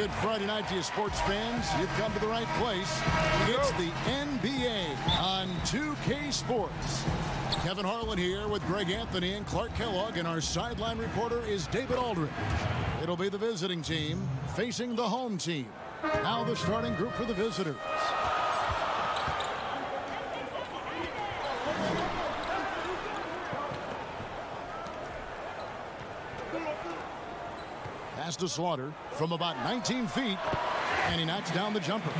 Good Friday night to you, sports fans. You've come to the right place. It's the NBA on 2K Sports. Kevin Harlan here with Greg Anthony and Clark Kellogg, and our sideline reporter is David Aldridge. It'll be the visiting team facing the home team. Now the starting group for the visitors. Pass to Slaughter from about 19 feet, and he knocks down the jumper.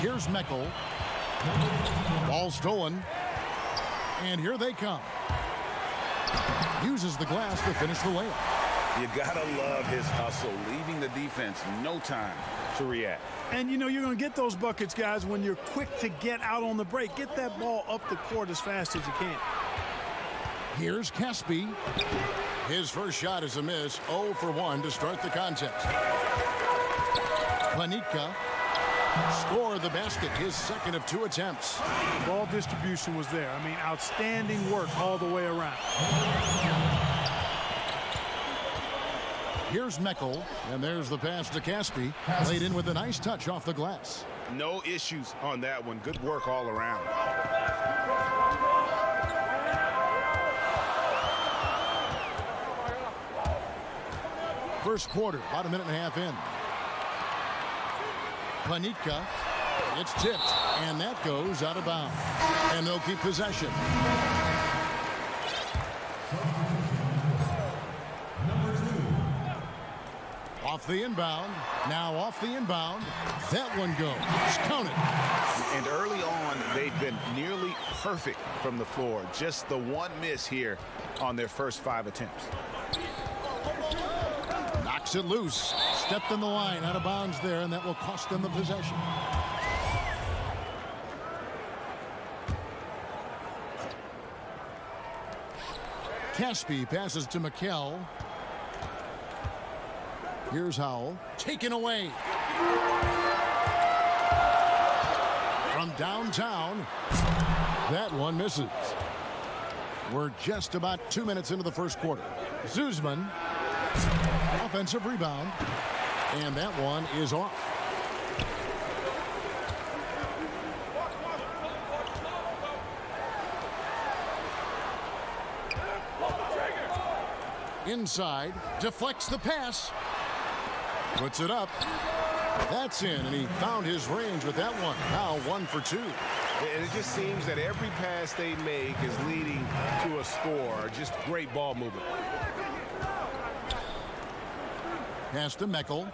Here's Meckel. Ball stolen, and here they come. Uses the glass to finish the layup. You gotta love his hustle, leaving the defense no time to react. And you know you're going to get those buckets, guys, when you're quick to get out on the break. Get that ball up the court as fast as you can. Here's Caspi. His first shot is a miss. 0 for 1 to start the contest. Panica scored the basket, his second of 2 attempts. Ball distribution was there. I mean, outstanding work all the way around. Here's Meckel, and there's the pass to Caspi. Laid in with a nice touch off the glass. No issues on that one. Good work all around. First quarter, about a minute and a half in. Panica, it's tipped, and that goes out of bounds. And they'll keep possession. Off the inbound, now off the inbound. That one goes. Counted. And early on, they've been nearly perfect from the floor. Just the one miss here on their first 5 attempts. Knocks it loose. Stepped in the line, out of bounds there, and that will cost them the possession. Caspi passes to Meckel. Here's Howell. Taken away. From downtown. That one misses. We're just about 2 minutes into the first quarter. Zuzman. Offensive rebound. And that one is off. Inside. Deflects the pass. Puts it up. That's in, and he found his range with that one. Now 1 for 2. And it just seems that every pass they make is leading to a score. Just great ball movement. Pass to Meckel.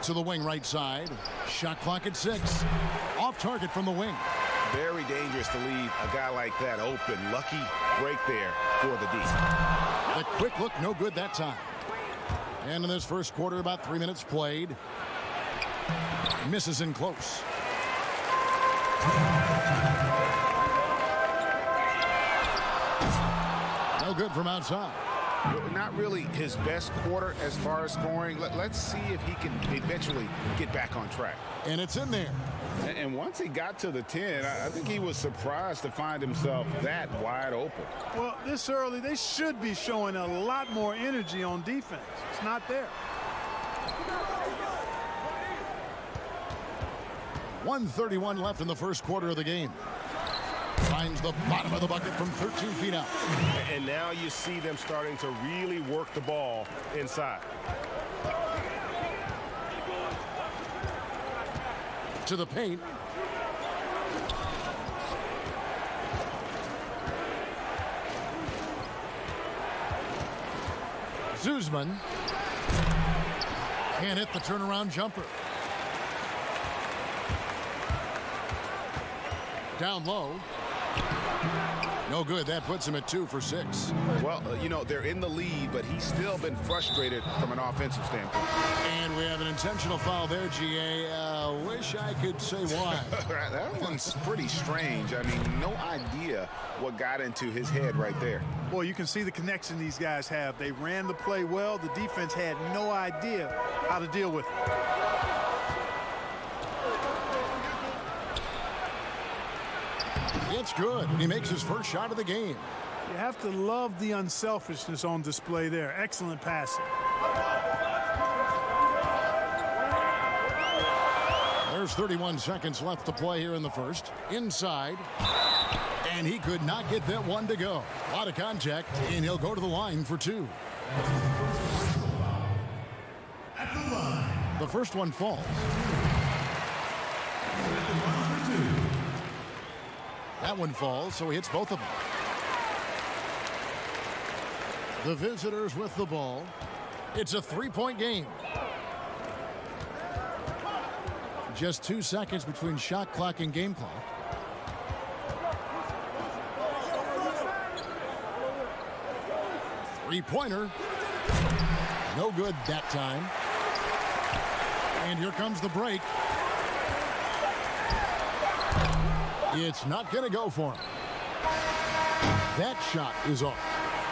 To the wing right side. Shot clock at 6. Off target from the wing. Very dangerous to leave a guy like that open. Lucky break there for the D. The quick look, no good that time. And in this first quarter, about 3 minutes played. Misses in close. No good from outside. Not really his best quarter as far as scoring. Let's see if he can eventually get back on track. And it's in there. And once he got to the 10, I think he was surprised to find himself that wide open. Well, this early, they should be showing a lot more energy on defense. It's not there. 1:31 left in the first quarter of the game. Finds the bottom of the bucket from 13 feet out. And now you see them starting to really work the ball inside. To the paint. Zuzman can't hit the turnaround jumper. Down low. No good. That puts him at 2 for 6. Well, you know, they're in the lead, but he's still been frustrated from an offensive standpoint. And we have an intentional foul there, GA. Wish I could say why. That one's pretty strange. I mean, no idea what got into his head right there. Boy, you can see the connection these guys have. They ran the play well. The defense had no idea how to deal with it. It's good. And he makes his first shot of the game. You have to love the unselfishness on display there. Excellent passing. There's 31 seconds left to play here in the first. Inside. And he could not get that one to go. A lot of contact, and he'll go to the line for two. The first one falls. That one falls, so he hits both of them. The visitors with the ball. It's a three-point game. Just 2 seconds between shot clock and game clock. Three-pointer. No good that time. And here comes the break. It's not going to go for him. That shot is off.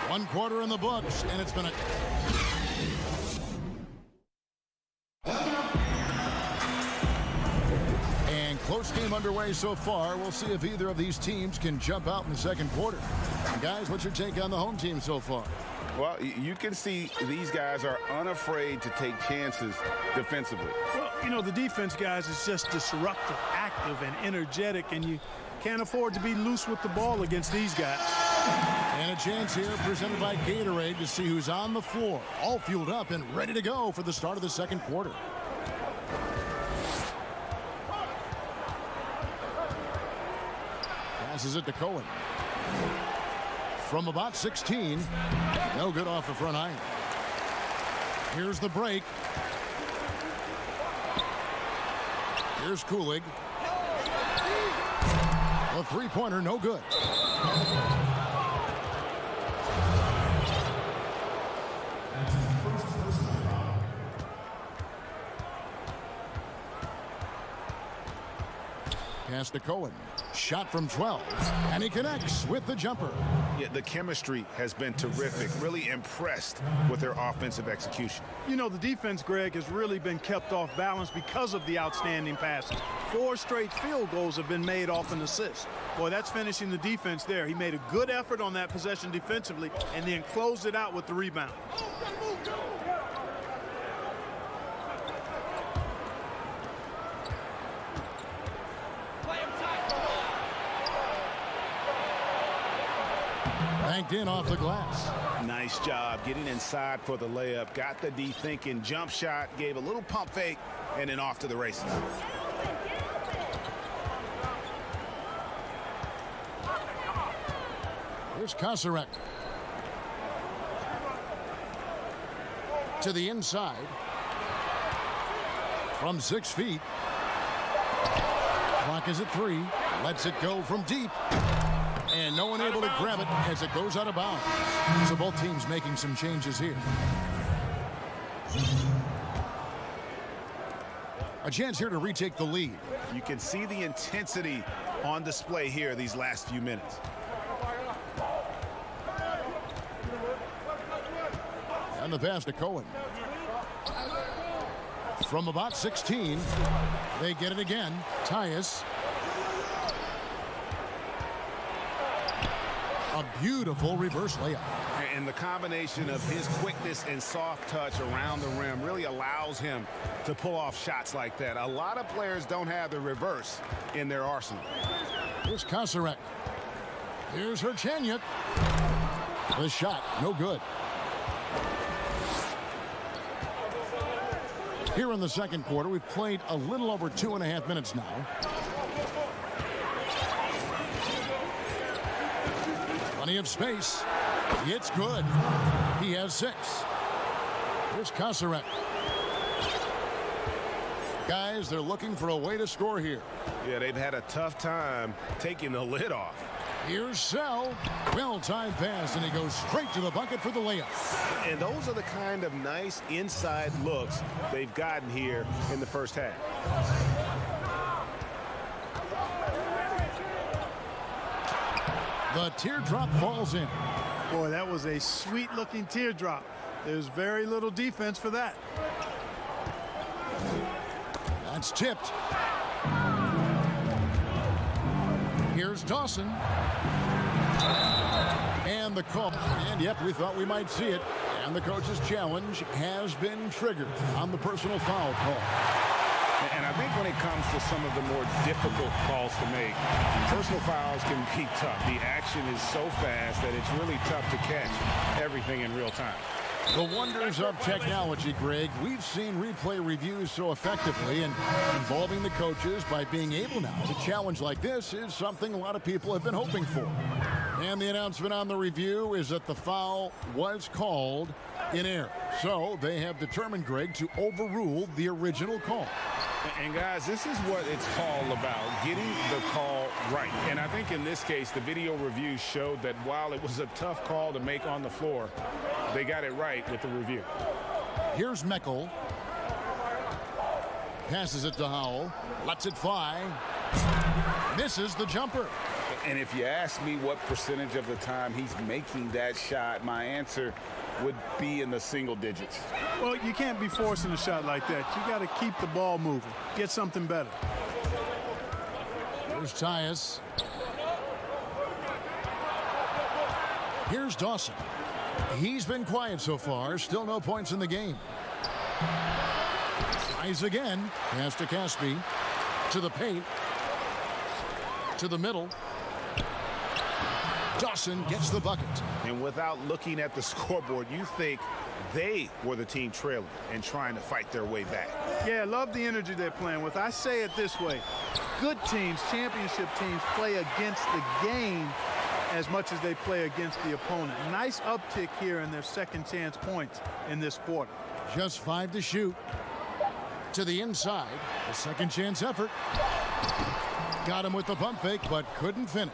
1 quarter in the books, and it's been a... And close game underway so far. We'll see if either of these teams can jump out in the second quarter. Guys, what's your take on the home team so far? Well, you can see these guys are unafraid to take chances defensively. Well, you know, the defense, guys, is just disruptive, active, and energetic, and you can't afford to be loose with the ball against these guys. And a chance here presented by Gatorade to see who's on the floor, all fueled up and ready to go for the start of the second quarter. Passes it to Cohen. From about 16, no good off the front iron. Here's the break. Here's Kulig. A three-pointer, no good. Pass to Cohen. Shot from 12, and he connects with the jumper. Yeah, the chemistry has been terrific. Really impressed with their offensive execution. You know, the defense, Greg, has really been kept off balance because of the outstanding passes. 4 straight field goals have been made off an assist. Boy, that's finishing the defense there. He made a good effort on that possession defensively and then closed it out with the rebound. Banked in off the glass. Nice job getting inside for the layup. Got the D thinking. Jump shot. Gave a little pump fake. And then off to the races. Here's Kosarek. To the inside. From 6 feet. Clock is at 3. Lets it go from deep. And no one able to grab it as it goes out of bounds. So both teams making some changes here. A chance here to retake the lead. You can see the intensity on display here these last few minutes. And the pass to Cohen. From about 16, they get it again. Tyus. A beautiful reverse layup. And the combination of his quickness and soft touch around the rim really allows him to pull off shots like that. A lot of players don't have the reverse in their arsenal. Here's Kosarek. Here's Herchanyuk. The shot, no good. Here in the second quarter, we've played a little over 2.5 minutes now. Plenty of space. It's good. He has 6. Here's Kosarek. Guys, they're looking for a way to score here. Yeah, they've had a tough time taking the lid off. Here's Sell. Well-timed pass, and he goes straight to the bucket for the layup. And those are the kind of nice inside looks they've gotten here in the first half. The teardrop falls in. Boy, that was a sweet-looking teardrop. There's very little defense for that. That's tipped. Here's Dawson. And the call. And yep, we thought we might see it. And the coach's challenge has been triggered on the personal foul call. And I think when it comes to some of the more difficult calls to make, personal fouls can be tough. The action is so fast that it's really tough to catch everything in real time. The wonders of technology, Greg. We've seen replay reviews so effectively, and involving the coaches by being able now to challenge like this is something a lot of people have been hoping for. And the announcement on the review is that the foul was called in error. So they have determined, Greg, to overrule the original call. And guys, this is what it's all about, getting the call right. And I think in this case, the video review showed that while it was a tough call to make on the floor, they got it right with the review. Here's Meckel. Passes it to Howell. Lets it fly. Misses the jumper. And if you ask me what percentage of the time he's making that shot, my answer would be in the single digits. Well, you can't be forcing a shot like that. You got to keep the ball moving. Get something better. Here's Tyus. Here's Dawson. He's been quiet so far. Still no points in the game. Tries again. Pass to Caspi. To the paint. To the middle. Dawson gets the bucket. And without looking at the scoreboard, you think they were the team trailing and trying to fight their way back. Yeah, love the energy they're playing with. I say it this way. Good teams, championship teams, play against the game as much as they play against the opponent. Nice uptick here in their second chance points in this quarter. Just 5 to shoot. To the inside. The second chance effort. Got him with the pump fake, but couldn't finish.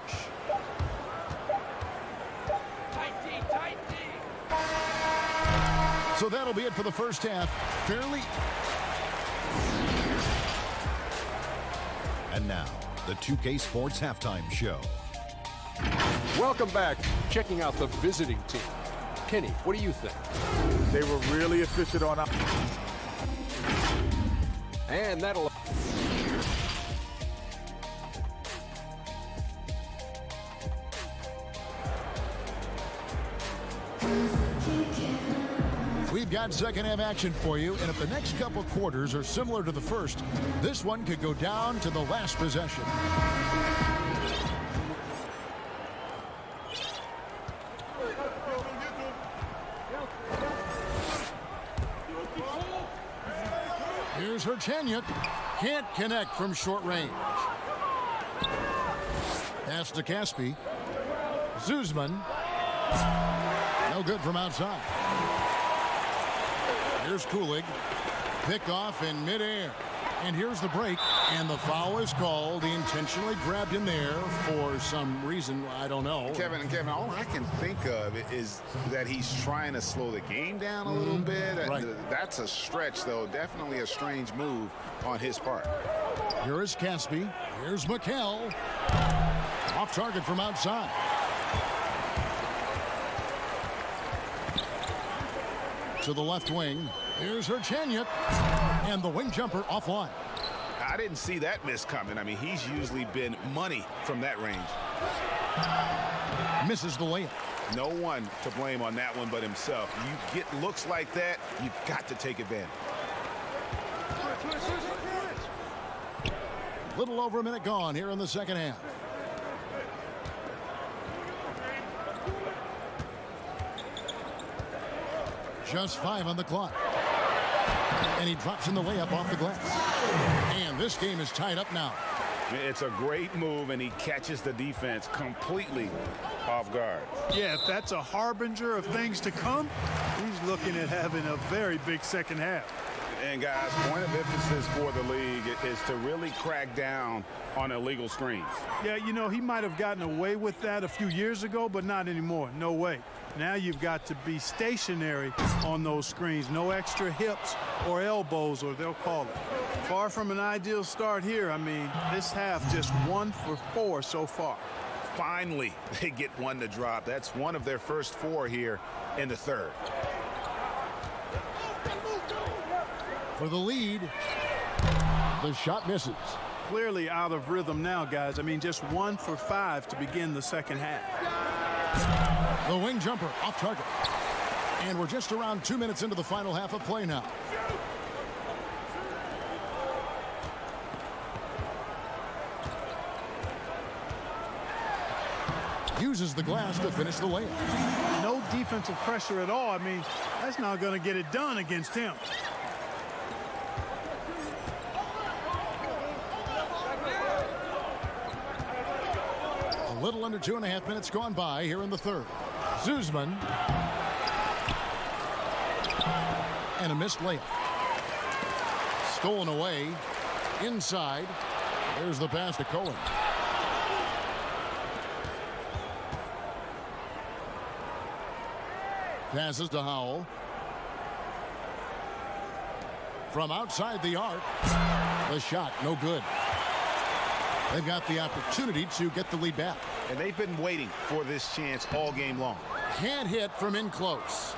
So that'll be it for the first half. Fairly. And now, the 2K Sports Halftime Show. Welcome back. Checking out the visiting team. Kenny, what do you think? They were really efficient on. And that'll... We've got second half action for you, and if the next couple quarters are similar to the first, this one could go down to the last possession. Here's Herchenyuk. Can't connect from short range. Pass to Caspi. Zuzman. No good from outside. Here's Kulig. Pick off in midair. And here's the break. And the foul is called. He intentionally grabbed him there for some reason. I don't know. Kevin, all I can think of is that he's trying to slow the game down a little bit. Right. That's a stretch, though. Definitely a strange move on his part. Here is Caspi. Here's McHale. Off target from outside. To the left wing. Here's Herchenyuk. And the wing jumper offline. I didn't see that miss coming. I mean, he's usually been money from that range. Misses the layup. No one to blame on that one but himself. You get looks like that, you've got to take advantage. Little over a minute gone here in the second half. Just 5 on the clock. And he drops in the layup off the glass. And this game is tied up now. It's a great move, and he catches the defense completely off guard. Yeah, if that's a harbinger of things to come, he's looking at having a very big second half. And guys, point of emphasis for the league is to really crack down on illegal screens. Yeah, you know, he might have gotten away with that a few years ago, but not anymore. No way. Now you've got to be stationary on those screens. No extra hips or elbows, or they'll call it. Far from an ideal start here. I mean, this half just 1 for 4 so far. Finally, they get one to drop. That's one of their first 4 here in the third. For the lead, the shot misses. clearly out of rhythm now, guys. I mean, just 1 for 5 to begin the second half. The wing jumper off target. And we're just around 2 minutes into the final half of play now. Uses the glass to finish the layup. No defensive pressure at all. I mean, that's not going to get it done against him. A little under 2.5 minutes gone by here in the third. Zuzman. And a missed layup. Stolen away. Inside. There's the pass to Cohen. Passes to Howell. From outside the arc. The shot, no good. They've got the opportunity to get the lead back. And they've been waiting for this chance all game long. Can't hit from in close.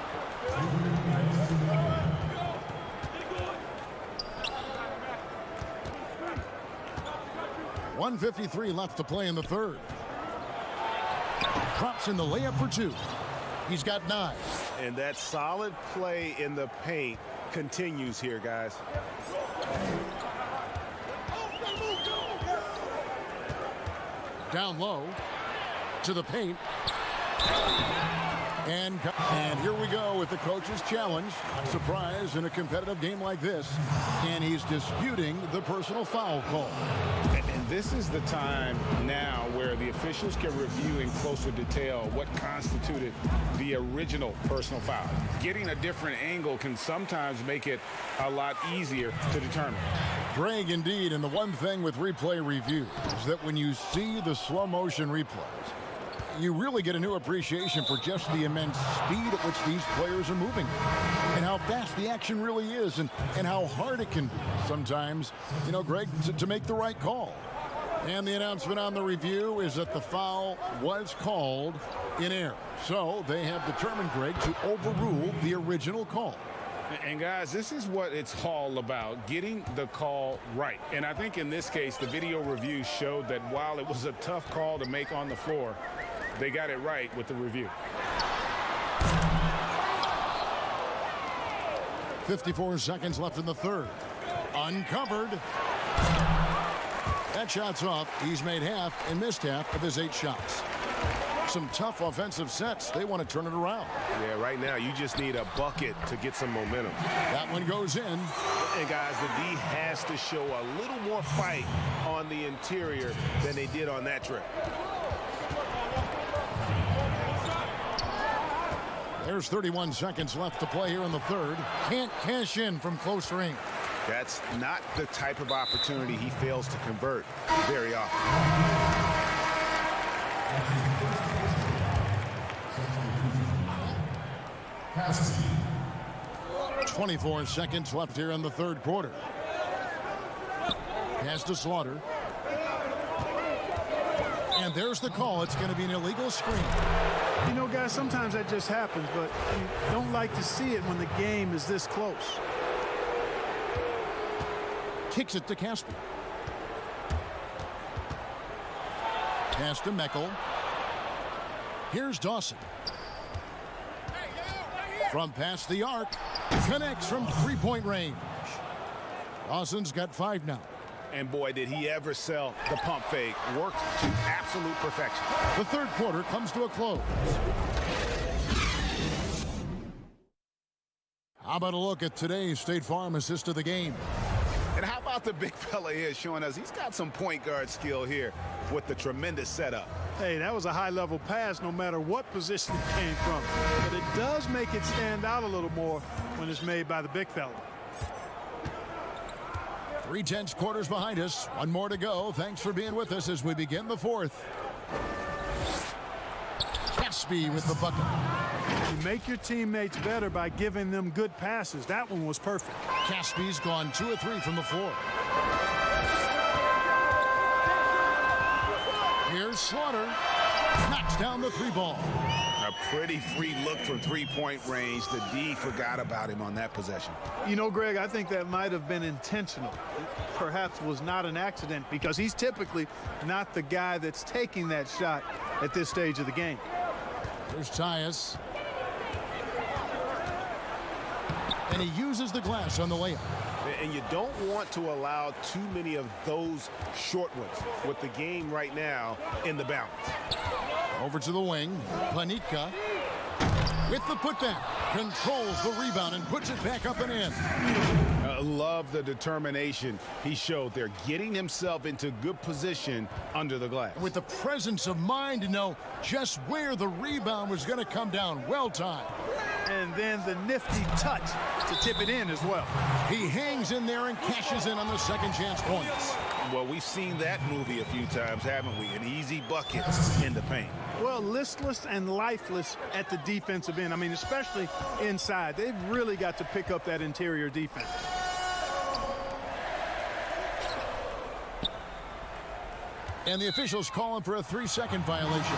.153 left to play in the third. Drops in the layup for 2. He's got 9. And that solid play in the paint continues here, guys. Down low to the paint. And here we go with the coach's challenge. Surprise in a competitive game like this. And he's disputing the personal foul call. And this is the time now where the officials can review in closer detail what constituted the original personal foul. Getting a different angle can sometimes make it a lot easier to determine. Greg, indeed, and the one thing with replay review is that when you see the slow motion replays, you really get a new appreciation for just the immense speed at which these players are moving and how fast the action really is and how hard it can be sometimes, you know, Greg, to make the right call. And the announcement on the review is that the foul was called in error. So they have determined, Greg, to overrule the original call. And guys, this is what it's all about, getting the call right. And I think in this case, the video review showed that while it was a tough call to make on the floor, they got it right with the review. 54 seconds left in the third. Uncovered. That shot's off. He's made half and missed half of his 8 shots. Some tough offensive sets. They want to turn it around. Yeah, right now you just need a bucket to get some momentum. That one goes in. And guys, the D has to show a little more fight on the interior than they did on that trip. There's 31 seconds left to play here in the third. Can't cash in from close range. That's not the type of opportunity he fails to convert very often. 24 seconds left here in the third quarter. Pass to Slaughter. And there's the call. It's going to be an illegal screen. You know, guys, sometimes that just happens, but you don't like to see it when the game is this close. Kicks it to Casper. Pass to Meckel. Here's Dawson. From past the arc. Connects from three-point range. Dawson's got 5 now. And boy, did he ever sell the pump fake. Worked to absolute perfection. The third quarter comes to a close. How about a look at today's State Farm assist of the game? And how about the big fella here showing us he's got some point guard skill here with the tremendous setup. Hey, that was a high-level pass no matter what position it came from. But it does make it stand out a little more when it's made by the big fella. 3/10 quarters behind us. One more to go. Thanks for being with us as we begin the fourth. Caspi with the bucket. You make your teammates better by giving them good passes. That one was perfect. Caspi's gone 2 of 3 from the floor. Here's Slaughter. Knocks down the 3 ball. A pretty free look from three-point range. The D forgot about him on that possession. You know, Greg, I think that might have been intentional. It perhaps was not an accident because he's typically not the guy that's taking that shot at this stage of the game. There's Tyus. And he uses the glass on the layup. And you don't want to allow too many of those short ones with the game right now in the balance. Over to the wing. Panika with the putback. Controls the rebound and puts it back up and in. Love the determination he showed there, getting himself into good position under the glass. With the presence of mind to know just where the rebound was going to come down. Well timed. And then the nifty touch to tip it in as well. He hangs in there and cashes in on the second chance points. Well, we've seen that movie a few times, haven't we? An easy bucket in the paint. Well, listless and lifeless at the defensive end. I mean, especially inside. They've really got to pick up that interior defense. And the officials calling for a 3-second violation.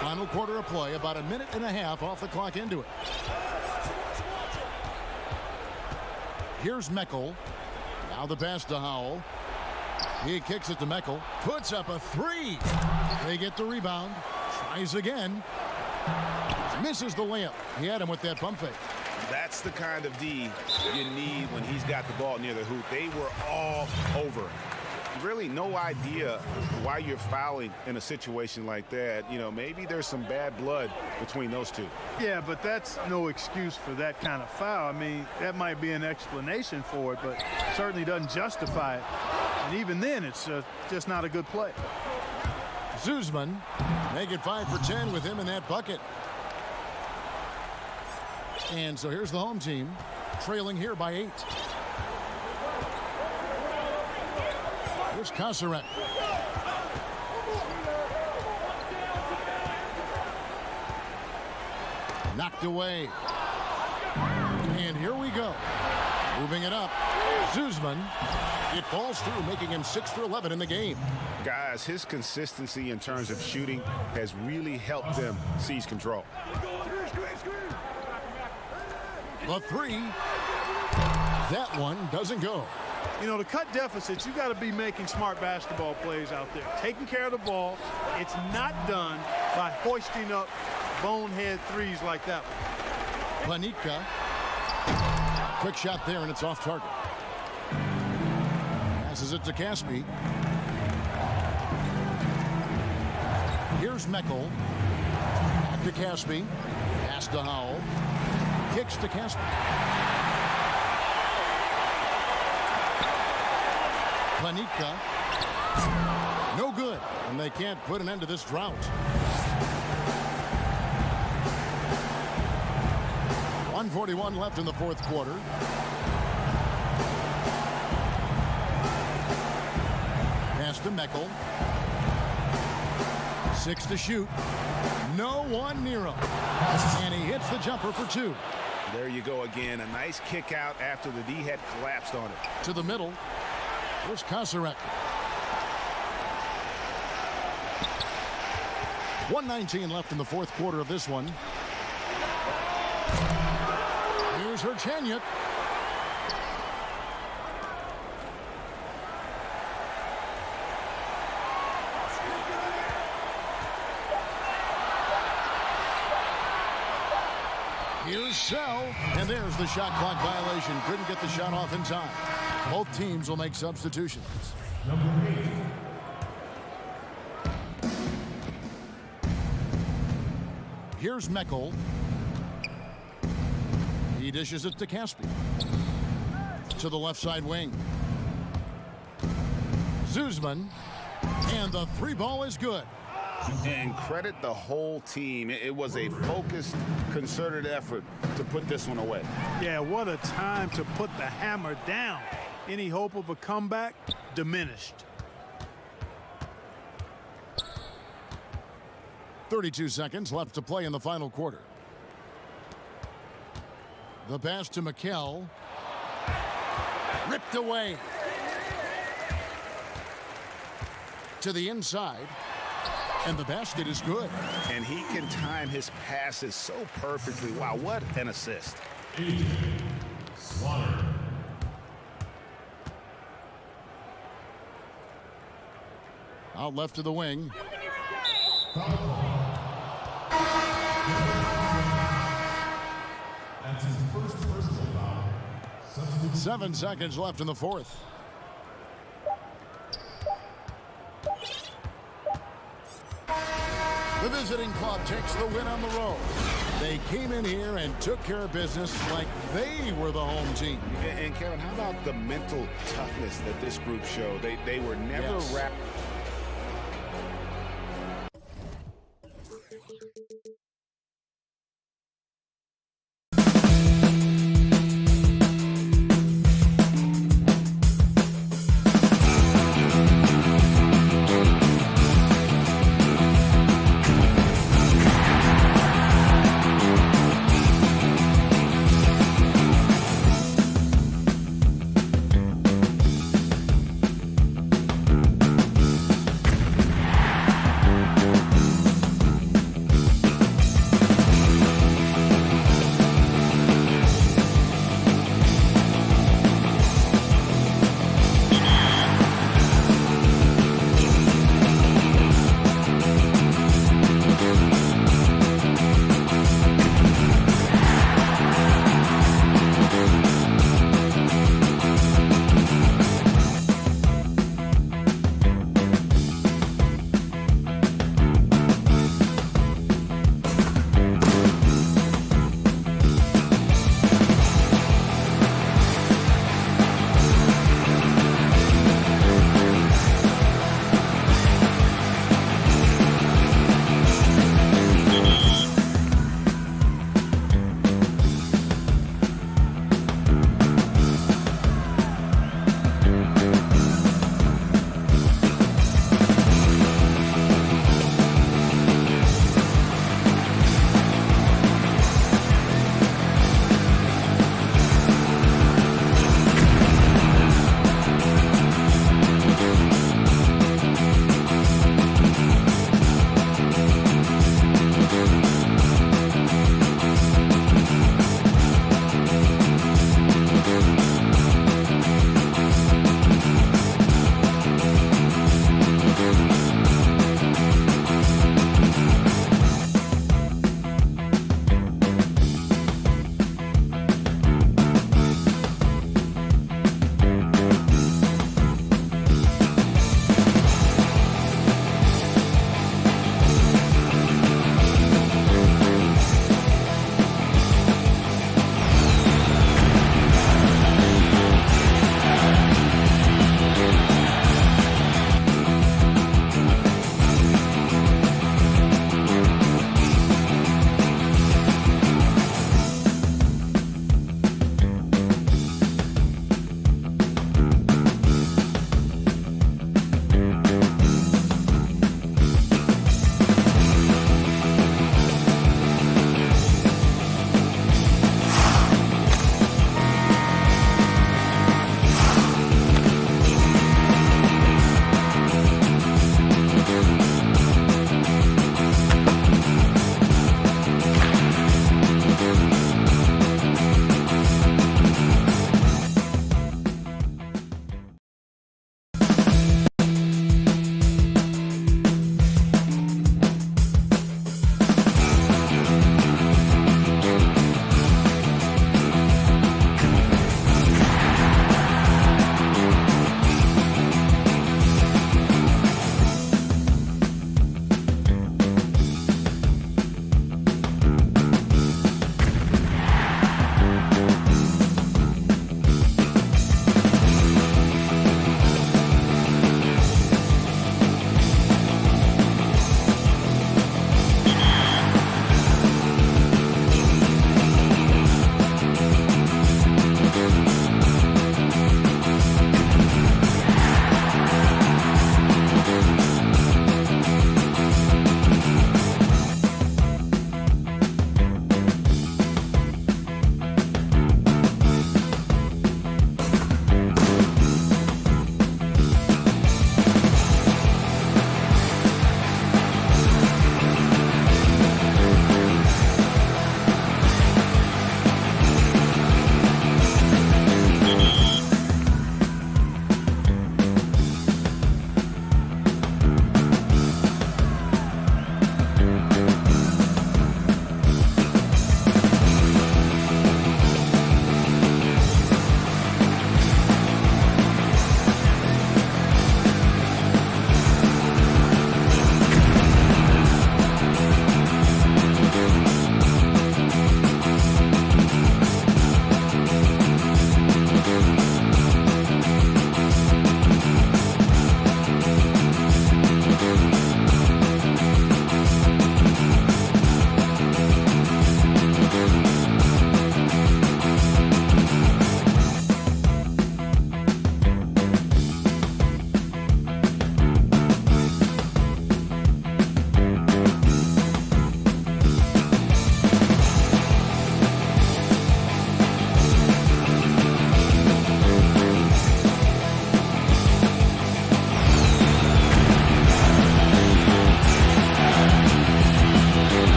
Final quarter of play, about a minute and a half off the clock into it. Here's Meckel. Now the pass to Howell. He kicks it to Meckel. Puts up a 3. They get the rebound. Tries again. Misses the layup. He had him with that pump fake. That's the kind of D you need when he's got the ball near the hoop. They were all over him. Really no idea why you're fouling in a situation like that. You know, maybe there's some bad blood between those two. Yeah, but that's no excuse for that kind of foul. I mean, that might be an explanation for it, but certainly doesn't justify it. And even then, it's just not a good play. Zuzman make it 5 for 10 with him in that bucket. And so here's the home team trailing here by 8. Here's Kasarek. Knocked away. And here we go. Moving it up. Zuzman. It falls through, making him 6 for 11 in the game. Guys, his consistency in terms of shooting has really helped them seize control. The 3. That one doesn't go. You know, to cut deficits, you got to be making smart basketball plays out there. Taking care of the ball. It's not done by hoisting up bonehead threes like that one. Panika. Quick shot there, and it's off target. Passes it to Caspi. Here's Meckel. Back to Caspi. Pass to Howell. Kicks to Caspi. Panika. No good. And they can't put an end to this drought. .141 left in the fourth quarter. Pass to Meckel. 6 to shoot. No one near him. And he hits the jumper for 2. There you go again. A nice kick out after the D had collapsed on it. To the middle. Here's Kasarek. 1:19 left in the fourth quarter of this one. Here's Herchanyuk. Here's Sell, and there's the shot clock violation. Couldn't get the shot off in time. Both teams will make substitutions. Here's Meckel. He dishes it to Caspi. To the left side wing. Zuzman. And the 3 ball is good. And credit the whole team. It was a focused, concerted effort to put this one away. Yeah, what a time to put the hammer down. Any hope of a comeback diminished. 32 seconds left to play in the final quarter. The pass to Meckel. Ripped away. To the inside. And the basket is good. And he can time his passes so perfectly. Wow, what an assist. Out left to the wing. 7 seconds left in the fourth. The visiting club takes the win on the road. They came in here and took care of business like they were the home team. And Kevin, how about the mental toughness that this group showed? They were never wrapped.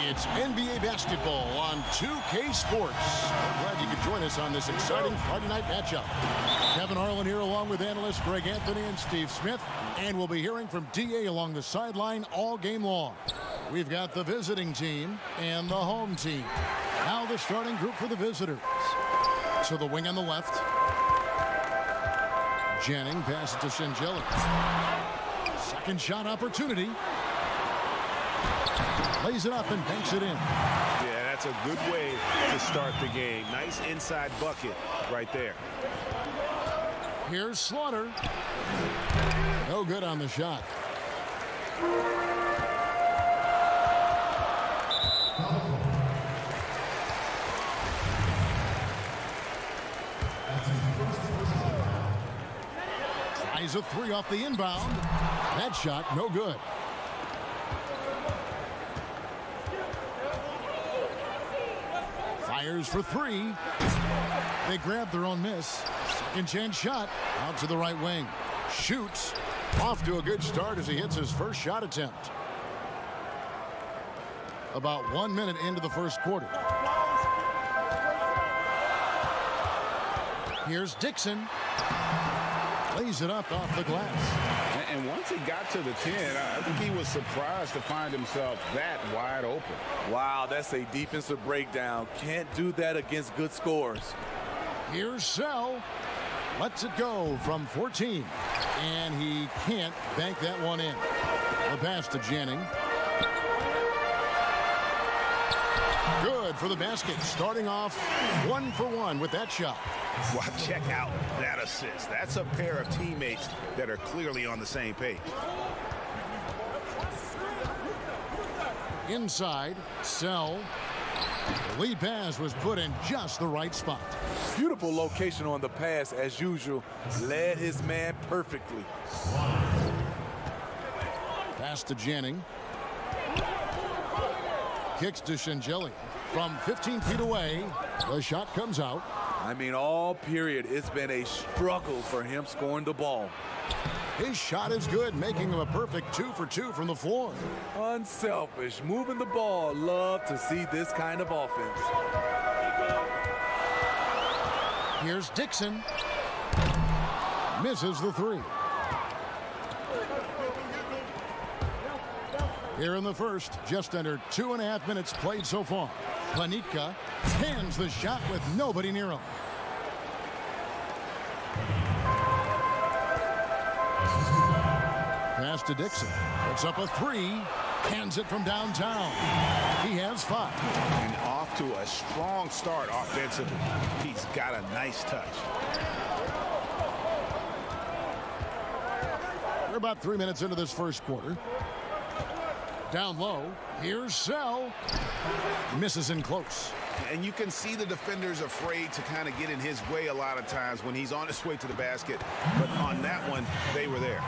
It's NBA basketball on 2K Sports. We're glad you could join us on this exciting Friday night matchup. Kevin Harlan here along with analysts Greg Anthony and Steve Smith. And we'll be hearing from DA along the sideline all game long. We've got the visiting team and the home team. Now the starting group for the visitors. So the wing on the left. Jennings passes to Shangeli. Second shot opportunity. Lays it up and banks it in. Yeah, that's a good way to start the game. Nice inside bucket right there. Here's Slaughter. No good on the shot. Tries a three off the inbound. That shot, no good. Fires for three. They grab their own miss. Second chance shot out to the right wing. Shoots. Off to a good start as he hits his first shot attempt. About 1 minute into the first quarter. Here's Dixon. Lays it up off the glass. And once he got to the 10, I think he was surprised to find himself that wide open. Wow, that's a defensive breakdown. Can't do that against good scores. Here's Sell. Lets it go from 14. And he can't bank that one in. The pass to Jennings. Good for the basket. Starting off 1 for 1 with that shot. Wow, check out that assist. That's a pair of teammates that are clearly on the same page. Inside, Sell. The lead pass was put in just the right spot. Beautiful location on the pass as usual. Led his man perfectly. Pass to Jennings. Kicks to Shangeli. From 15 feet away, the shot comes out. I mean, all period, it's been a struggle for him scoring the ball. His shot is good, making him a perfect 2 for 2 from the floor. Unselfish, moving the ball. Love to see this kind of offense. Here's Dixon. Misses the three. Here in the first, just under 2.5 minutes played so far. Planitka hands the shot with nobody near him. Pass to Dixon. Puts up a three. Hands it from downtown. He has 5. And off to a strong start offensively. He's got a nice touch. We're about 3 minutes into this first quarter. Down low. Here's Sell. Misses in close. And you can see the defenders afraid to kind of get in his way a lot of times when he's on his way to the basket. But on that one, they were there.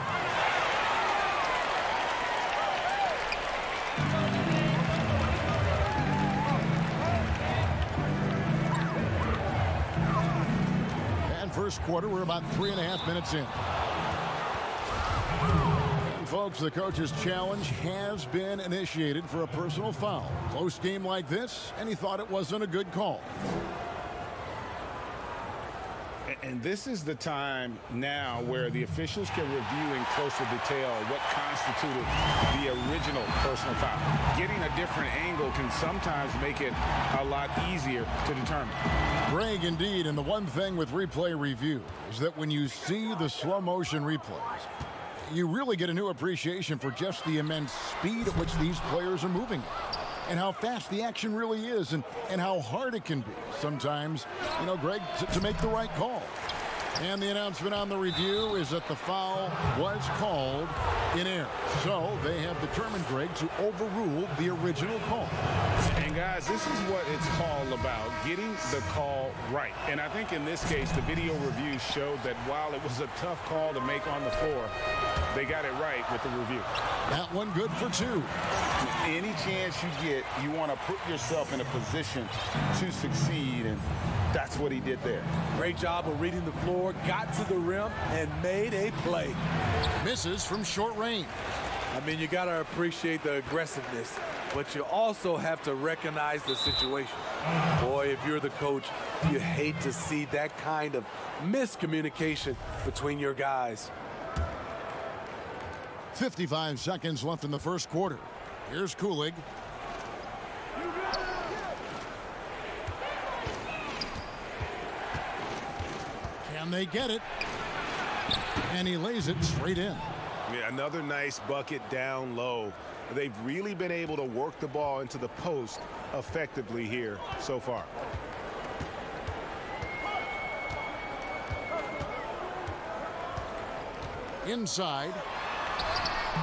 And first quarter, we're about 3.5 minutes in. Folks, the coach's challenge has been initiated for a personal foul. Close game like this, and he thought it wasn't a good call. And this is the time now where the officials can review in closer detail what constituted the original personal foul. Getting a different angle can sometimes make it a lot easier to determine. Greg, indeed, and the one thing with replay review is that when you see the slow motion replays, you really get a new appreciation for just the immense speed at which these players are moving and how fast the action really is and how hard it can be sometimes, you know, Greg, to make the right call. And the announcement on the review is that the foul was called in air. So they have determined, Greg, to overrule the original call. And guys, this is what it's all about, getting the call right. And I think in this case, the video review showed that while it was a tough call to make on the floor, they got it right with the review. That one good for 2. Any chance you get, you want to put yourself in a position to succeed, and that's what he did there. Great job of reading the floor, got to the rim, and made a play. Misses from short range. I mean, you got to appreciate the aggressiveness, but you also have to recognize the situation. Boy, if you're the coach, you hate to see that kind of miscommunication between your guys. 55 seconds left in the first quarter. Here's Kulig. Can they get it? And he lays it straight in. Yeah, another nice bucket down low. They've really been able to work the ball into the post effectively here so far. Inside.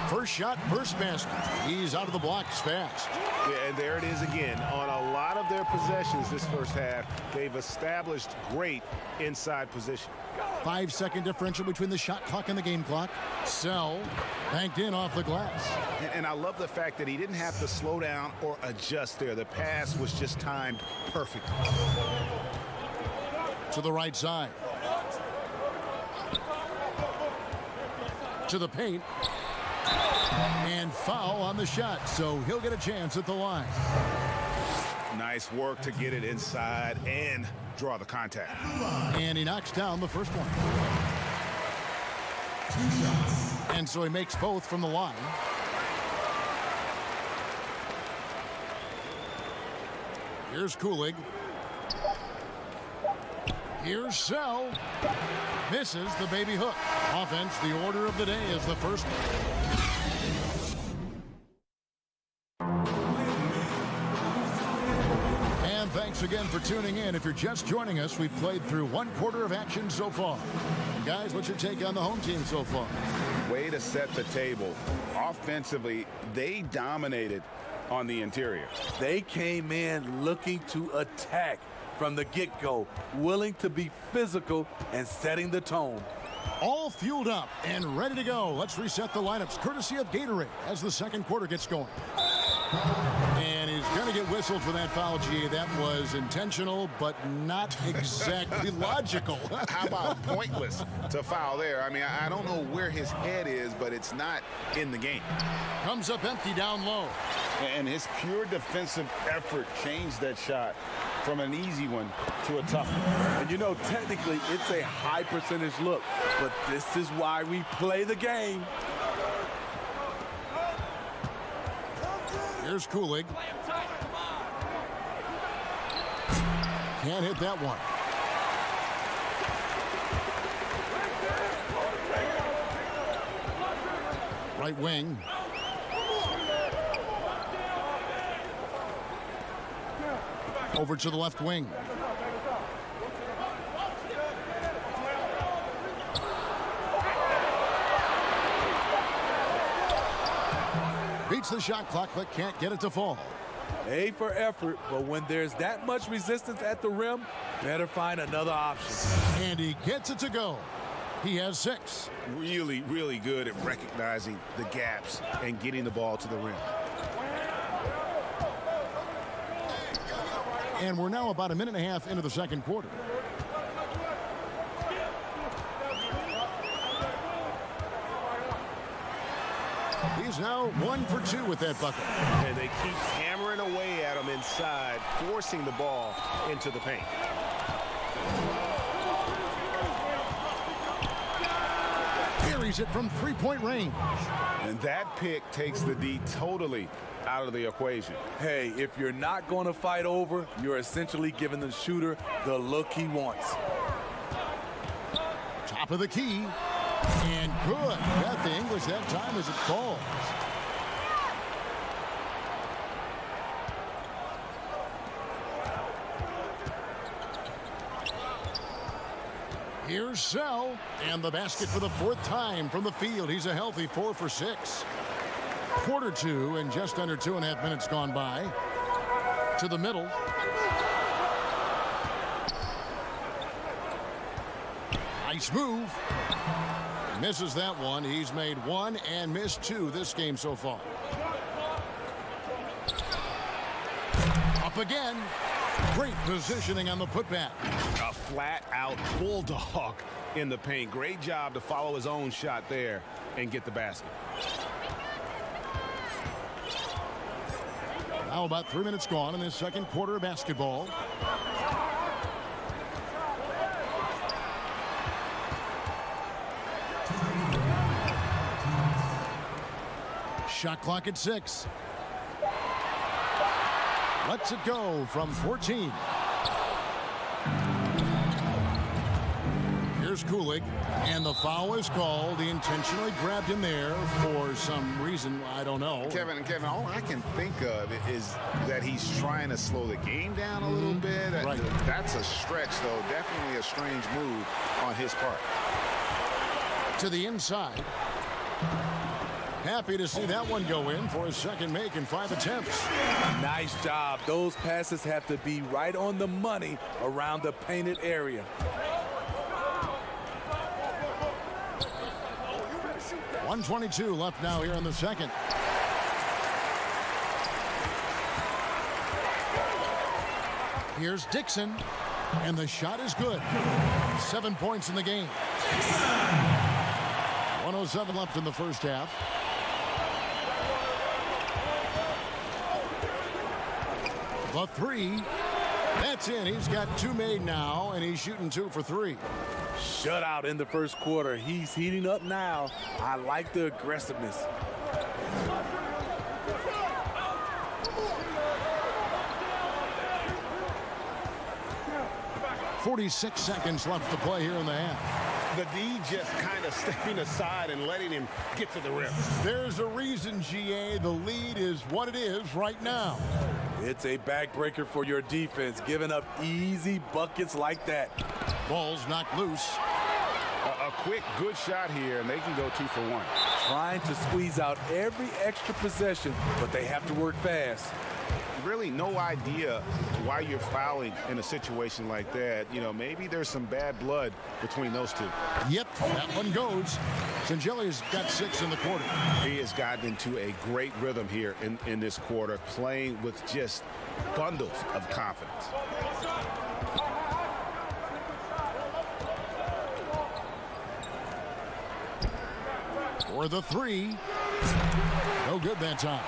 First shot, first basket. He's out of the blocks fast. Yeah, and there it is again. On a lot of their possessions this first half, they've established great inside position. 5-second differential between the shot clock and the game clock. Sell banked in off the glass. And I love the fact that he didn't have to slow down or adjust there. The pass was just timed perfect. To the right side. To the paint. And foul on the shot, so he'll get a chance at the line. Nice work to get it inside and draw the contact. And he knocks down the first one. And so he makes both from the line. Here's Kulig. Here's Sell. Misses the baby hook. Offense, the order of the day is the first one. And thanks again for tuning in. If you're just joining us, we've played through 1 quarter of action so far. Guys, what's your take on the home team so far? Way to set the table. Offensively, they dominated on the interior. They came in looking to attack from the get-go, willing to be physical and setting the tone. All fueled up and ready to go. Let's reset the lineups courtesy of Gatorade as the second quarter gets going. And he's going to get whistled for that foul, G. That was intentional, but not exactly logical. How about pointless to foul there? I mean, I don't know where his head is, but it's not in the game. Comes up empty down low. And his pure defensive effort changed that shot from an easy one to a tough one. And you know, technically, it's a high percentage look, but this is why we play the game. Here's Kulig. Can't hit that one. Right wing. Over to the left wing. Beats the shot clock, but can't get it to fall. A for effort, but when there's that much resistance at the rim, better find another option. And he gets it to go. He has 6. Really, really good at recognizing the gaps and getting the ball to the rim. And we're now about a minute and a half into the second quarter. He's now 1 for 2 with that bucket. And they keep hammering away at him inside, forcing the ball into the paint. Carries it from 3-point range. And that pick takes the D totally out of the equation. Hey, if you're not going to fight over, you're essentially giving the shooter the look he wants. Top of the key. And good. Got the English that time as it falls. Here's Sell, and the basket for the 4th time from the field. He's a healthy 4 for 6. Quarter 2 and just under 2.5 minutes gone by. To the middle. Nice move. Misses that one. He's made 1 and missed 2 this game so far. Up again. Great positioning on the putback. A flat-out bulldog in the paint. Great job to follow his own shot there and get the basket. Now about 3 minutes gone in this second quarter of basketball. Shot clock at 6. Lets it go from 14. Here's Kulig, and the foul is called. He intentionally grabbed him there for some reason. I don't know. Kevin, all I can think of is that he's trying to slow the game down a little bit. Right. That's a stretch, though. Definitely a strange move on his part. To the inside. Happy to see that one go in for his second make in 5 attempts. Nice job. Those passes have to be right on the money around the painted area. .122 left now here in the second. Here's Dixon, and the shot is good. 7 points in the game. 107 left in the first half. The 3. That's in. He's got 2 made now, and he's shooting 2 for 3. Shutout in the first quarter. He's heating up now. I like the aggressiveness. .46 seconds left to play here in the half. The D just kind of stepping aside and letting him get to the rim. There's a reason, GA. The lead is what it is right now. It's a backbreaker for your defense, giving up easy buckets like that. Ball's knocked loose. A quick, good shot here, and they can go 2 for 1. Trying to squeeze out every extra possession, but they have to work fast. Really no idea why you're fouling in a situation like that. You know, maybe there's some bad blood between those two. Yep, that one goes. Singeli's got 6 in the quarter. He has gotten into a great rhythm here in this quarter, playing with just bundles of confidence. For the 3. No good that time.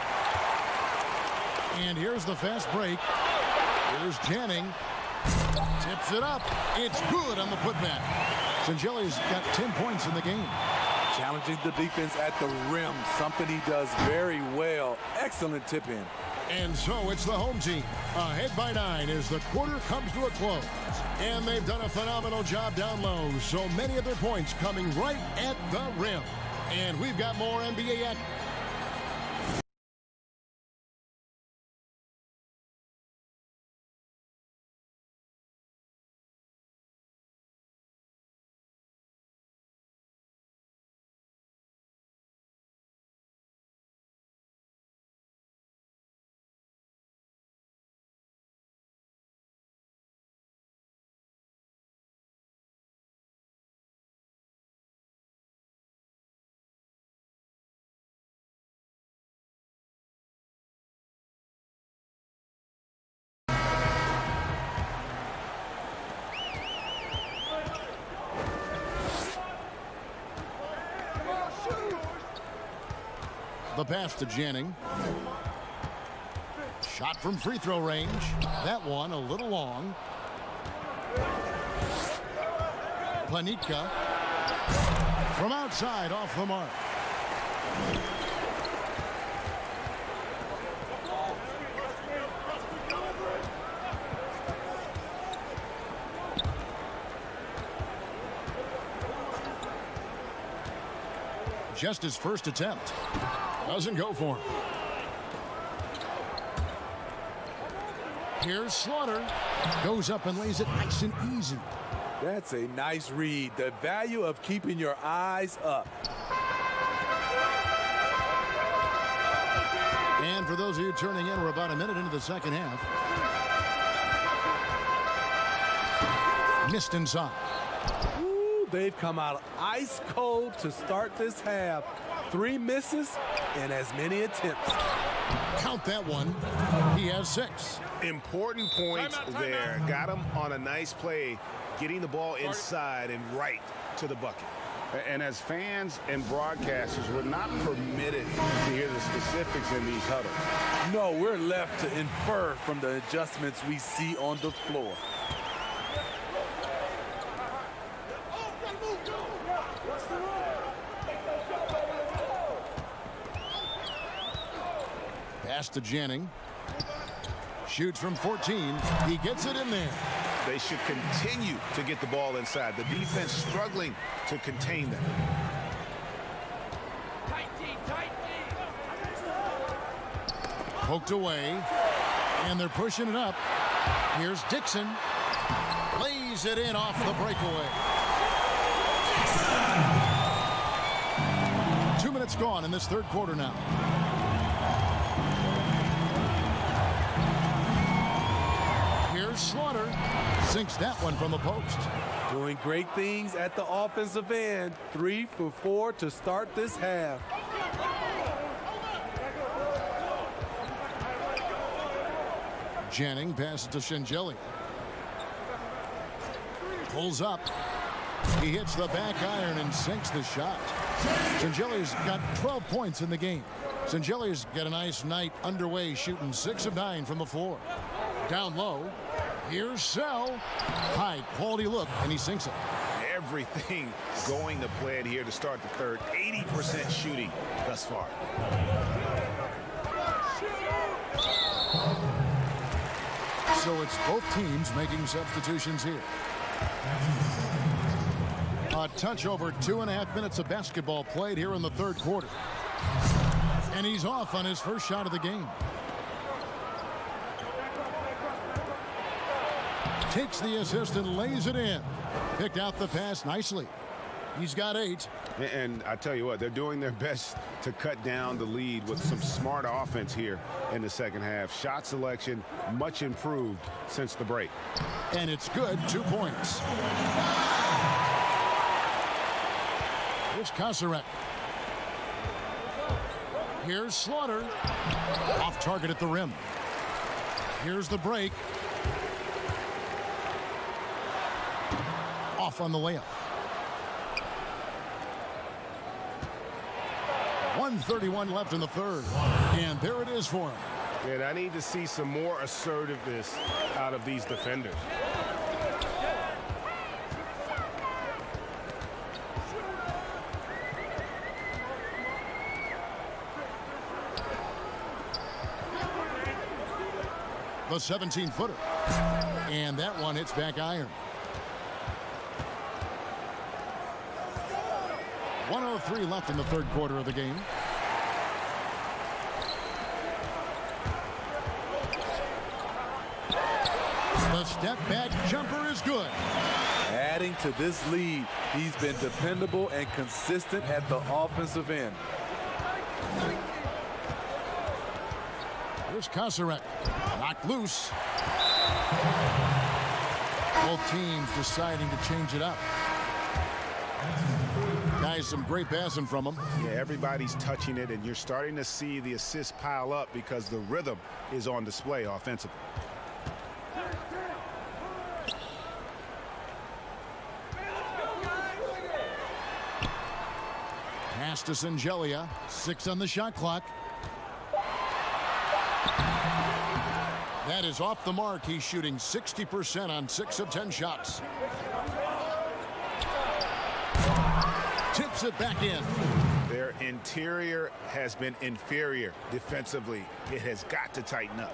And here's the fast break. Here's Janning. Tips it up. It's good on the putback. Singeli's got 10 points in the game. Challenging the defense at the rim, something he does very well. Excellent tip in. And so it's the home team ahead by 9 as the quarter comes to a close. And they've done a phenomenal job down low. So many of their points coming right at the rim. And we've got more NBA action. The pass to Janning. Shot from free throw range. That one a little long. Panitka from outside off the mark. Just his first attempt. Doesn't go for him. Here's Slaughter. Goes up and lays it nice and easy. That's a nice read. The value of keeping your eyes up. And for those of you turning in, we're about a minute into the second half. Missed inside. Ooh, they've come out ice cold to start this half. 3 misses and as many attempts. Count that one. He has 6. Important points there. Got him on a nice play, getting the ball inside and right to the bucket. And as fans and broadcasters, we're not permitted to hear the specifics in these huddles. No, we're left to infer from the adjustments we see on the floor. Pass to Janning. Shoots from 14. He gets it in there. They should continue to get the ball inside. The defense struggling to contain them. Poked away. And they're pushing it up. Here's Dixon. Lays it in off the breakaway. 2 minutes gone in this third quarter now. Here's Slaughter. Sinks that one from the post. Doing great things at the offensive end. 3 for 4 to start this half. Janning passes to Shengelia. Pulls up. He hits the back iron and sinks the shot. Shengelia's got 12 points in the game. Shengelia's got a nice night underway, shooting 6 of 9 from the floor. Down low. Here's Sell. High quality look, and he sinks it. Everything going to plan here to start the third. 80% shooting thus far. So it's both teams making substitutions here. A touch over 2.5 minutes of basketball played here in the third quarter. And he's off on his first shot of the game. Takes the assist and lays it in. Picked out the pass nicely. He's got 8. And I tell you what, they're doing their best to cut down the lead with some smart offense here in the second half. Shot selection much improved since the break. And it's good. 2 points. Here's Kasarek. Here's Slaughter. Off target at the rim. Here's the break. Off on the layup. 1:31 left in the third. And there it is for him. And I need to see some more assertiveness out of these defenders. The 17-footer. And that one hits back iron. 1:03 left in the third quarter of the game. The step back jumper is good. Adding to this lead, he's been dependable and consistent at the offensive end. Here's Kasarek. Knocked loose. Both teams deciding to change it up. Guys, some great passing from him. Yeah, everybody's touching it, and you're starting to see the assists pile up because the rhythm is on display offensively. Pass to Shengelia. 6 on the shot clock. That is off the mark. He's shooting 60% on 6 of 10 shots. Tips it back in. Their interior has been inferior defensively. It has got to tighten up.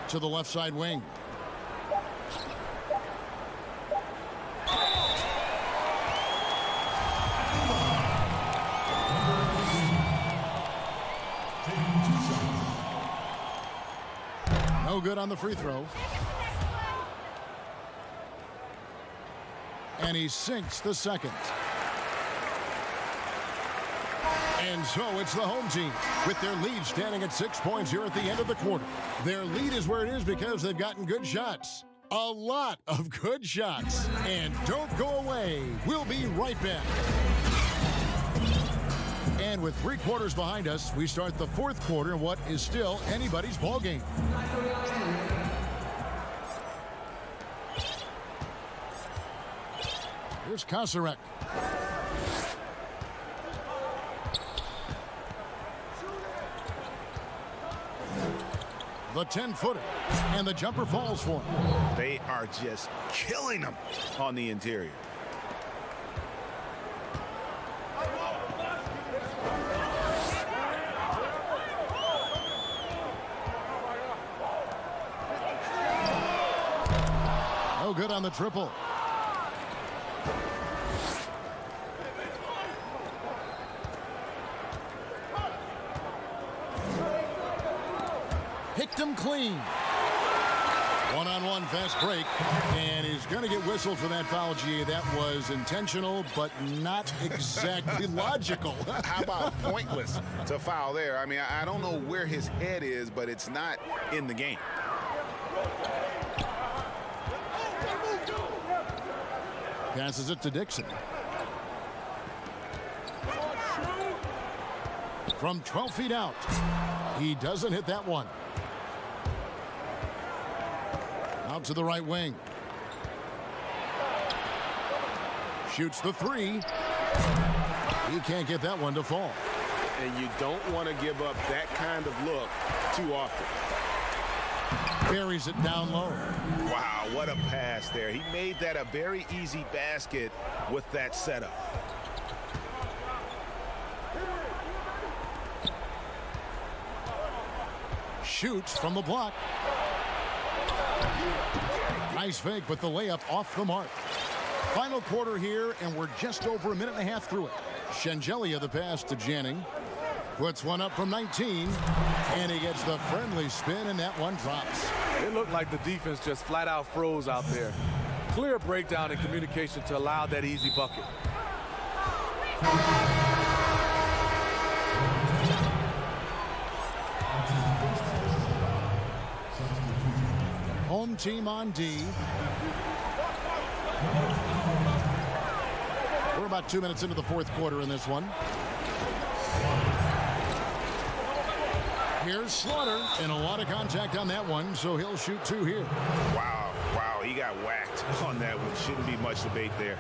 To the left side wing. good on the free throw. And he sinks the second. And so it's the home team with their lead standing at 6 points here at the end of the quarter. Their lead is where it is because they've gotten good shots. A lot of good shots. And don't go away. We'll be right back. And with 3 quarters behind us, we start the 4th quarter in what is still anybody's ball game. Here's Kosarek. The 10-footer, and the jumper falls for him. They are just killing them on the interior. No good on the triple. Picked him clean. One-on-one fast break, and he's going to get whistled for that foul, G. That was intentional, but not exactly logical. How about pointless to foul there? I mean, I don't know where his head is, but it's not in the game. Passes it to Dixon. From 12 feet out. He doesn't hit that one. Out to the right wing. Shoots the 3. He can't get that one to fall. And you don't want to give up that kind of look too often. Buries it down low. Wow, what a pass there. He made that a very easy basket with that setup. Shoots from the block. Nice fake, but the layup off the mark. Final quarter here, and we're just over a minute and a half through it. Shengelia the pass to Janning. Puts one up from 19, and he gets the friendly spin, and that one drops. It looked like the defense just flat out froze out there. Clear breakdown in communication to allow that easy bucket. Home team on D. We're about 2 minutes into the 4th quarter in this one. Here's Slaughter, and a lot of contact on that one, so he'll shoot 2 here. Wow, he got whacked on that one. Shouldn't be much debate there.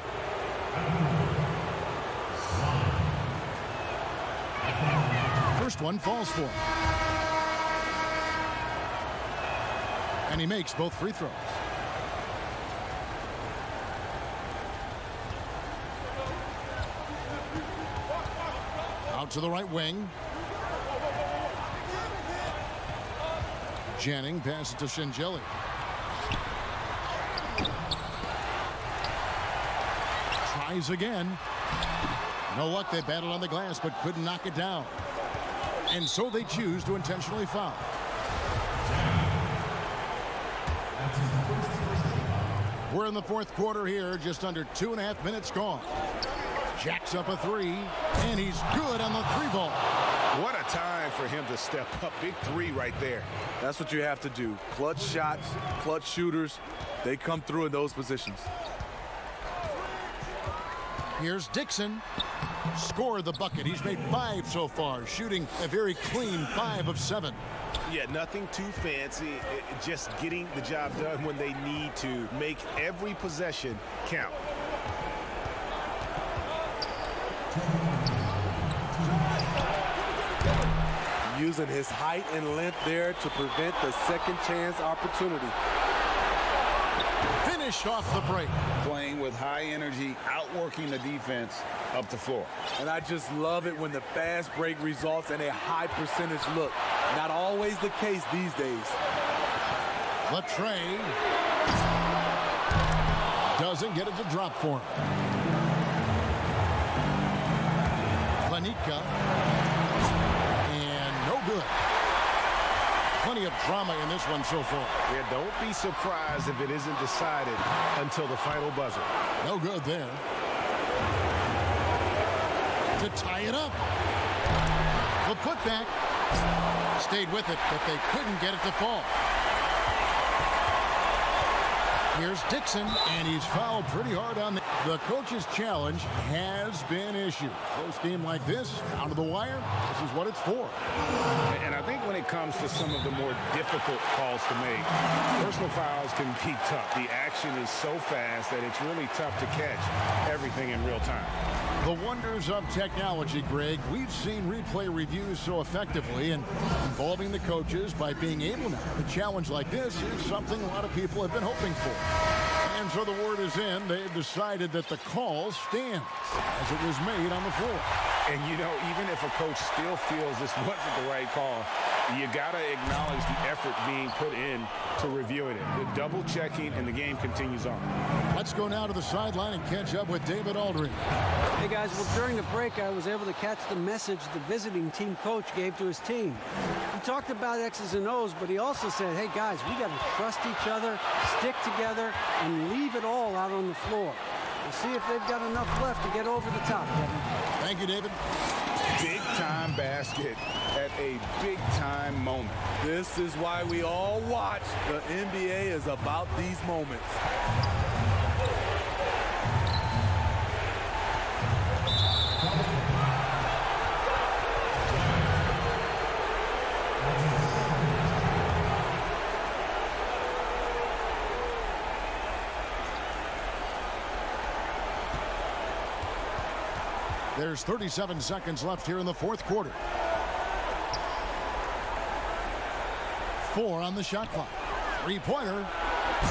First one falls for him. And he makes both free throws. Out to the right wing. Janning passes to Shengelia. Tries again. No luck. They battled on the glass but couldn't knock it down. And so they choose to intentionally foul. We're in the 4th quarter here, just under 2.5 minutes gone. Jacks up a 3, and he's good on the 3-ball. What a time for him to step up. Big 3 right there. That's what you have to do. Clutch shots, clutch shooters, they come through in those positions. Here's Dixon. Scored the bucket. He's made 5 so far, shooting a very clean 5 of 7. Yeah, nothing too fancy. Just getting the job done when they need to. Make every possession count. Using his height and length there to prevent the second chance opportunity. Finished off the break. Playing with high energy, outworking the defense up the floor. And I just love it when the fast break results in a high percentage look. Not always the case these days. Latrey doesn't get it to drop for him. Planitka, and no good. Plenty of drama in this one so far. Yeah, don't be surprised if it isn't decided until the final buzzer. No good there. To tie it up. The putback. Stayed with it, but they couldn't get it to fall. Here's Dixon, and he's fouled pretty hard on the coach's challenge has been issued. Close game like this, down to the wire, this is what it's for. And I think when it comes to some of the more difficult calls to make, personal fouls can be tough. The action is so fast that it's really tough to catch everything in real time. The wonders of technology, Greg. We've seen replay reviews so effectively, and involving the coaches by being able now to challenge like this is something a lot of people have been hoping for. And so the word is in. They've decided that the call stands as it was made on the floor. And, you know, even if a coach still feels this wasn't the right call, you got to acknowledge the effort being put in to reviewing it. The double checking, and the game continues on. Let's go now to the sideline and catch up with David Aldridge. Hey, guys. Well, during the break, I was able to catch the message the visiting team coach gave to his team. He talked about X's and O's, but he also said, hey, guys, we got to trust each other, stick together, and leave it all out on the floor. We'll see if they've got enough left to get over the top, Kevin. Thank you, David. Big-time basket at a big-time moment. This is why we all watch. The NBA is about these moments. There's 37 seconds left here in the fourth quarter. 4 on the shot clock. Three-pointer.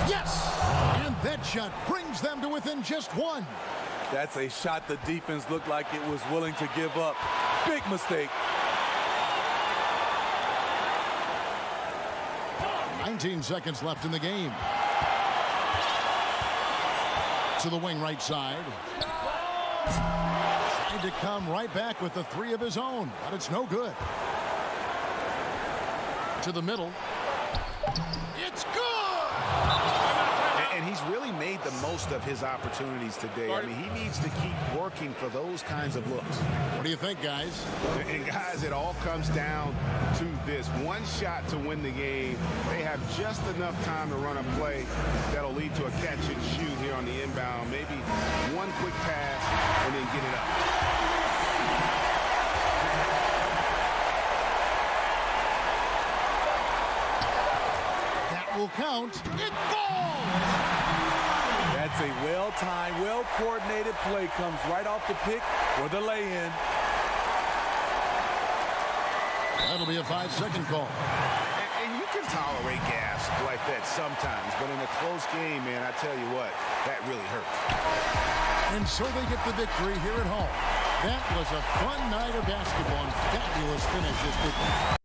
Yes! And that shot brings them to within just 1. That's a shot the defense looked like it was willing to give up. Big mistake. 19 seconds left in the game. To the wing right side. Trying to come right back with the 3 of his own, but it's no good. To the middle. It's good! And he's really made the most of his opportunities today. I mean, he needs to keep working for those kinds of looks. What do you think, guys? And guys, it all comes down to this. One shot to win the game. They have just enough time to run a play that'll lead to a catch and shoot here on the inbound. Maybe one quick pass and then get it up. Will count. It falls! That's a well-timed, well-coordinated play. Comes right off the pick for the lay-in. That'll be a 5-second call. And you can tolerate gas like that sometimes, but in a close game, man, I tell you what, that really hurts. And so they get the victory here at home. That was a fun night of basketball and fabulous finishes.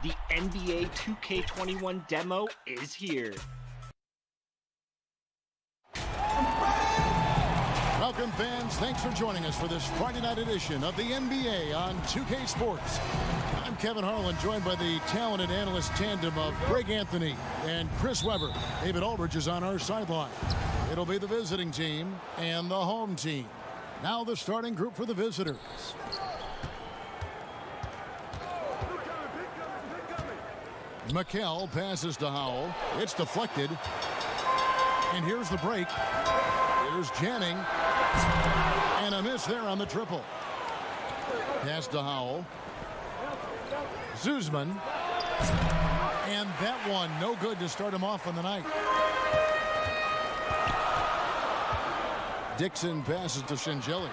The NBA 2K21 demo is here. Welcome, fans. Thanks for joining us for this Friday night edition of the NBA on 2K Sports. I'm Kevin Harlan, joined by the talented analyst tandem of Greg Anthony and Chris Webber. David Aldridge is on our sideline. It'll be the visiting team and the home team. Now the starting group for the visitors. McHale passes to Howell. It's deflected. And here's the break. Here's Janning. And a miss there on the triple. Pass to Howell. Zuzman. And that one no good to start him off on the night. Dixon passes to Shengelly.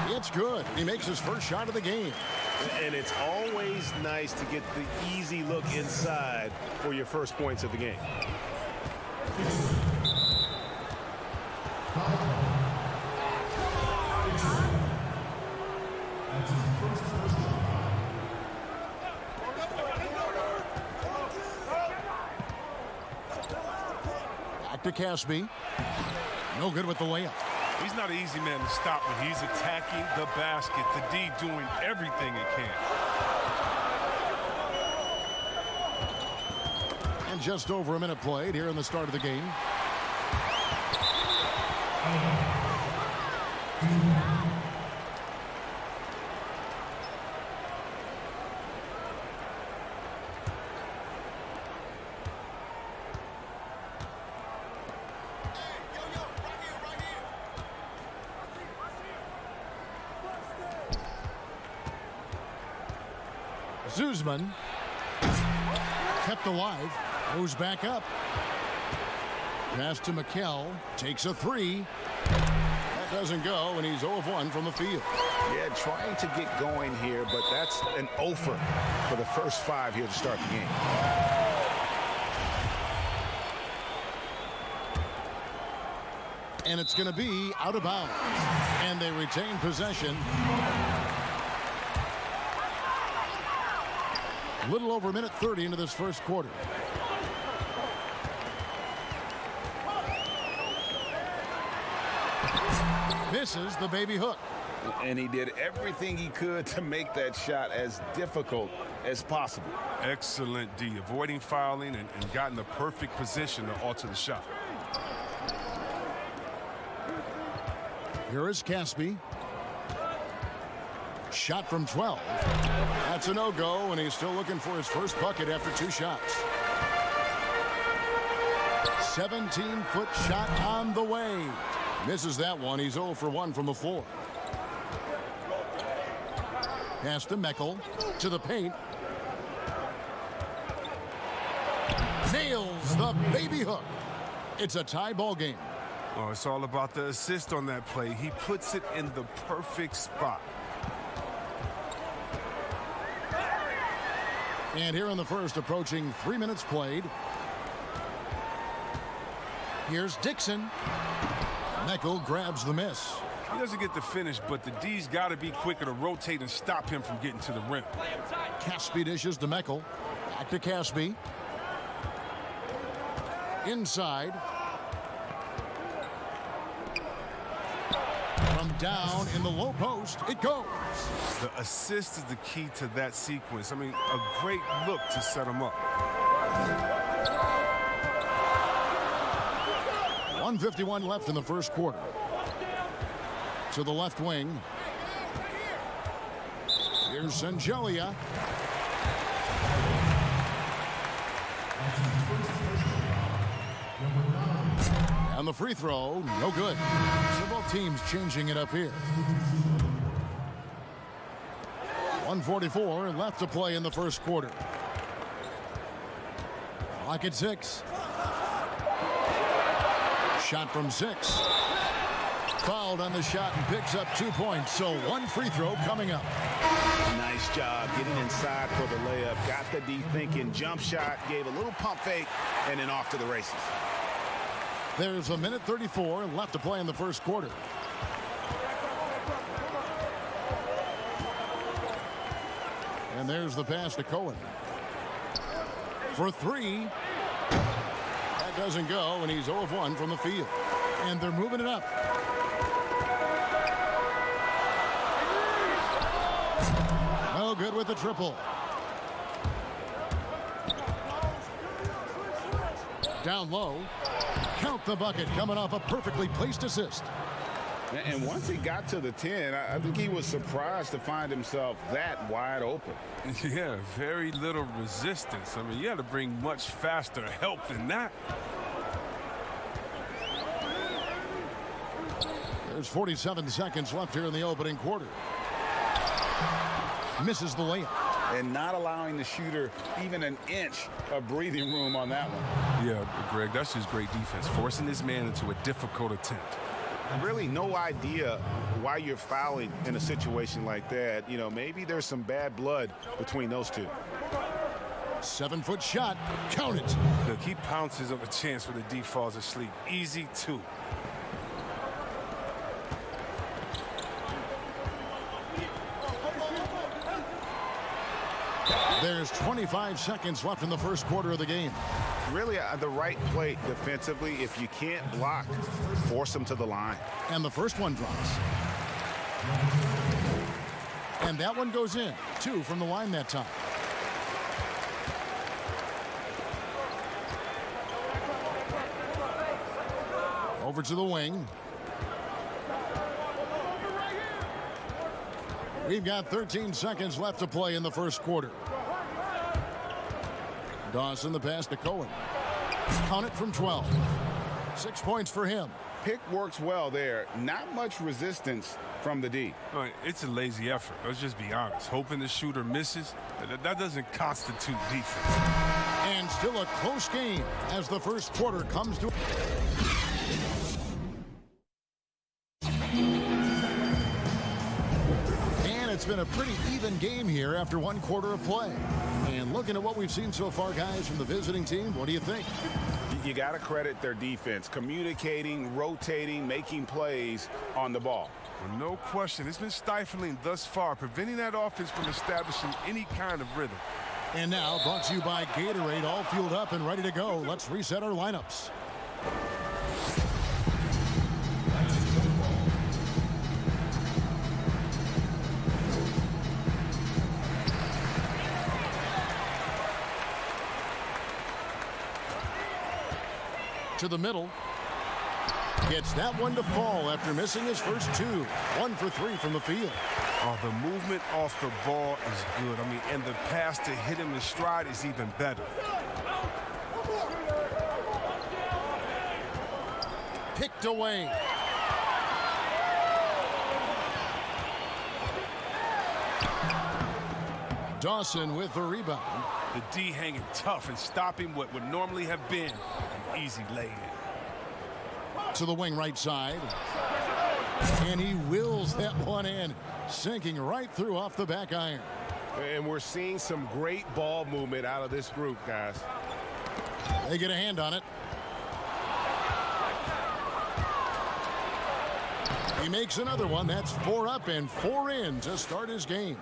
It's good. He makes his first shot of the game. And it's always nice to get the easy look inside for your first points of the game. Back to Caspi. No good with the layup. He's not an easy man to stop when he's attacking the basket. The D doing everything it can. And just over a minute played here in the start of the game. Zuzman kept alive, goes back up. Pass to McHale, takes a three. That doesn't go, and he's 0 of 1 from the field. Yeah, trying to get going here, but that's an offer for the first 5 here to start the game. And it's going to be out of bounds. And they retain possession. A little over a minute 30 into this first quarter. Misses the baby hook. And he did everything he could to make that shot as difficult as possible. Excellent D, avoiding fouling and got in the perfect position to alter the shot. Here is Caspi. Shot from 12. That's a no-go, and he's still looking for his first bucket after 2 shots. 17-foot shot on the way. Misses that one. He's 0 for 1 from the floor. Pass to Meckel. To the paint. Nails the baby hook. It's a tie ball game. Oh, it's all about the assist on that play. He puts it in the perfect spot. And here in the first, approaching 3 minutes played. Here's Dixon. Meckel grabs the miss. He doesn't get the finish, but the D's got to be quicker to rotate and stop him from getting to the rim. Caspi dishes to Meckel. Back to Caspi. Inside. From down in the low post, it goes. The assist is the key to that sequence. I mean, a great look to set him up. 1:51 left in the first quarter. To the left wing. Here's Sangelia. And the free throw, no good. So both teams changing it up here. 1:44 left to play in the first quarter. Clock at 6. Shot from 6. Fouled on the shot and picks up 2 points. So 1 free throw coming up. Nice job getting inside for the layup. Got the D thinking. Jump shot. Gave a little pump fake. And then off to the races. There's a minute 34 left to play in the first quarter. And there's the pass to Cohen. For three. That doesn't go, and he's 0 of 1 from the field. And they're moving it up. No good with the triple. Down low. Count the bucket, coming off a perfectly placed assist. And once he got to the 10, I think he was surprised to find himself that wide open. Yeah, very little resistance. I mean, you had to bring much faster help than that. There's 47 seconds left here in the opening quarter. Misses the layup. And not allowing the shooter even an inch of breathing room on that one. Yeah, Greg, that's just great defense, forcing this man into a difficult attempt. Really no idea why you're fouling in a situation like that. You know, maybe there's some bad blood between those two. 7-foot shot. Count it. Look, he pounces on a chance where the D falls asleep. Easy two. There's 25 seconds left in the first quarter of the game. Really the right play defensively. If you can't block, force them to the line. And the first one drops. And that one goes in. 2 from the line that time. Over to the wing. We've got 13 seconds left to play in the first quarter. Dawson the pass to Cohen. Count it from 12. 6 points for him. Pick works well there. Not much resistance from the D. Right, it's a lazy effort. Let's just be honest. Hoping the shooter misses, that doesn't constitute defense. And still a close game as the first quarter comes to. It's been a pretty even game here after 1 quarter of play. And looking at what we've seen so far, guys, from the visiting team, what do you think? You got to credit their defense, communicating, rotating, making plays on the ball. Well, no question. It's been stifling thus far, preventing that offense from establishing any kind of rhythm. And now, brought to you by Gatorade, all fueled up and ready to go. Let's reset our lineups. To the middle. Gets that one to fall after missing his first 2. 1 for 3 from the field. Oh, the movement off the ball is good. I mean, and the pass to hit him in stride is even better. Picked away. Dawson with the rebound. The D hanging tough and stopping what would normally have been an easy lay-in. To the wing right side. And he wills that one in, sinking right through off the back iron. And we're seeing some great ball movement out of this group, guys. They get a hand on it. He makes another one. That's 4 up and 4 in to start his game.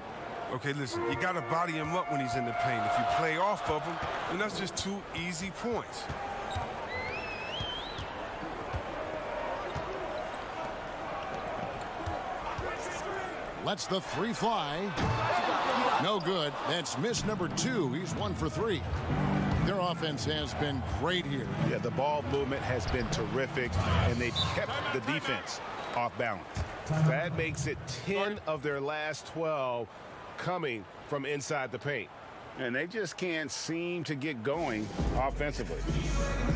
Okay, listen, you got to body him up when he's in the paint. If you play off of him, then that's just 2 easy points. Lets the 3 fly. No good. That's miss number 2. He's 1 for 3. Their offense has been great here. Yeah, the ball movement has been terrific, and they've kept the defense off balance. That makes it 10 of their last 12 coming from inside the paint. And they just can't seem to get going offensively.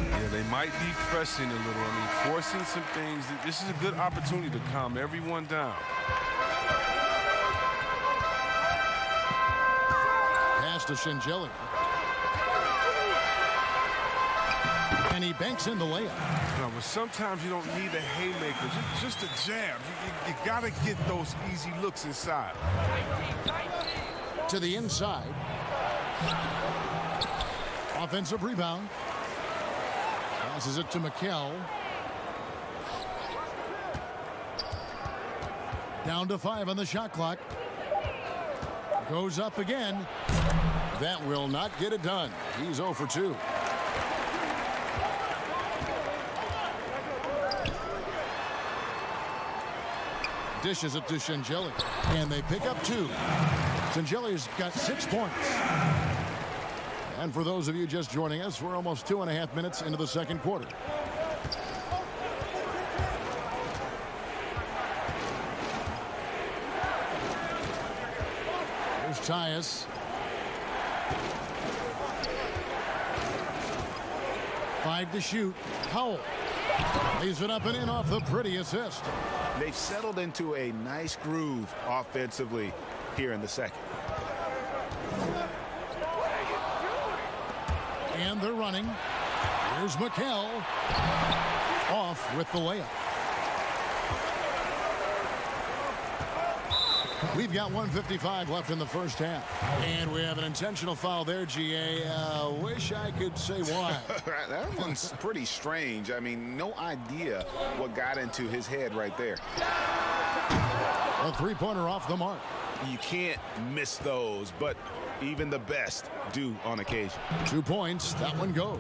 Yeah, they might be pressing a little. I mean, forcing some things. This is a good opportunity to calm everyone down. Pass to Shingeli. And he banks in the layup. No, but sometimes you don't need a haymaker, just a jab. You got to get those easy looks inside. To the inside. Offensive rebound. Passes it to McHale. Down to 5 on the shot clock. Goes up again. That will not get it done. He's 0 for 2. Dishes it to Shingeli, and they pick up 2. Shingeli's got 6 points. And for those of you just joining us, we're almost 2.5 minutes into the second quarter. Here's Tyus. 5 to shoot. Howell lays it up and in off the pretty assist. They've settled into a nice groove offensively here in the second. And they're running. Here's McHale. Off with the layup. We've got 1:55 left in the first half. And we have an intentional foul there, GA. Wish I could say why. That one's pretty strange. I mean, no idea what got into his head right there. A three-pointer off the mark. You can't miss those, but even the best do on occasion. 2 points. That one goes.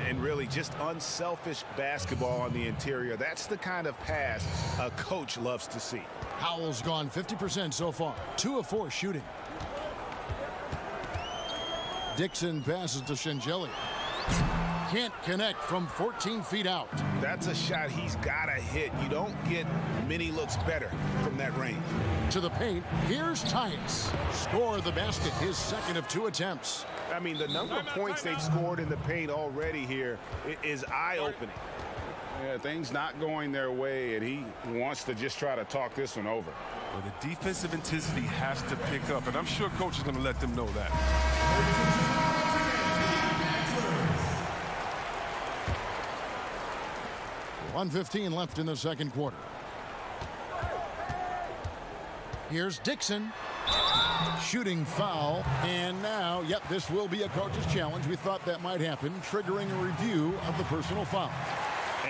And really just unselfish basketball on the interior. That's the kind of pass a coach loves to see. Howell's gone 50% so far. 2 of 4 shooting. Dixon passes to Shingeli. Can't connect from 14 feet out. That's a shot he's got to hit. You don't get many looks better from that range. To the paint. Here's Tyus. Score the basket. His second of 2 attempts. I mean, the number of points they've scored in the paint already here is eye-opening. Yeah, things not going their way, and he wants to just try to talk this one over. Well, the defensive intensity has to pick up, and I'm sure coach is going to let them know that. .115 left in the second quarter. Here's Dixon. Shooting foul. And now, yep, this will be a coach's challenge. We thought that might happen, triggering a review of the personal foul.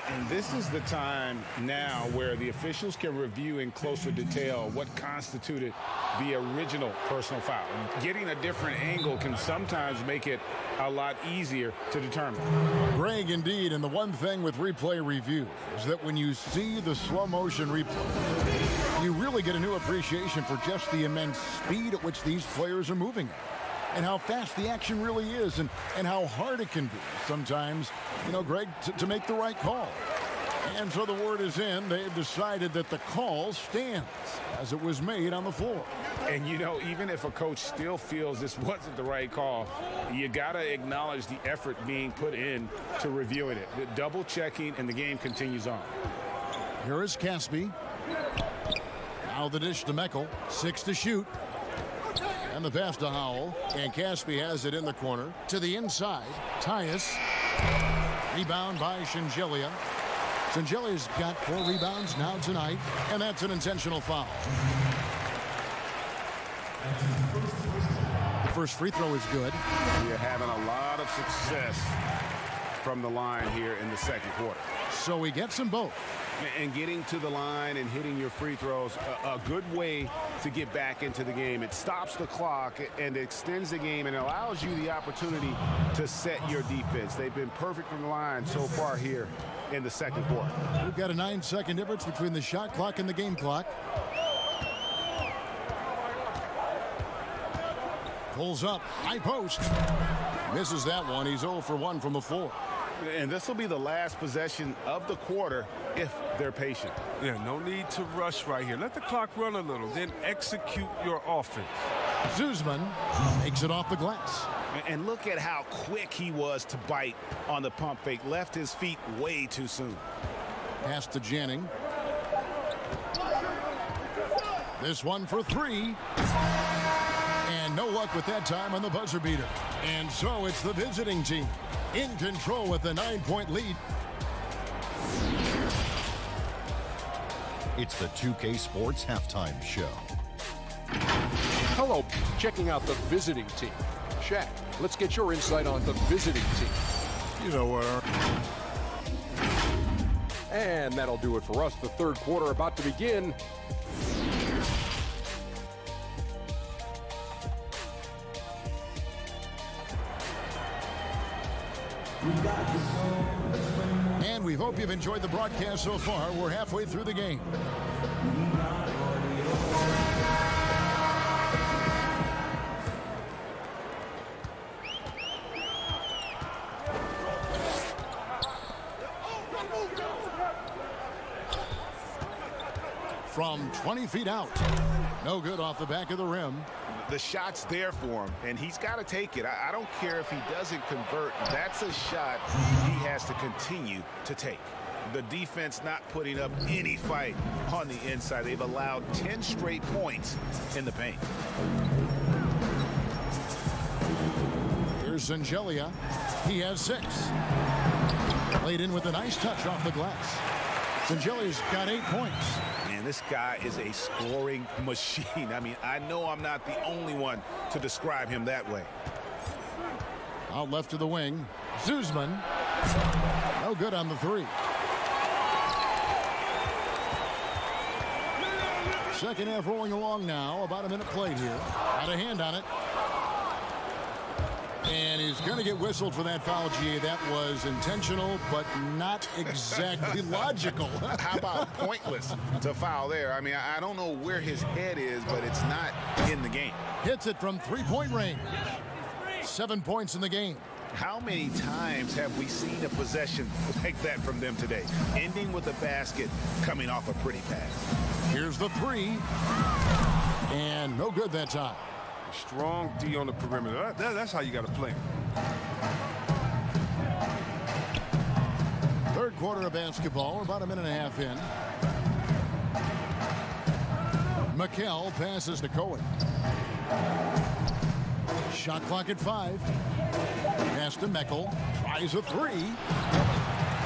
And this is the time now where the officials can review in closer detail what constituted the original personal foul. Getting a different angle can sometimes make it a lot easier to determine. Greg, indeed, and the one thing with replay review is that when you see the slow motion replay, you really get a new appreciation for just the immense speed at which these players are moving at. And how fast the action really is, and how hard it can be sometimes, you know, Greg, to make the right call. And so the word is in. They've decided that the call stands as it was made on the floor. And, you know, even if a coach still feels this wasn't the right call, you got to acknowledge the effort being put in to reviewing it. The double checking, and the game continues on. Here is Caspi. Now the dish to Meckel. 6 to shoot. And the pass to Howell. And Caspi has it in the corner. To the inside. Tyus. Rebound by Shingeli. Shingeli's got 4 rebounds now tonight. And that's an intentional foul. The first free throw is good. You're having a lot of success from the line here in the second quarter. So he gets them both. And getting to the line and hitting your free throws, a good way to get back into the game. It stops the clock and extends the game and allows you the opportunity to set your defense. They've been perfect from the line so far here in the second quarter. We've got a 9-second difference between the shot clock and the game clock. Pulls up, high post. Misses that one. He's 0 for 1 from the floor. And this will be the last possession of the quarter if they're patient. Yeah, no need to rush right here. Let the clock run a little, then execute your offense. Zuzman makes it off the glass. And look at how quick he was to bite on the pump fake. Left his feet way too soon. Pass to Janning. This one for 3. And no luck with that time on the buzzer beater. And so it's the visiting team in control with a 9-point lead. It's the 2K Sports Halftime Show. Hello, checking out the visiting team. Shaq, let's get your insight on the visiting team. You know where. And that'll do it for us. The third quarter about to begin. And we hope you've enjoyed the broadcast so far. We're halfway through the game. From 20 feet out. No good off the back of the rim. The shot's there for him, and he's got to take it. I don't care if he doesn't convert. That's a shot he has to continue to take. The defense not putting up any fight on the inside. They've allowed 10 straight points in the paint. Here's Zangelia. He has 6. Played in with a nice touch off the glass. Zangelia's got 8 points. Man, this guy is a scoring machine. I mean, I know I'm not the only one to describe him that way. Out left to the wing. Zuzman. No good on the 3. Second half rolling along now. About a minute played here. Got a hand on it. And he's going to get whistled for that foul, G. That was intentional, but not exactly logical. How about pointless to foul there? I mean, I don't know where his head is, but it's not in the game. Hits it from 3-point range. 7 points in the game. How many times have we seen a possession like that from them today? Ending with a basket, coming off a pretty pass. Here's the 3. And no good that time. Strong D on the perimeter. That's how you got to play. Third quarter of basketball. We're about a minute and a half in. McHale passes to Cohen. Shot clock at 5. Pass to Meckel. Tries a 3.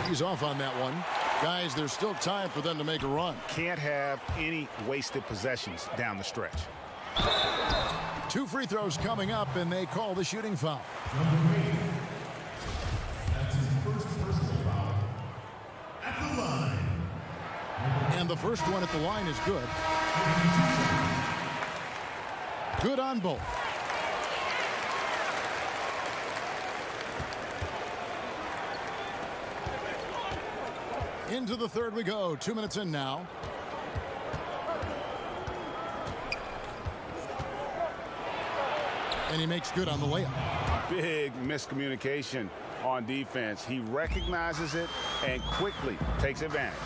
He's off on that one. Guys, there's still time for them to make a run. Can't have any wasted possessions down the stretch. 2 free throws coming up, and they call the shooting foul. That's his first personal foul at the line. And the first one at the line is good. Good on both. Into the third we go. 2 minutes in now. And he makes good on the layup. Big miscommunication on defense. He recognizes it and quickly takes advantage.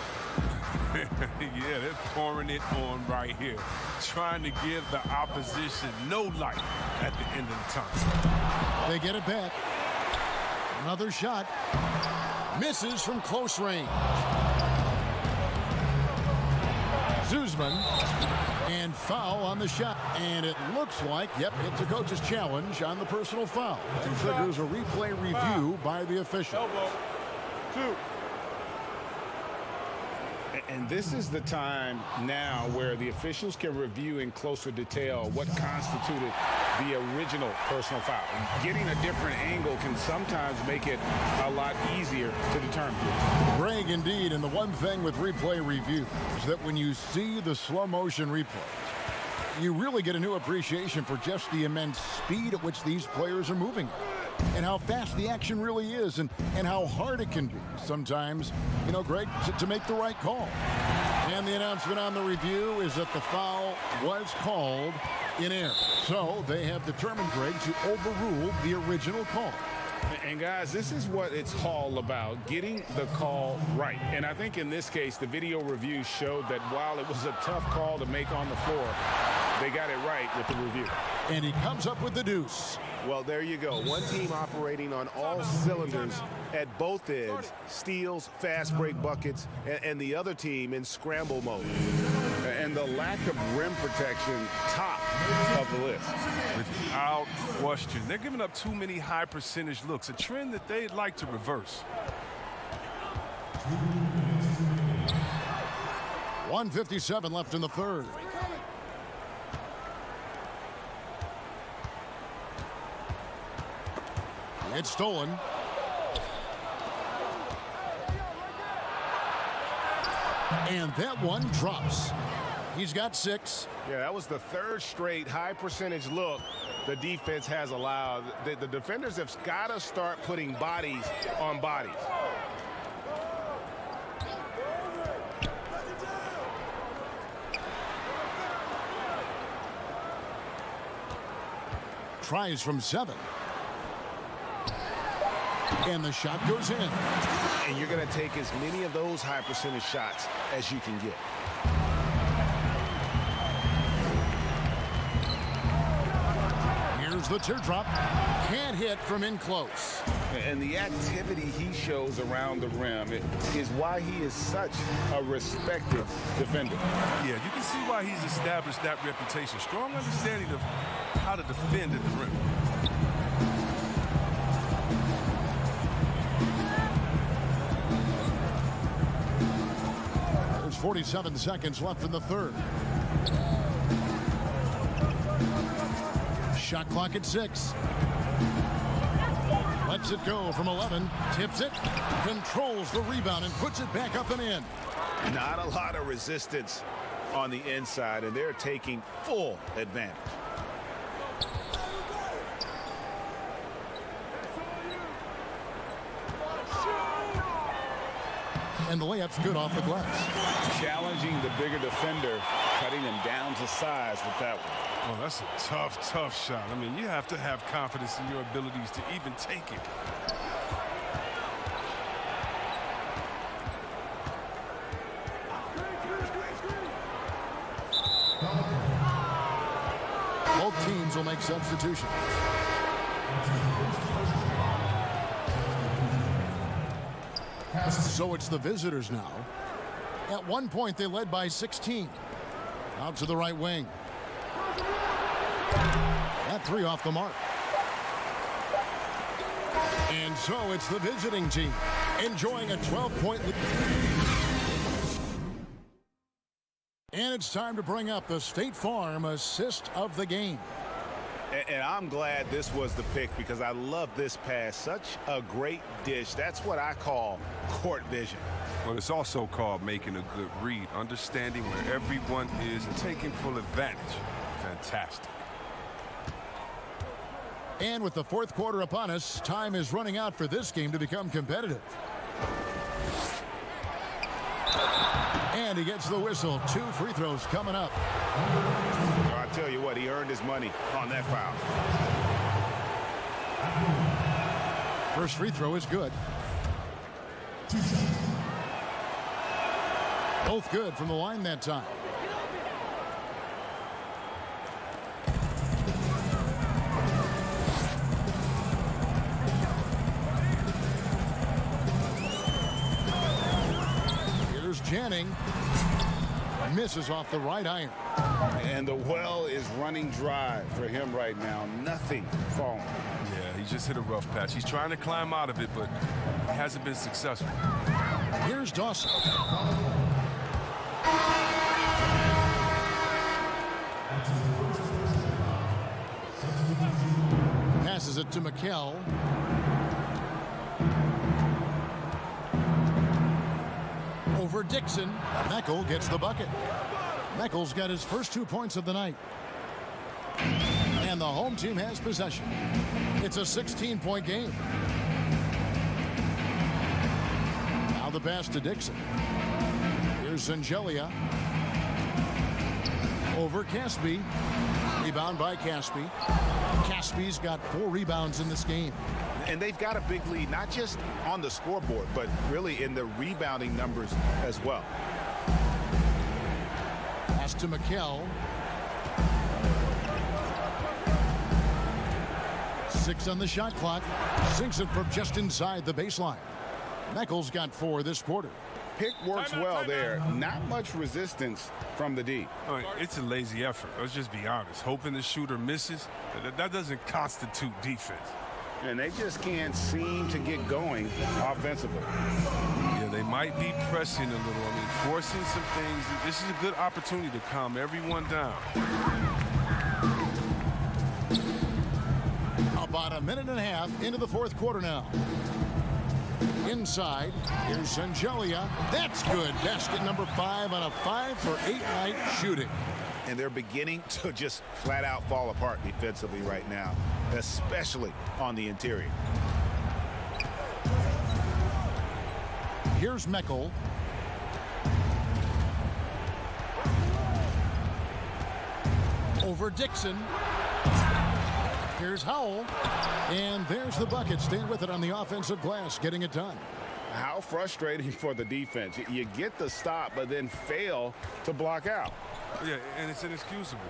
Yeah, they're pouring it on right here. Trying to give the opposition no light at the end of the time. They get it back. Another shot. Misses from close range. Zuzman. And foul on the shot. And it looks like, yep, it's a coach's challenge on the personal foul. That triggers a replay review by the official. Elbow. 2. And this is the time now where the officials can review in closer detail what constituted the original personal foul. Getting a different angle can sometimes make it a lot easier to determine. Greg, indeed, and the one thing with replay review is that when you see the slow motion replay, you really get a new appreciation for just the immense speed at which these players are moving and how fast the action really is and how hard it can be sometimes, you know, Greg, to make the right call. And the announcement on the review is that the foul was called in error. So they have determined, Greg, to overrule the original call. And guys, this is what it's all about, getting the call right. And I think in this case, the video review showed that while it was a tough call to make on the floor, they got it right with the review. And he comes up with the deuce. Well, there you go. One team operating on all cylinders at both ends, steals, fast break buckets, and the other team in scramble mode. And the lack of rim protection, top of the list. Without question. They're giving up too many high percentage looks, a trend that they'd like to reverse. 1:57 left in the third. It's stolen. And that one drops. He's got 6. Yeah, that was the third straight high percentage look the defense has allowed. The defenders have got to start putting bodies on bodies. Tries from 7. And the shot goes in. And you're going to take as many of those high percentage shots as you can get. Here's the teardrop. Can't hit from in close. And the activity he shows around the rim is why he is such a respected defender. Yeah, you can see why he's established that reputation. Strong understanding of how to defend at the rim. There's 47 seconds left in the third. Shot clock at 6. Lets it go from 11. Tips it. Controls the rebound and puts it back up and in. Not a lot of resistance on the inside, and they're taking full advantage. And the layup's good off the glass. Challenging the bigger defender, cutting him down to size with that one. Oh, that's a tough shot. I mean, you have to have confidence in your abilities to even take it. Both teams will make substitutions. So it's the visitors now. At one point, they led by 16. Out to the right wing. That 3 off the mark. And so it's the visiting team enjoying a 12-point lead. And it's time to bring up the State Farm assist of the game. And I'm glad this was the pick because I love this pass. Such a great dish. That's what I call court vision. Well, it's also called making a good read, understanding where everyone is and taking full advantage. Fantastic. And with the fourth quarter upon us, time is running out for this game to become competitive. And he gets the whistle. 2 free throws coming up. I tell you what, he earned his money on that foul. First free throw is good. Both good from the line that time. Here's Janning. Misses off the right iron. And the well is running dry for him right now. Nothing falling. Yeah, he just hit a rough patch. He's trying to climb out of it, but he hasn't been successful. Here's Dawson. Passes it to McKell. Over Dixon. Meckel gets the bucket. Meckel's got his first 2 points of the night. And the home team has possession. It's a 16-point game. Now the pass to Dixon. Here's Zangelia. Over Caspi. Rebound by Caspi. Caspi's got 4 rebounds in this game. And they've got a big lead, not just on the scoreboard, but really in the rebounding numbers as well. Pass to McKell. 6 on the shot clock. Sinks it from just inside the baseline. Meckel's got 4 this quarter. Pick works well there. Not much resistance from the D. It's a lazy effort. Let's just be honest. Hoping the shooter misses, that doesn't constitute defense. And they just can't seem to get going offensively. Yeah, they might be pressing a little. I mean, forcing some things. This is a good opportunity to calm everyone down. About a minute and a half into the fourth quarter now. Inside, here's Sangelia. That's good. Basket number 5 on a 5-for-8 night shooting. And they're beginning to just flat out fall apart defensively right now, especially on the interior. Here's Meckel. Over Dixon. Here's Howell. And there's the bucket. Stand with it on the offensive glass, getting it done. How frustrating for the defense. You get the stop, but then fail to block out. Yeah, and it's inexcusable.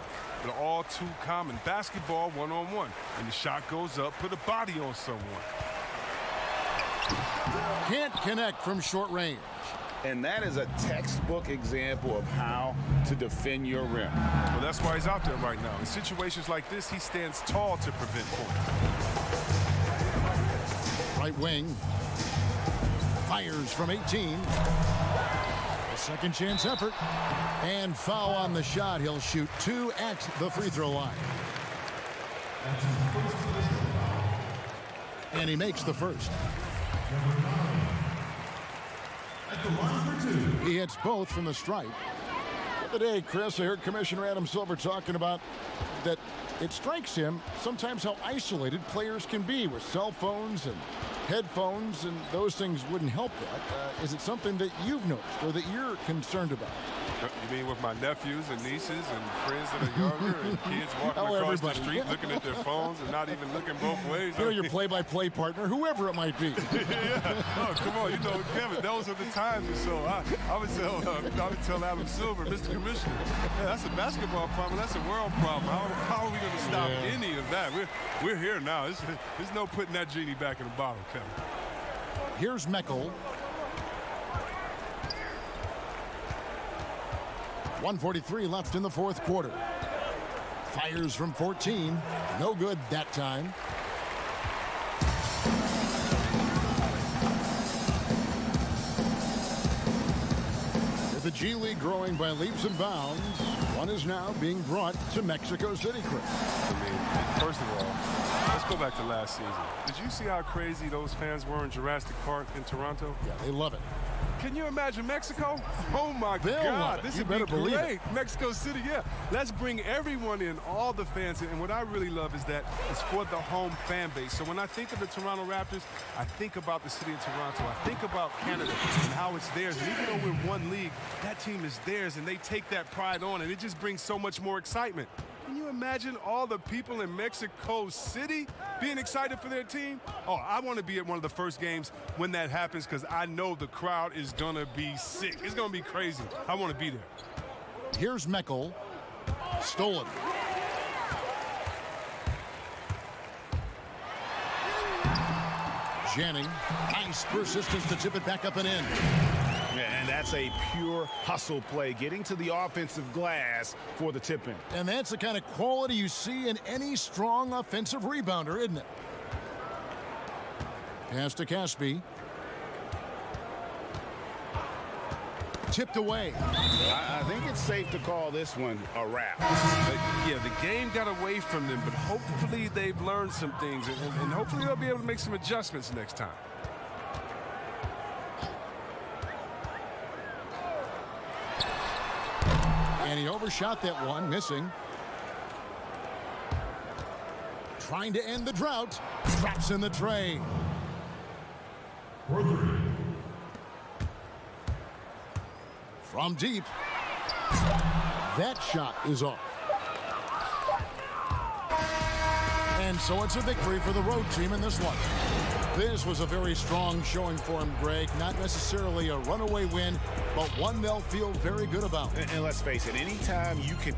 But all too common. Basketball one-on-one. And the shot goes up, put a body on someone. Can't connect from short range. And that is a textbook example of how to defend your rim. Well, that's why he's out there right now. In situations like this, he stands tall to prevent points. Right wing. Fires from 18. A second chance effort. And foul on the shot. He'll shoot 2 at the free throw line. And he makes the first. At the line for 2. He hits both from the stripe. Today, Chris, I heard Commissioner Adam Silver talking about that it strikes him sometimes how isolated players can be with cell phones and headphones, and those things wouldn't help that. Is it something that you've noticed or that you're concerned about? You mean with my nephews and nieces and friends that are younger and kids walking across the street looking at their phones and not even looking both ways? You know, your play-by-play partner, whoever it might be. Yeah. Oh, come on. You know, Kevin, those are the times. And so I would tell Adam Silver, Mr. Commissioner, yeah, that's a basketball problem. That's a world problem. How are we going to stop any of that? We're here now. There's no putting that genie back in the bottle, Kevin. Here's Meckel. 1:43 left in the fourth quarter. Fires from 14. No good that time. With the G League growing by leaps and bounds, one is now being brought to Mexico City, Chris. I mean, first of all, let's go back to last season. Did you see how crazy those fans were in Jurassic Park in Toronto? Yeah, they love it. Can you imagine Mexico? Oh my God, this would be great. Mexico City, yeah. Let's bring everyone in, all the fans. And what I really love is that it's for the home fan base. So when I think of the Toronto Raptors, I think about the city of Toronto. I think about Canada and how it's theirs. And even though we're one league, that team is theirs, and they take that pride on, and it just brings so much more excitement. Can you imagine all the people in Mexico City being excited for their team? Oh, I want to be at one of the first games when that happens because I know the crowd is going to be sick. It's going to be crazy. I want to be there. Here's Meckel. Stolen. Janning. Nice persistence to tip it back up and in. And that's a pure hustle play, getting to the offensive glass for the tip-in. And that's the kind of quality you see in any strong offensive rebounder, isn't it? Pass to Caspi. Tipped away. I think it's safe to call this one a wrap. Yeah, the game got away from them, but hopefully they've learned some things, and hopefully they'll be able to make some adjustments next time. And he overshot that one, missing. Trying to end the drought. Drops in the tray. From deep. That shot is off. And so it's a victory for the road team in this one. This was a very strong showing for him, Greg. Not necessarily a runaway win, but one they'll feel very good about. And let's face it, anytime you can...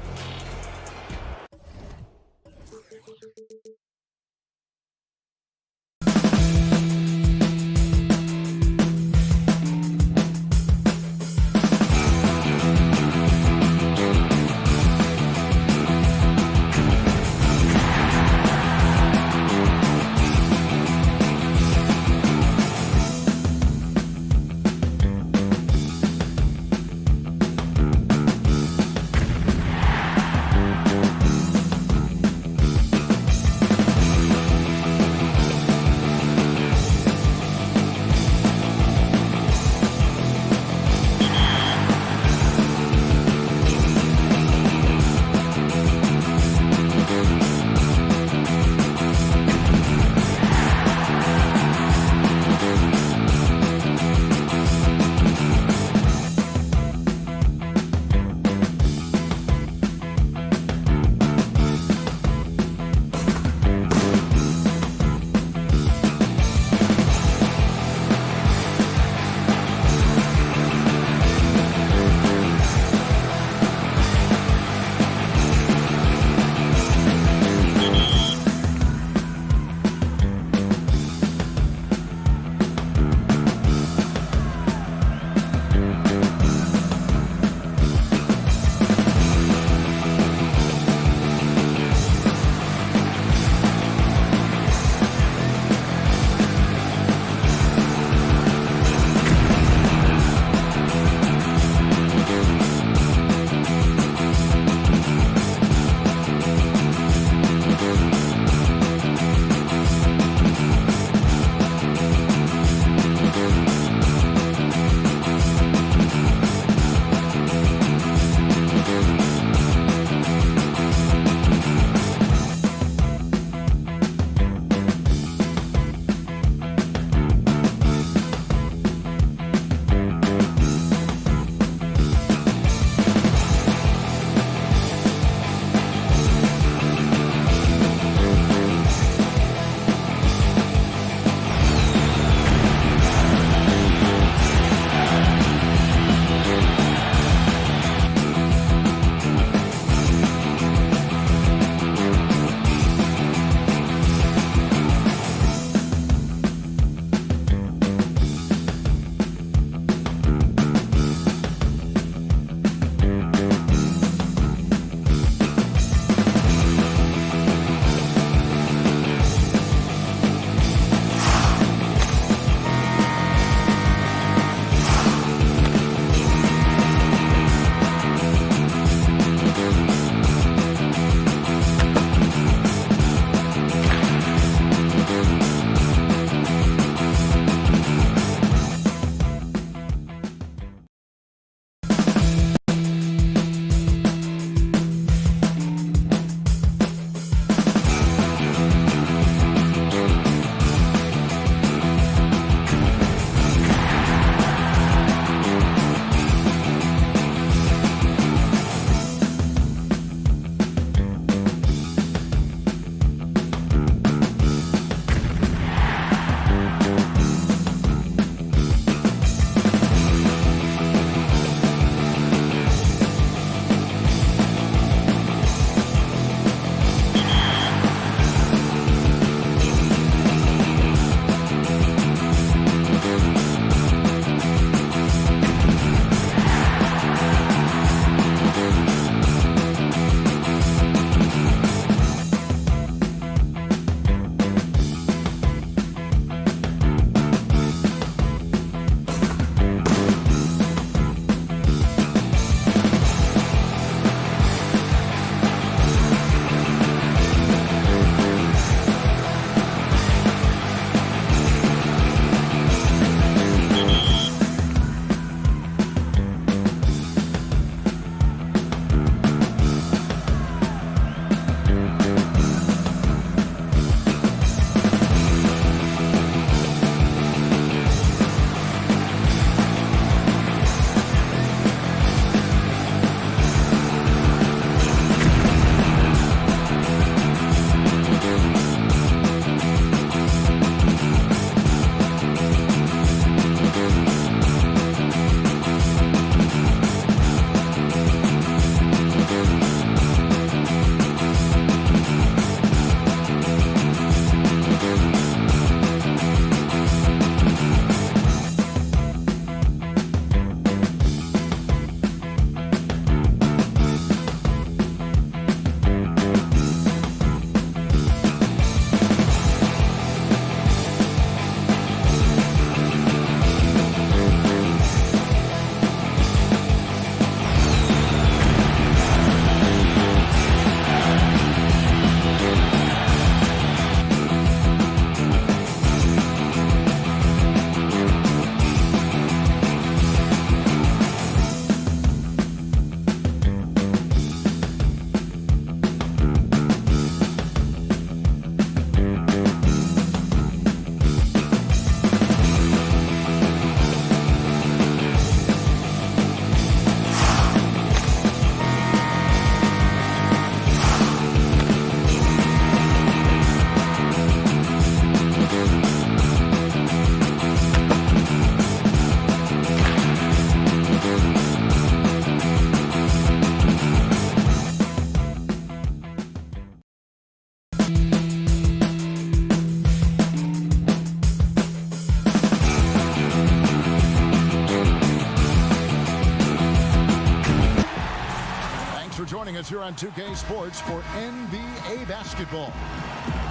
on 2K Sports for NBA basketball.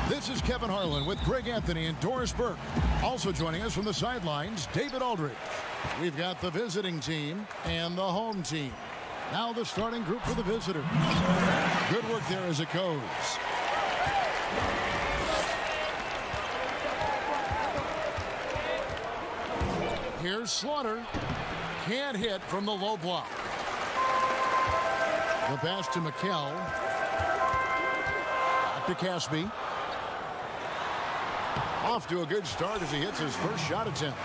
This is Kevin Harlan with Greg Anthony and Doris Burke. Also joining us from the sidelines, David Aldridge. We've got the visiting team and the home team. Now the starting group for the visitors. Good work there as it goes. Here's Slaughter. Can't hit from the low block. The pass to McHale. Back to Caspi. Off to a good start as he hits his first shot attempt.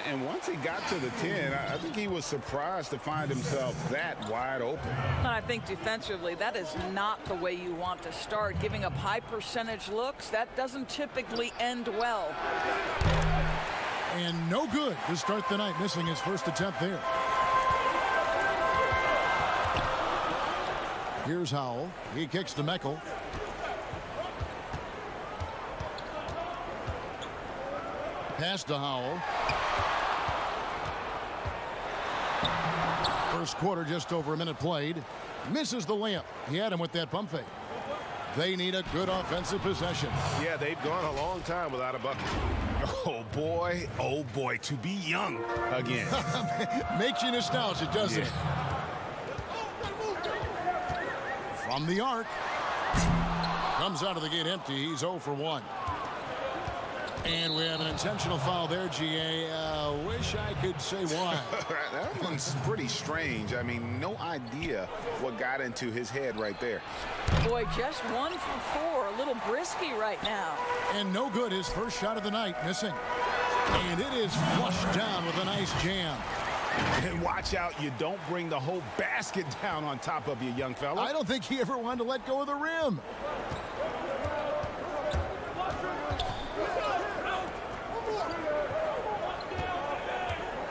And once he got to the 10, I think he was surprised to find himself that wide open. And I think defensively, that is not the way you want to start. Giving up high percentage looks, that doesn't typically end well. And no good to start the night, missing his first attempt there. Here's Howell. He kicks to Meckel. Pass to Howell. First quarter, just over a minute played. Misses the layup. He had him with that pump fake. They need a good offensive possession. Yeah, they've gone a long time without a bucket. Oh, boy, to be young again. Makes you nostalgic, doesn't it? From the arc. Comes out of the gate empty. He's 0 for 1. And we have an intentional foul there, GA. Wish I could say why. That one's pretty strange. I mean, no idea what got into his head right there. Boy, just 1 for 4. A little brisky right now. And no good. His first shot of the night, missing. And it is flushed down with a nice jam. And watch out, you don't bring the whole basket down on top of you, young fella. I don't think he ever wanted to let go of the rim.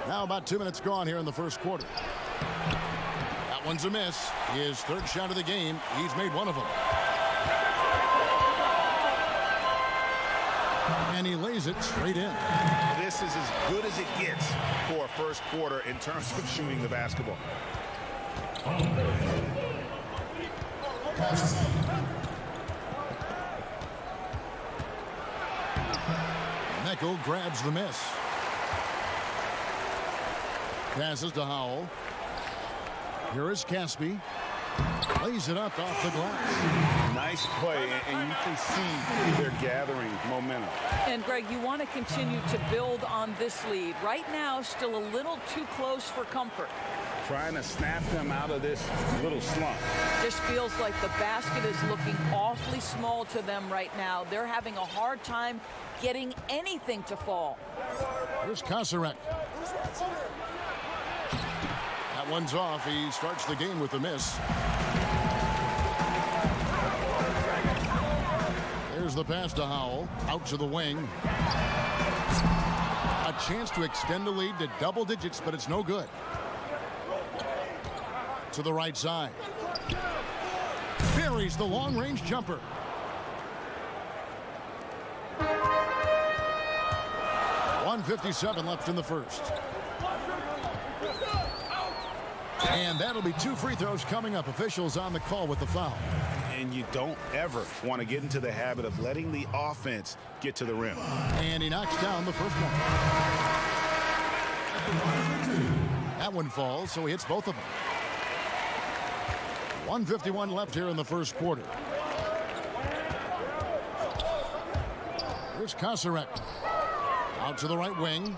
Now about 2 minutes gone here in the first quarter. That one's a miss. His third shot of the game. He's made one of them. And he lays it straight in. This is as good as it gets for a first quarter in terms of shooting the basketball. Meckel grabs the miss. Passes to Howell. Here is Caspi. Lays it up off the glass. Nice play, and you can see they're gathering momentum. And, Greg, you want to continue to build on this lead. Right now, still a little too close for comfort. Trying to snap them out of this little slump. Just feels like the basket is looking awfully small to them right now. They're having a hard time getting anything to fall. Here's Kosarek. That one's off. He starts the game with a miss. There's the pass to Howell. Out to the wing. A chance to extend the lead to double digits, but it's no good. To the right side. Buries the long-range jumper. .157 left in the first. And that'll be 2 free throws coming up. Officials on the call with the foul. And you don't ever want to get into the habit of letting the offense get to the rim. And he knocks down the first one. That one falls, so he hits both of them. 1:51 left here in the first quarter. Here's Kosarek. Out to the right wing.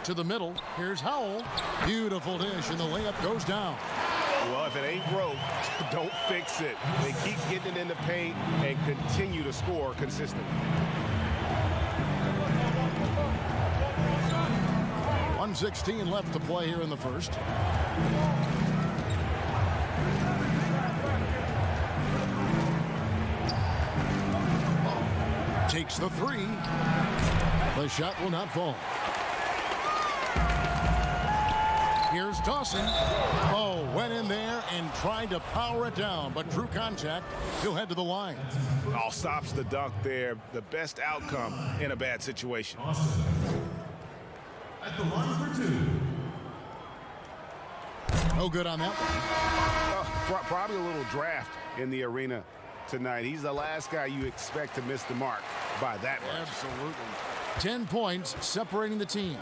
To the middle. Here's Howell. Beautiful dish, and the layup goes down. Well, if it ain't broke, don't fix it. They keep getting it in the paint and continue to score consistently. 1:16 left to play here in the first. Takes the three. The shot will not fall. Here's Dawson. Oh, went in there and tried to power it down, but drew contact. He'll head to the line. All stops the dunk there. The best outcome in a bad situation. At the line for 2. No good on that one. Probably a little draft in the arena tonight. He's the last guy you expect to miss the mark by that much. Absolutely. 10 points separating the teams.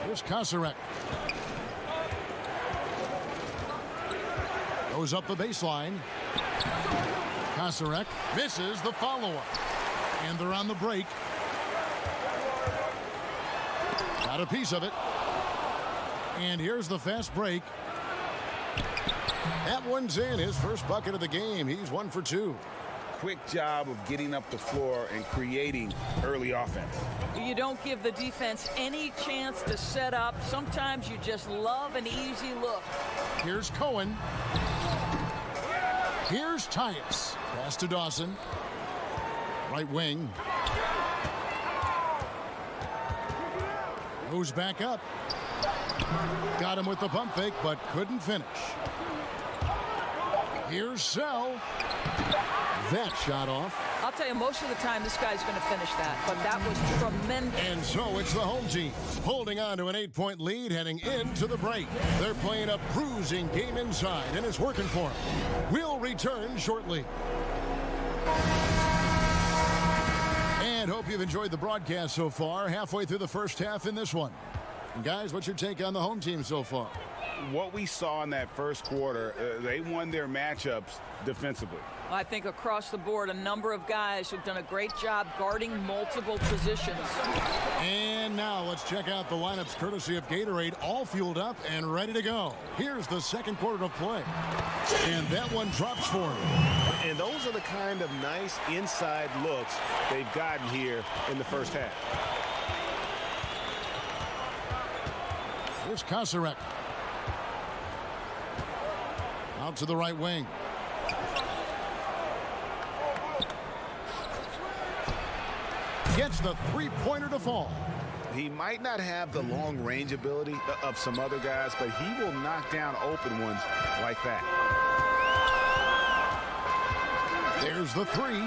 Here's Kosarek. Goes up the baseline. Kosarek misses the follow-up. And they're on the break. Got a piece of it. And here's the fast break. That one's in. His first bucket of the game. He's 1 for 2. Quick job of getting up the floor and creating early offense. You don't give the defense any chance to set up. Sometimes you just love an easy look. Here's Cohen. Here's Tyus. Pass to Dawson. Right wing. Goes back up. Got him with the pump fake, but couldn't finish. Here's Sell. That shot off. I'll tell you, most of the time this guy's going to finish that, but that was tremendous. And so it's the home team holding on to an 8-point lead heading into the break. They're playing a bruising game inside, and it's working for them. We'll return shortly. And hope you've enjoyed the broadcast so far. Halfway through the first half in this one. And guys, what's your take on the home team so far? What we saw in that first quarter, they won their matchups defensively. I think across the board, a number of guys who've done a great job guarding multiple positions. And now let's check out the lineups courtesy of Gatorade, all fueled up and ready to go. Here's the second quarter of play. And that one drops for him. And those are the kind of nice inside looks they've gotten here in the first half. Here's Kosarek. Out to the right wing. Gets the three-pointer to fall. He might not have the long-range ability of some other guys, but he will knock down open ones like that. There's the three.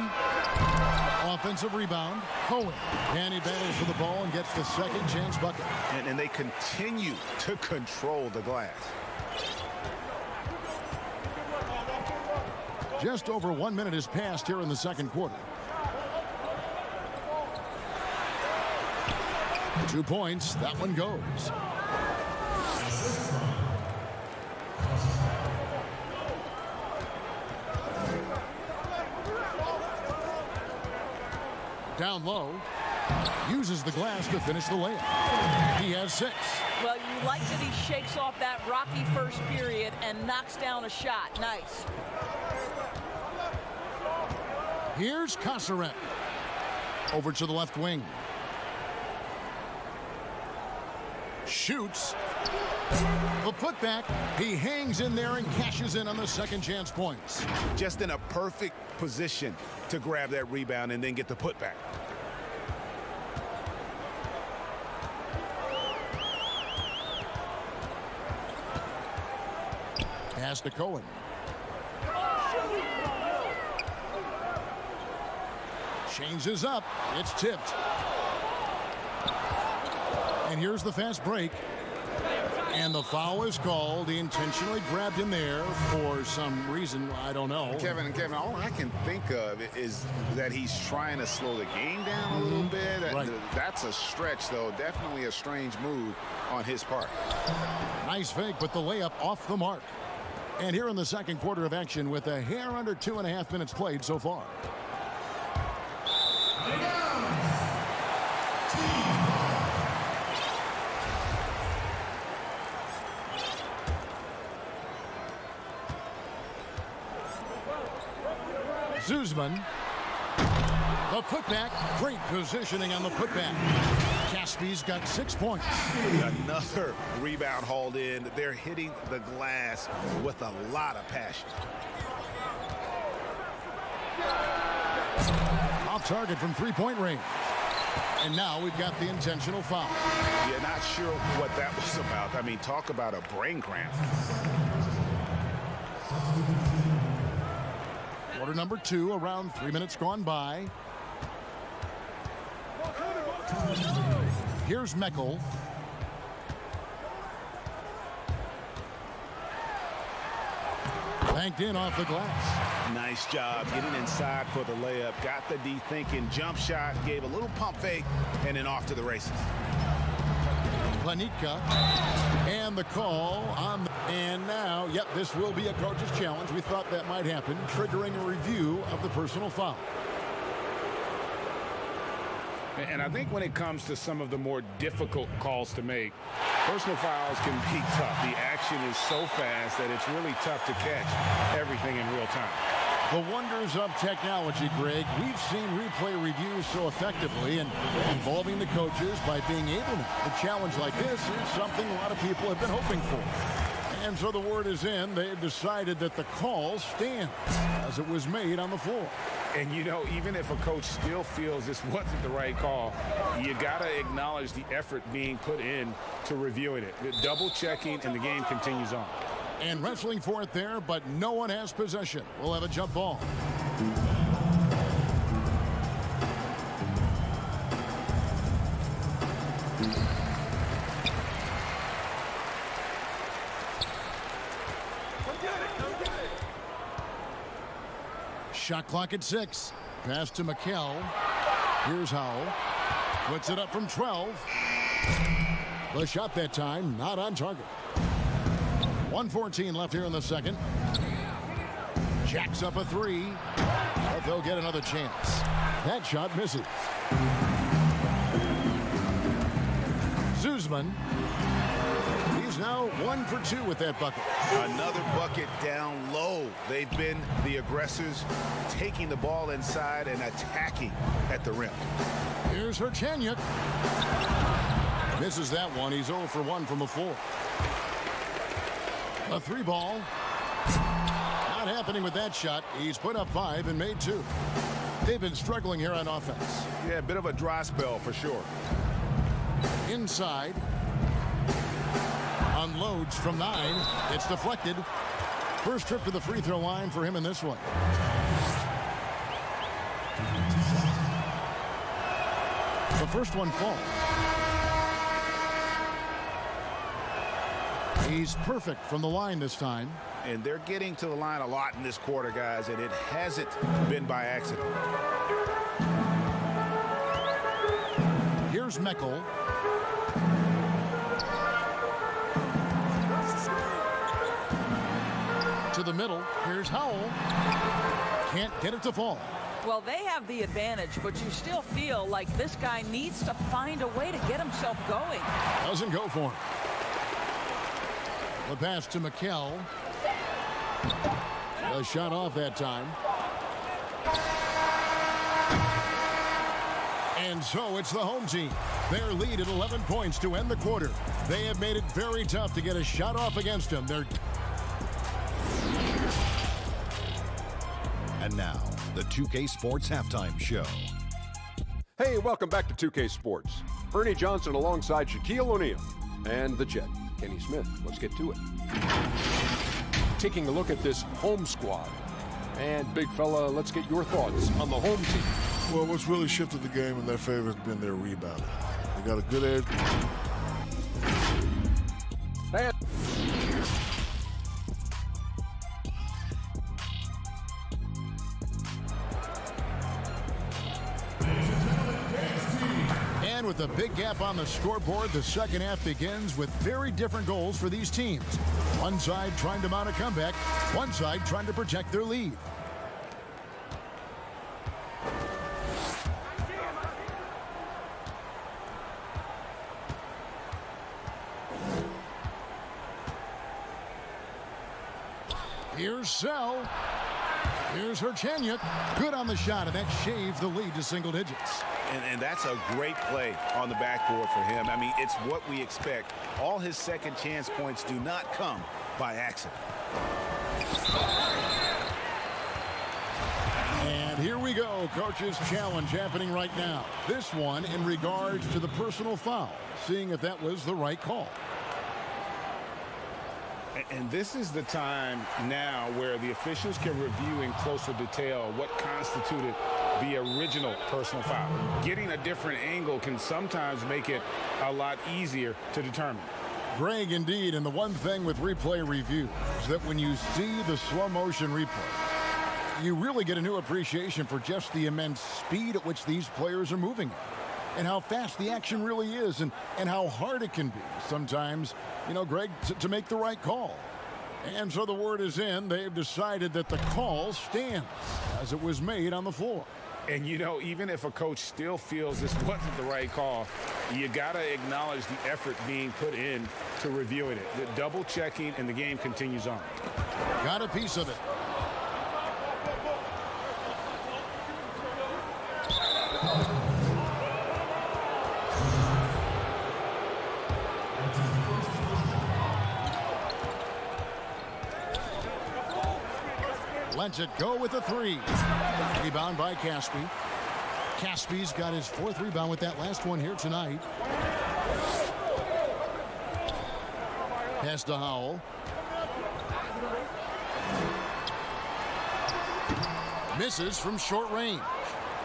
Offensive rebound. Cohen. And he battles for the ball and gets the second chance bucket. And they continue to control the glass. Just over 1 minute has passed here in the second quarter. 2 points. That one goes. Down low. Uses the glass to finish the layup. He has 6. Well, you like that he shakes off that rocky first period and knocks down a shot. Nice. Here's Kosarek. Over to the left wing. Shoots. The putback. He hangs in there and cashes in on the second chance points. Just in a perfect position to grab that rebound and then get the putback. Pass to Cohen. Changes up. It's tipped. And here's the fast break. And the foul is called. He intentionally grabbed him there for some reason. I don't know. Kevin, all I can think of is that he's trying to slow the game down a little bit. Right. That's a stretch, though. Definitely a strange move on his part. Nice fake, but the layup off the mark. And here in the second quarter of action with a hair under 2.5 minutes played so far. Zuzman. The putback. Great positioning on the putback. Caspi's got 6 points. Another rebound hauled in. They're hitting the glass with a lot of passion. Off target from 3-point range. And now we've got the intentional foul. Yeah, not sure what that was about. I mean, talk about a brain cramp. Quarter number 2, around 3 minutes gone by. Here's Meckel. Banked in off the glass. Nice job getting inside for the layup. Got the D thinking. Jump shot. Gave a little pump fake. And then off to the races. Planitka. And the call on. And now, yep, this will be a coach's challenge. We thought that might happen. Triggering a review of the personal foul. And I think when it comes to some of the more difficult calls to make, personal fouls can be tough. The action is so fast that it's really tough to catch everything in real time. The wonders of technology, Greg. We've seen replay reviews so effectively and involving the coaches by being able to. A challenge like this is something a lot of people have been hoping for. And so the word is in. They've decided that the call stands as it was made on the floor. And, you know, even if a coach still feels this wasn't the right call, you got to acknowledge the effort being put in to reviewing it. Double checking, and the game continues on. And wrestling for it there, but no one has possession. We'll have a jump ball. Shot clock at 6. Pass to Meckel. Here's Howell. Puts it up from 12. The shot that time not on target. 1:14 left here in the second. Jacks up a 3. But they'll get another chance. That shot misses. Zuzman. He's now 1 for 2 with that bucket. Another bucket down low. They've been the aggressors, taking the ball inside and attacking at the rim. Here's Herchaniuk. Misses that one. He's 0 for 1 from the floor. A 3 ball. Not happening with that shot. He's put up 5 and made 2. They've been struggling here on offense. Yeah, a bit of a dry spell for sure. Inside. Unloads from 9. It's deflected. First trip to the free throw line for him in this one. The first one falls. He's perfect from the line this time. And they're getting to the line a lot in this quarter, guys, and it hasn't been by accident. Here's Meckel. To the middle. Here's Howell. Can't get it to fall. Well, they have the advantage, but you still feel like this guy needs to find a way to get himself going. Doesn't go for him. The pass to Meckel. A shot off that time. And so it's the home team. Their lead at 11 points to end the quarter. They have made it very tough to get a shot off against them. And now, the 2K Sports Halftime Show. Hey, welcome back to 2K Sports. Ernie Johnson alongside Shaquille O'Neal and the Jet, Kenny Smith. Let's get to it. Taking a look at this home squad. And big fella, let's get your thoughts on the home team. Well, what's really shifted the game in their favor has been their rebounding. They got a good edge. And with a big gap on the scoreboard, the second half begins with very different goals for these teams. One side trying to mount a comeback, one side trying to protect their lead. Here's Sell. Here's Herchaniuk. Good on the shot, and that shaved the lead to single digits. And that's a great play on the backboard for him. I mean, it's what we expect. All his second chance points do not come by accident. And here we go. Coach's challenge happening right now. This one in regards to the personal foul, seeing if that was the right call. And this is the time now where the officials can review in closer detail what constituted the original personal foul. Getting a different angle can sometimes make it a lot easier to determine. Greg, indeed, and the one thing with replay review is that when you see the slow motion replay, you really get a new appreciation for just the immense speed at which these players are moving at, and how fast the action really is, and how hard it can be sometimes, Greg, to make the right call. And so the word is in. They've decided that the call stands as it was made on the floor. And, even if a coach still feels this wasn't the right call, you got to acknowledge the effort being put in to reviewing it. The double checking, and the game continues on. Got a piece of it. Lets it go with a three. Rebound by Caspi. Caspi's got his fourth rebound with that last one here tonight. Pass to Howell. Misses from short range.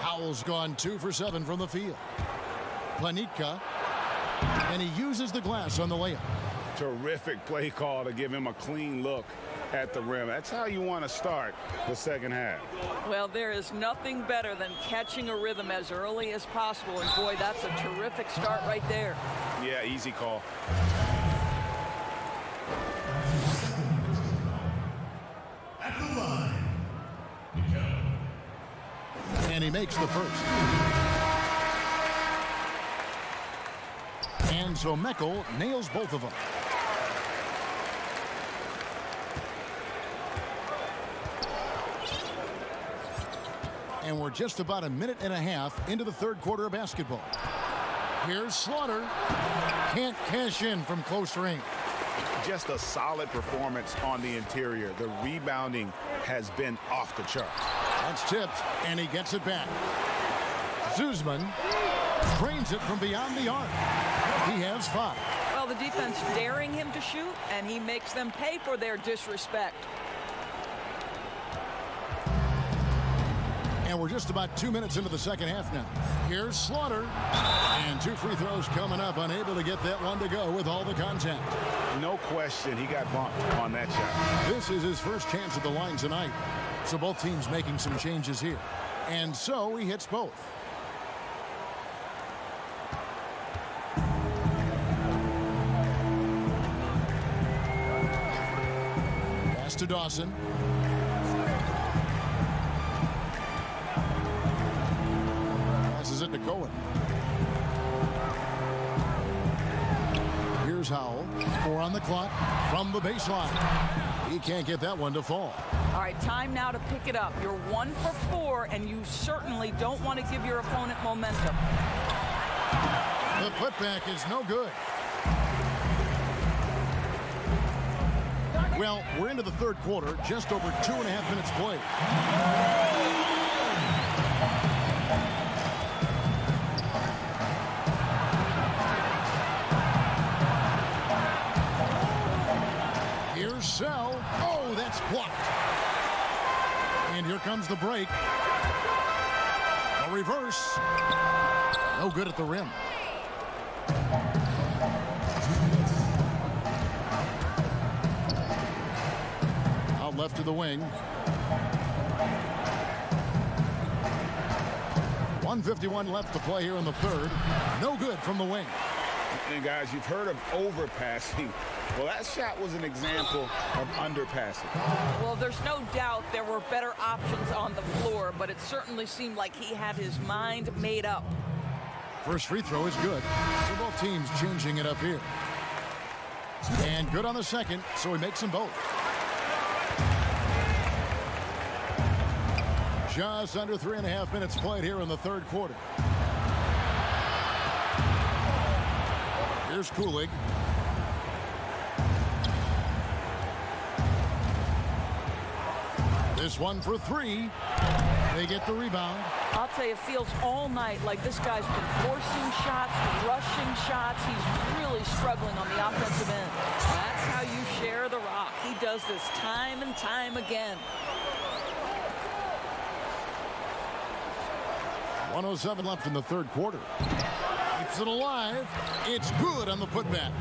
Howell's gone 2 for 7 from the field. Planitka. And he uses the glass on the layup. Terrific play call to give him a clean look at the rim. That's how you want to start the second half. Well, there is nothing better than catching a rhythm as early as possible. And boy, that's a terrific start right there. Yeah, easy call. At the line. And he makes the first. And so Meckel nails both of them. And we're just about a minute and a half into the third quarter of basketball. Here's Slaughter. Can't cash in from close range. Just a solid performance on the interior. The rebounding has been off the charts. That's tipped, and he gets it back. Zuzman trains it from beyond the arc. He has 5. Well, the defense daring him to shoot, and he makes them pay for their disrespect. And we're just about 2 minutes into the second half now. Here's Slaughter. And 2 free throws coming up. Unable to get that one to go with all the contact. No question, he got bumped on that shot. This is his first chance at the line tonight. So both teams making some changes here. And so he hits both. Pass to Dawson. Passes it to Cohen. Here's Howell. 4 on the clock from the baseline. He can't get that one to fall. All right, time now to pick it up. You're 1 for 4, and you certainly don't want to give your opponent momentum. The putback is no good. Well, we're into the third quarter, just over 2.5 minutes played. Here's Sell. Oh, that's blocked. And here comes the break. A reverse. No good at the rim. Out left to the wing. 1:51 left to play here in the third. No good from the wing. And guys, you've heard of overpassing. Well, that shot was an example of underpassing. Well, there's no doubt there were better options on the floor, but it certainly seemed like he had his mind made up. First free throw is good. So both teams changing it up here. And good on the second, so he makes them both. Just under 3.5 minutes played here in the third quarter. Here's Kulig. This one for 3. They get the rebound. I'll tell you, it feels all night like this guy's been forcing shots, rushing shots. He's really struggling on the offensive end. That's how you share the rock. He does this time and time again. 1:07 left in the third quarter. Keeps it alive. It's good on the putback.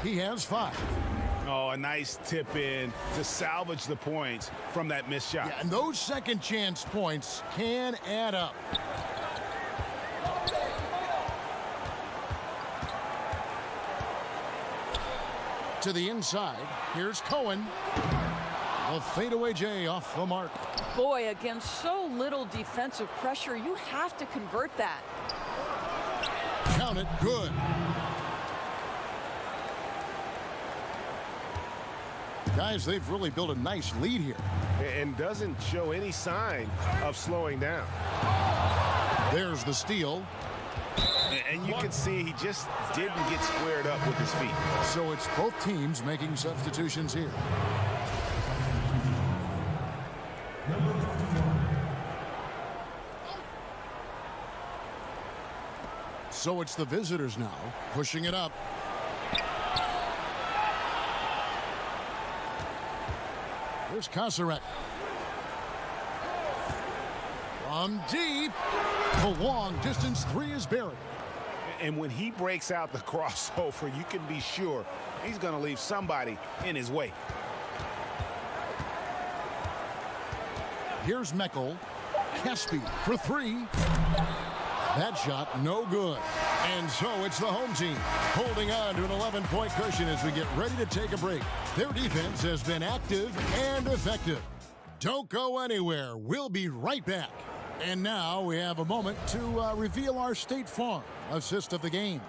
He has 5. Oh, a nice tip in to salvage the points from that missed shot. Yeah, and those second chance points can add up. To the inside. Here's Cohen. A fadeaway J off the mark. Boy, against so little defensive pressure, you have to convert that. Count it. Good. Guys, they've really built a nice lead here. And doesn't show any sign of slowing down. There's the steal. And you can see he just didn't get squared up with his feet. So it's both teams making substitutions here. So it's the visitors now, pushing it up. Here's Kosarek. From deep. The long distance 3 is buried. And when he breaks out the crossover, you can be sure he's going to leave somebody in his way. Here's Meckel. Caspi for 3. That shot no good. And so it's the home team holding on to an 11-point cushion as we get ready to take a break. Their defense has been active and effective. Don't go anywhere. We'll be right back. And now we have a moment to reveal our State Farm assist of the game.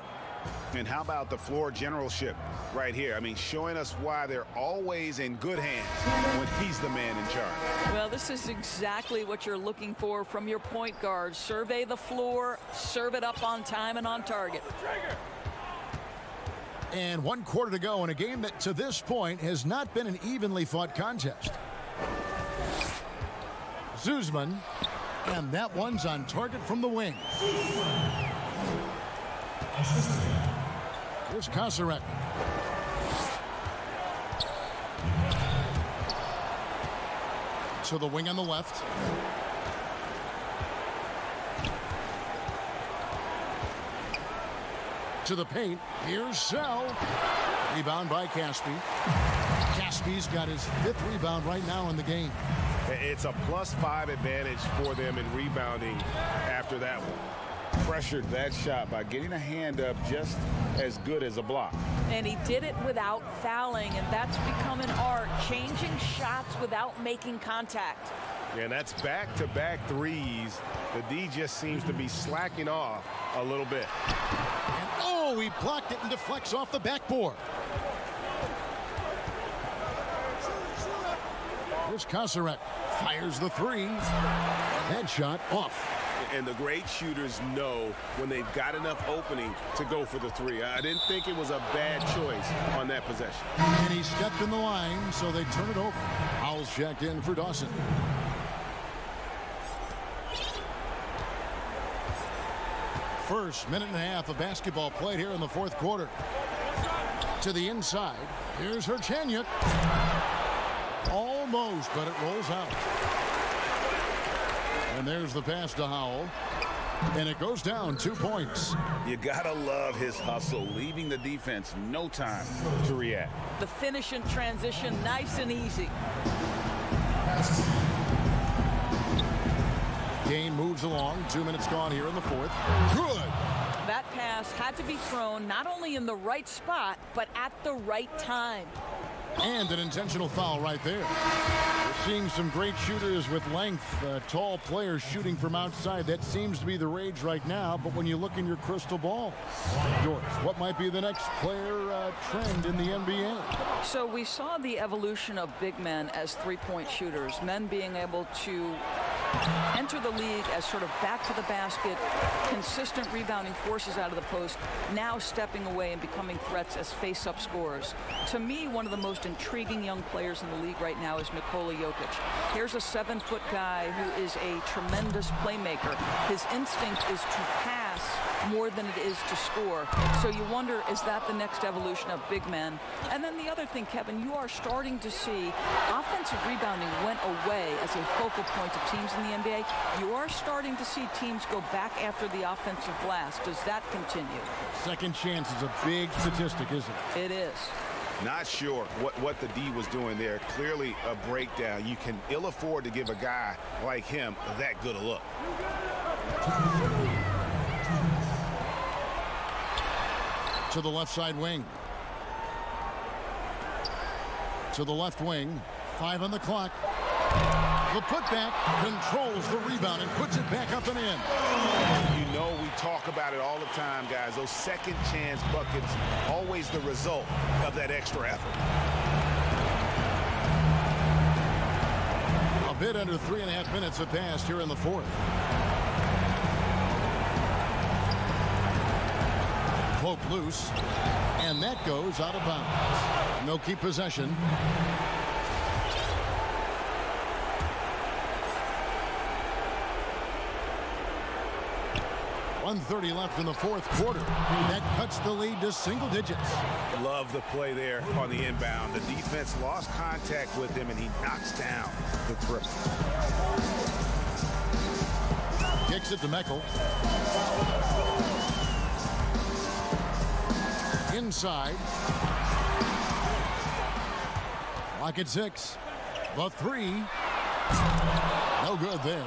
And how about the floor generalship right here? I mean, showing us why they're always in good hands when he's the man in charge. Well, this is exactly what you're looking for from your point guard. Survey the floor, serve it up on time and on target. And 1 quarter to go in a game that to this point has not been an evenly fought contest. Zuzman, and that one's on target from the wing. Here's Kosarek. To the wing on the left. To the paint. Here's Sell. Rebound by Caspi. Caspi's got his 5th rebound right now in the game. It's a +5 advantage for them in rebounding after that one. Pressured that shot by getting a hand up just as good as a block. And he did it without fouling, and that's become an art, changing shots without making contact. And that's back-to-back threes. The D just seems to be slacking off a little bit. And oh, he blocked it and deflects off the backboard. Here's Kosarek. Fires the 3. That shot off. And the great shooters know when they've got enough opening to go for the 3. I didn't think it was a bad choice on that possession. And he stepped in the line, so they turn it over. Howell's checked in for Dawson. First minute and a half of basketball played here in the fourth quarter. To the inside. Here's Herchanyuk. Almost, but it rolls out. And there's the pass to Howell. And it goes down 2 points. You gotta love his hustle, leaving the defense no time to react. The finish in transition, nice and easy. Game moves along. 2 minutes gone here in the fourth. Good. That pass had to be thrown not only in the right spot, but at the right time. And an intentional foul right there. We're seeing some great shooters with length, tall players shooting from outside. That seems to be the rage right now. But when you look in your crystal ball, George, what might be the next player trend in the NBA? So we saw the evolution of big men as three-point shooters, men being able to enter the league as sort of back to the basket, consistent rebounding forces out of the post, now stepping away and becoming threats as face-up scorers. To me, one of the most intriguing young players in the league right now is Nikola Jokic. Here's a 7-foot guy who is a tremendous playmaker. His instinct is to pass more than it is to score. So you wonder, is that the next evolution of big men? And then the other thing, Kevin, you are starting to see offensive rebounding went away as a focal point of teams in the NBA. You are starting to see teams go back after the offensive glass. Does that continue? Second chance is a big statistic, isn't it? It is. Not sure what the D was doing there. Clearly a breakdown. You can ill afford to give a guy like him that good a look. To the left side wing. To the left wing. 5 on the clock. The putback controls the rebound and puts it back up and in. You know, we talk about it all the time, guys. Those second chance buckets, always the result of that extra effort. A bit under 3.5 minutes have passed here in the fourth. Poke loose, and that goes out of bounds. No keep possession. .130 left in the fourth quarter. That cuts the lead to single digits. Love the play there on the inbound. The defense lost contact with him, and he knocks down the triple. Kicks it to Meckel. Inside. Lock at 6. The 3. No good there.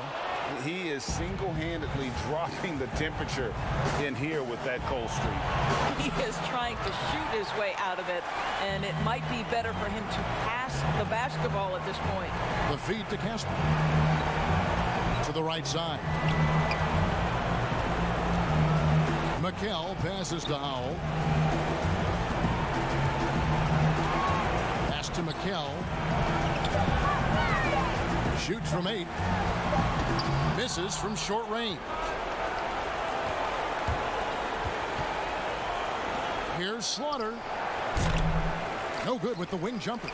He is single-handedly dropping the temperature in here with that cold streak. He is trying to shoot his way out of it, and it might be better for him to pass the basketball at this point. The feed to Casper. To the right side. McHale passes to Howell. Pass to McHale. Shoots from 8. Misses from short range. Here's Slaughter. No good with the wing jumper.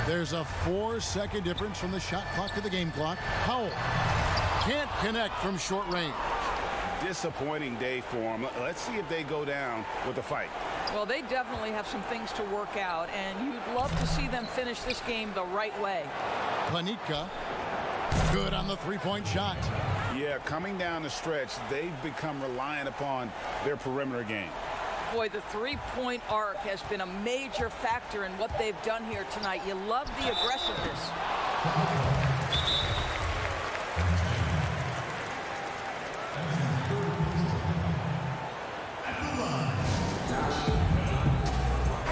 There's a 4-second difference from the shot clock to the game clock. Howell can't connect from short range. Disappointing day for him. Let's see if they go down with a fight. Well, they definitely have some things to work out, and you'd love to see them finish this game the right way. Panitka, good on the three-point shot. Yeah, coming down the stretch, they've become reliant upon their perimeter game. Boy, the three-point arc has been a major factor in what they've done here tonight. You love the aggressiveness.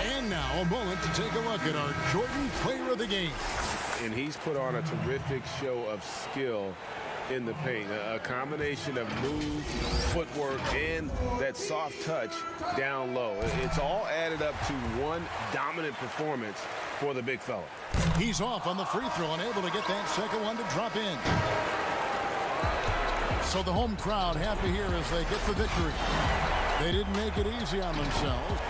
And now a moment to take a look at our Jordan Player of the Game. And he's put on a terrific show of skill in the paint. A combination of move, footwork, and that soft touch down low. It's all added up to one dominant performance for the big fella. He's off on the free throw and able to get that second one to drop in. So the home crowd happy here as they get the victory. They didn't make it easy on themselves.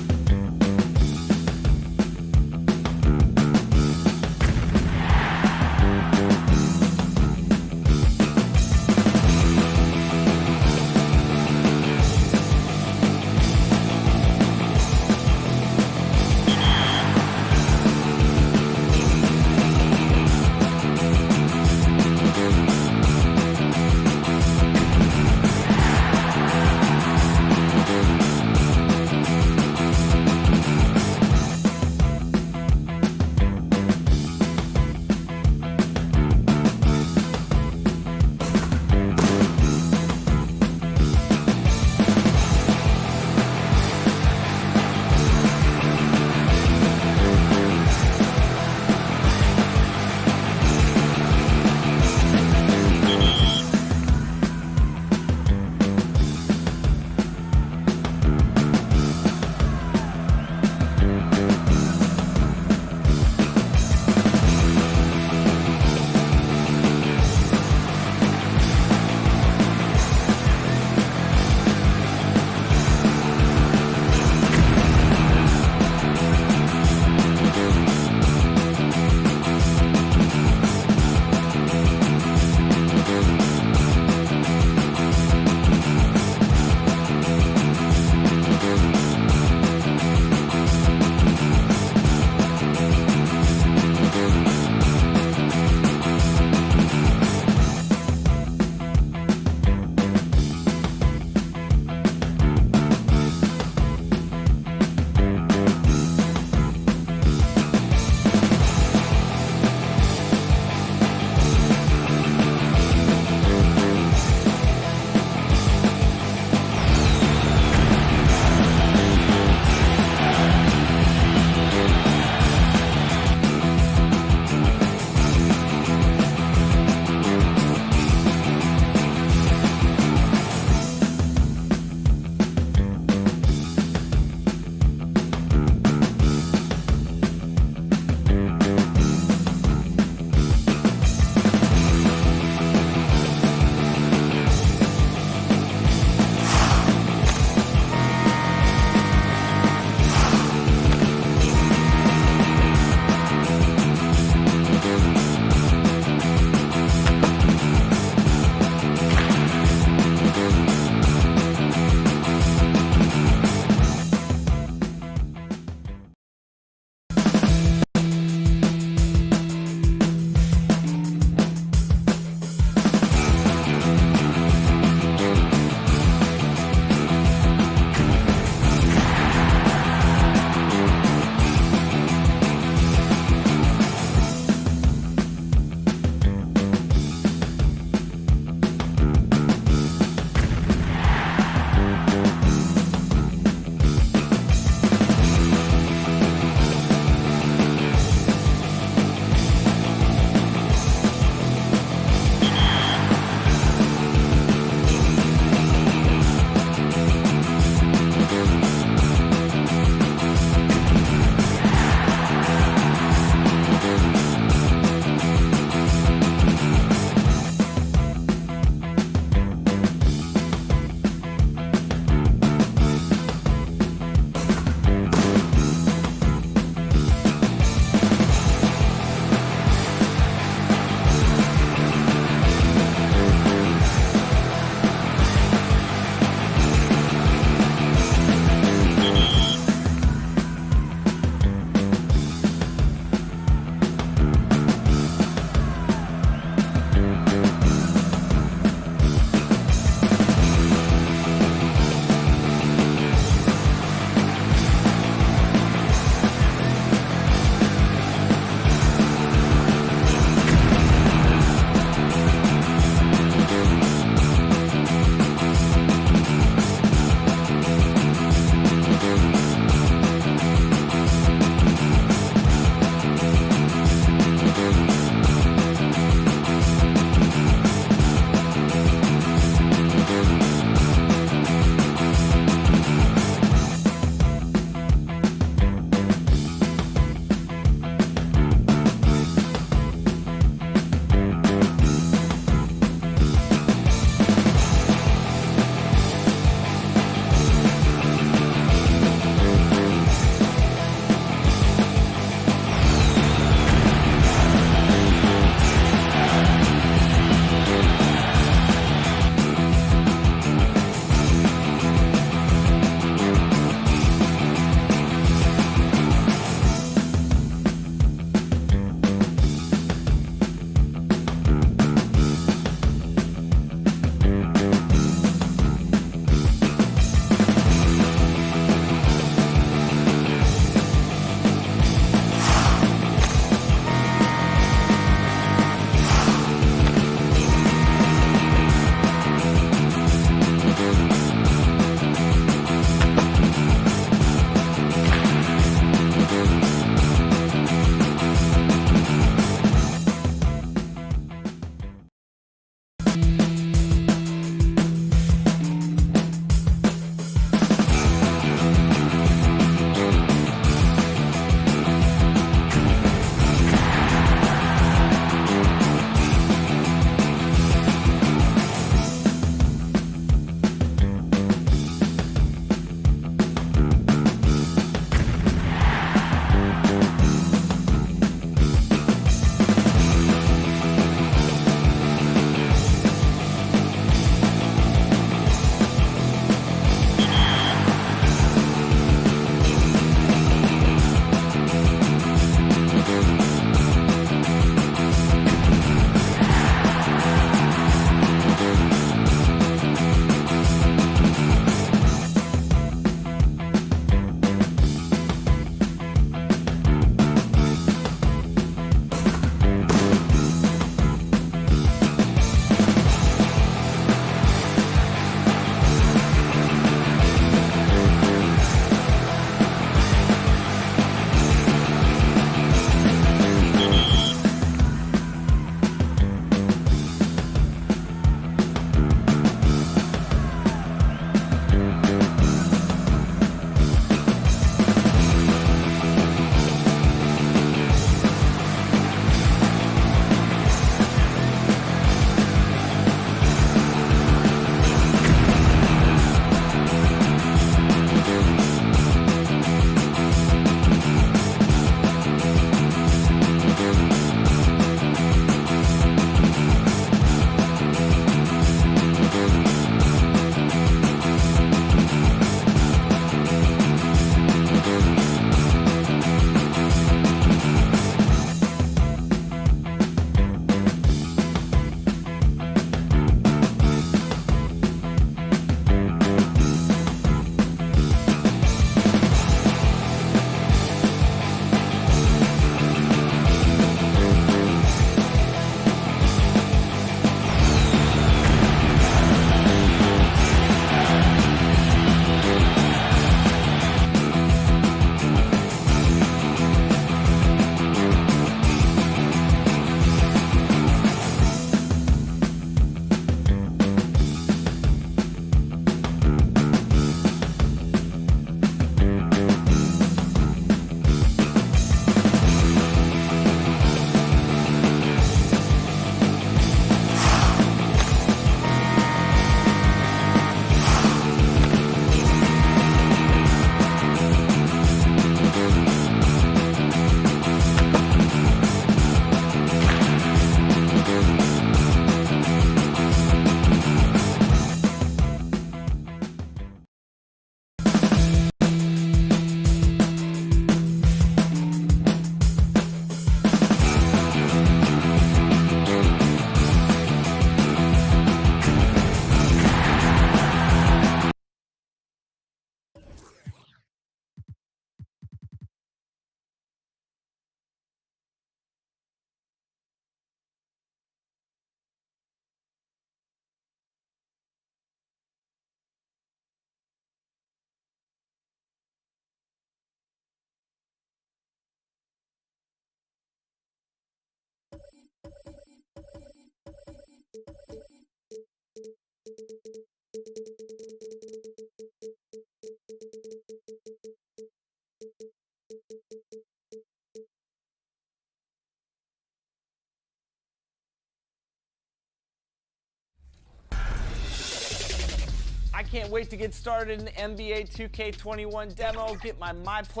can't wait to get started in the NBA 2K21 demo. Get my MyPlay.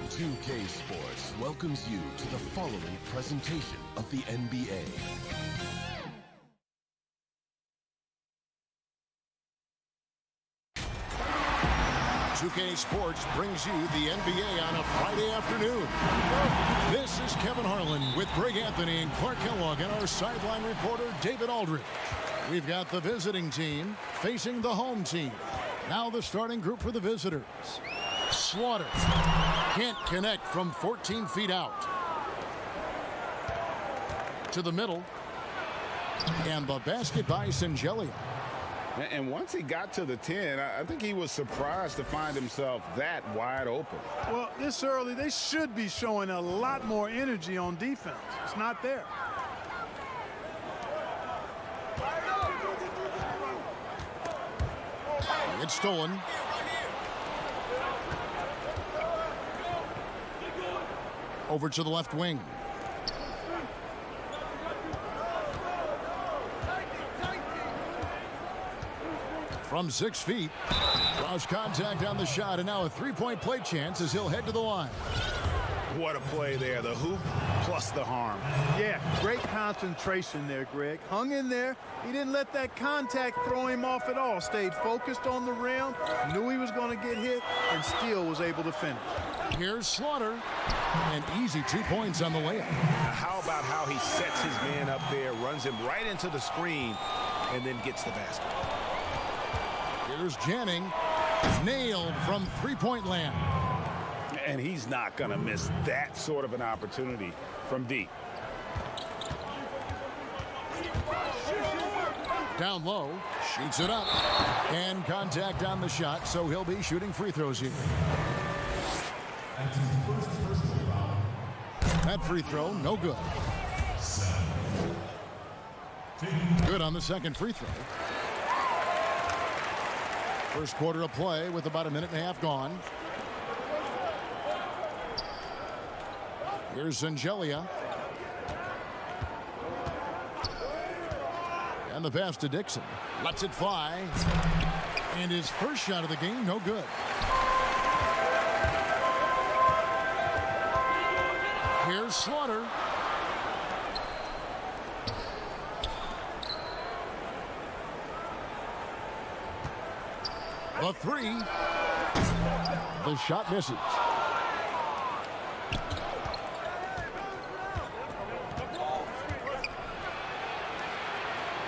2K Sports welcomes you to the following presentation of the NBA. .2K Sports brings you the NBA on a Friday afternoon. This is Kevin Harlan with Greg Anthony and Clark Kellogg and our sideline reporter David Aldridge. We've got the visiting team facing the home team. Now the starting group for the visitors. Slaughter can't connect from 14 feet out. To the middle. And the basket by Singelia. And once he got to the 10, I think he was surprised to find himself that wide open. Well, this early, they should be showing a lot more energy on defense. It's not there. It's stolen. Over to the left wing. From 6 feet, draws contact on the shot, and now a three-point play chance as he'll head to the line. What a play there, the hoop plus the harm. Yeah, great concentration there, Greg. Hung in there. He didn't let that contact throw him off at all. Stayed focused on the rim, knew he was going to get hit, and still was able to finish. Here's Slaughter. An easy 2 points on the layup. How about how he sets his man up there, runs him right into the screen, and then gets the basket. Here's Janning, nailed from three-point land. And he's not going to miss that sort of an opportunity from deep. Down low, shoots it up, and contact on the shot, so he'll be shooting free throws here. That free throw, no good. Good on the second free throw. First quarter of play with about a minute and a half gone. Here's Singelia. And the pass to Dixon. Lets it fly. And his first shot of the game, no good. Here's Slaughter. The three. The shot misses.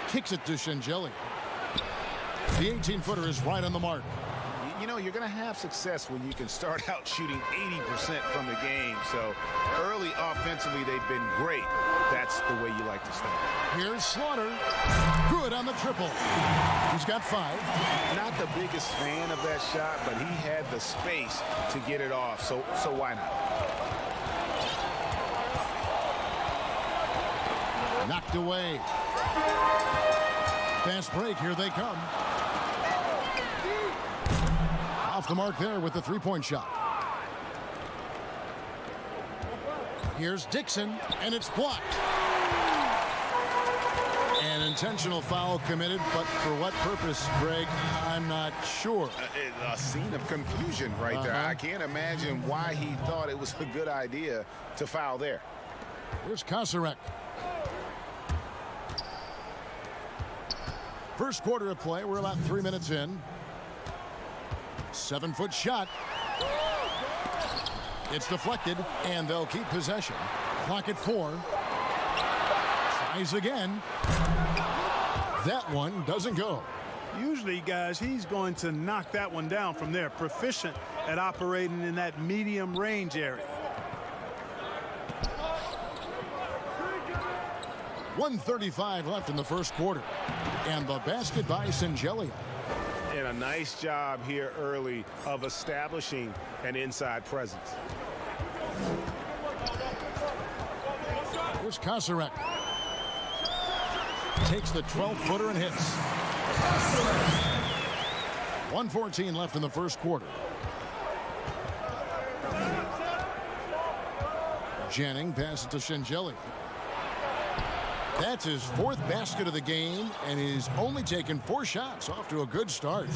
Kicks it to Singelia. The 18-footer is right on the mark. You know, you're going to have success when you can start out shooting 80% from the game. So early offensively, they've been great. That's the way you like to start. Here's Slaughter. Good on the triple. He's got 5. Not the biggest fan of that shot, but he had the space to get it off. So why not? Knocked away. Fast break. Here they come. Off the mark there with the three-point shot. Here's Dixon, and it's blocked. An intentional foul committed, but for what purpose, Greg, I'm not sure. A scene of confusion right there. I can't imagine why he thought it was a good idea to foul there. Here's Kasarek. First quarter of play, we're about 3 minutes in. 7-foot shot. It's deflected, and they'll keep possession. Clock at 4. Tries again. That one doesn't go. Usually, guys, he's going to knock that one down from there. Proficient at operating in that medium range area. 1:35 left in the first quarter. And the basket by Singelia. And a nice job here early of establishing an inside presence. Here's Kasarek. Takes the 12-footer and hits. 1:14 left in the first quarter. Janning passes to Singelia. That's his 4th basket of the game, and he's only taken 4 shots. Off to a good start.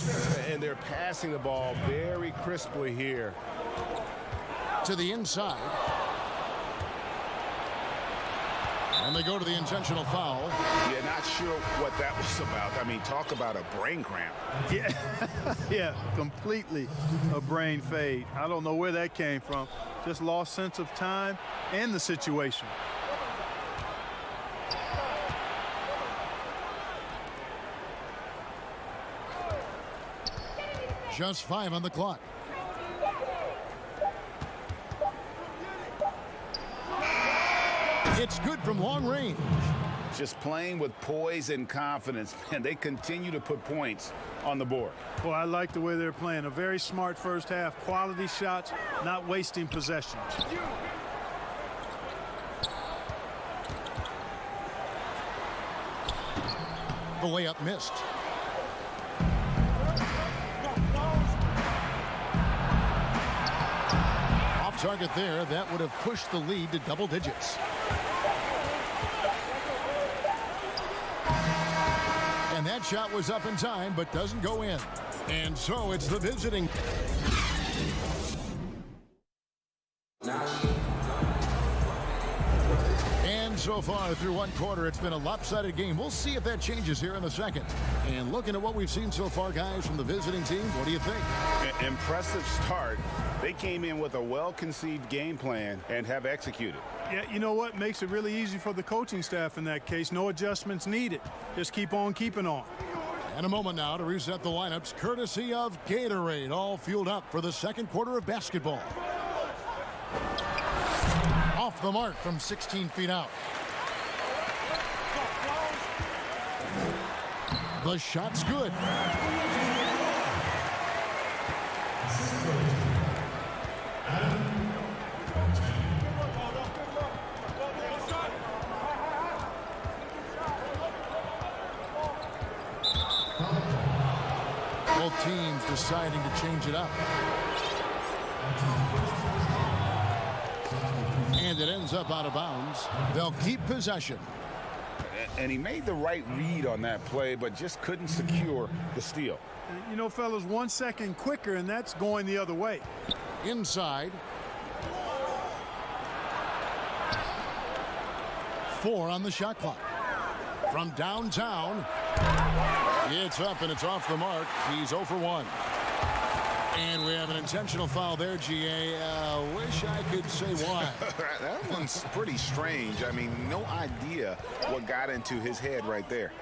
And they're passing the ball very crisply here. To the inside. And they go to the intentional foul. Yeah, not sure what that was about. I mean, talk about a brain cramp. Yeah, yeah, completely a brain fade. I don't know where that came from. Just lost sense of time and the situation. Just 5 on the clock. It's good from long range. Just playing with poise and confidence, and they continue to put points on the board. Well, I like the way they're playing. A very smart first half. Quality shots, not wasting possessions. The layup missed. Off target there. That would have pushed the lead to double digits. And that shot was up in time, but doesn't go in. And so it's the visiting. And so far through one quarter, it's been a lopsided game. We'll see if that changes here in the second. And looking at what we've seen so far, guys, from the visiting team, what do you think? Impressive start. They came in with a well-conceived game plan and have executed. Yeah, you know what? Makes it really easy for the coaching staff in that case. No adjustments needed. Just keep on keeping on. And a moment now to reset the lineups, courtesy of Gatorade, all fueled up for the second quarter of basketball. Off the mark from 16 feet out. The shot's good. Both teams deciding to change it up. And it ends up out of bounds. They'll keep possession. And he made the right read on that play, but just couldn't secure the steal. You know, fellas, 1 second quicker, and that's going the other way. Inside. 4 on the shot clock. From downtown. It's up and it's off the mark. He's 0 for 1. And we have an intentional foul there, GA. Wish I could say why. That one's pretty strange. I mean, no idea what got into his head right there.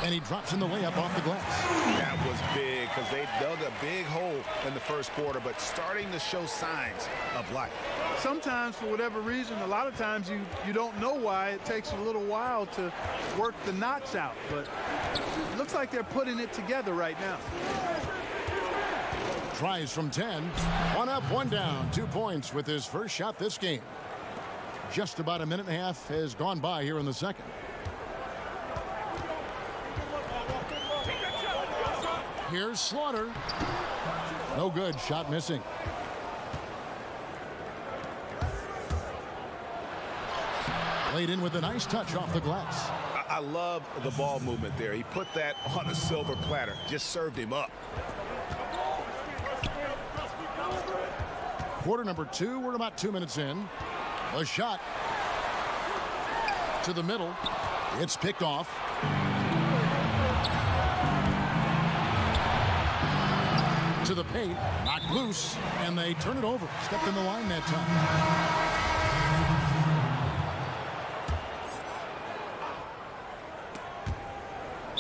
And he drops in the layup off the glass. That was big because they dug a big hole in the first quarter, but starting to show signs of life. Sometimes, for whatever reason, a lot of times you don't know why. It takes a little while to work the knots out, but it looks like they're putting it together right now. Tries from 10. 1 up, 1 down. 2 points with his first shot this game. Just about a minute and a half has gone by here in the second. Here's Slaughter. No good. Shot missing. Laid in with a nice touch off the glass. I love the ball movement there. He put that on a silver platter. Just served him up. Quarter number 2. We're about 2 minutes in. A shot to the middle. It's picked off. To the paint, knocked loose, and they turn it over. Stepped in the line that time.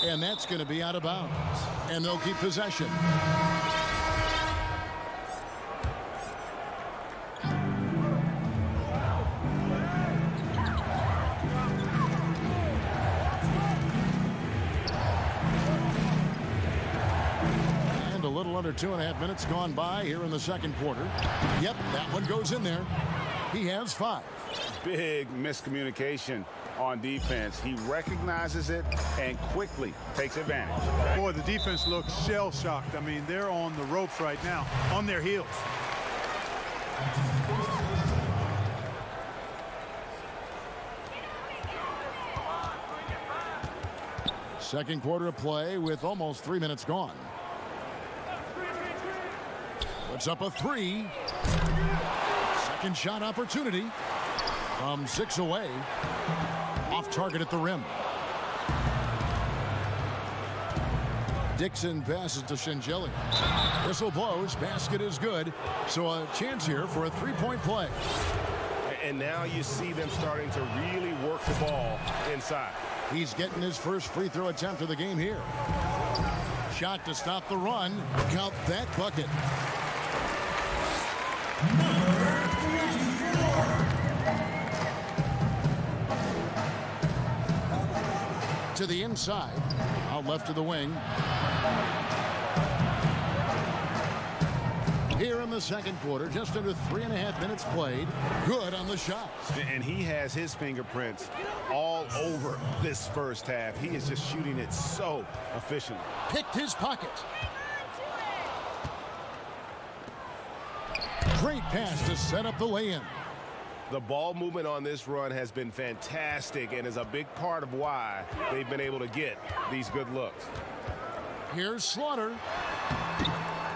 And that's going to be out of bounds. And they'll keep possession. Under 2.5 minutes gone by here in the second quarter. Yep, that one goes in there. He has 5. Big miscommunication on defense. He recognizes it and quickly takes advantage. Boy, the defense looks shell-shocked. I mean, they're on the ropes right now, on their heels. Second quarter of play with almost 3 minutes gone. Puts up a three. Second shot opportunity from 6 away. Off target at the rim. Dixon passes to Shingeli. Whistle blows. Basket is good. So a chance here for a three-point play. And now you see them starting to really work the ball inside. He's getting his first free throw attempt of the game here. Shot to stop the run. Count that bucket. To the inside. Out left of the wing. Here in the second quarter, just under 3.5 minutes played. Good on the shots. And he has his fingerprints all over this first half. He is just shooting it so efficiently. Picked his pocket. Great pass to set up the lay-in. The ball movement on this run has been fantastic and is a big part of why they've been able to get these good looks. Here's Slaughter.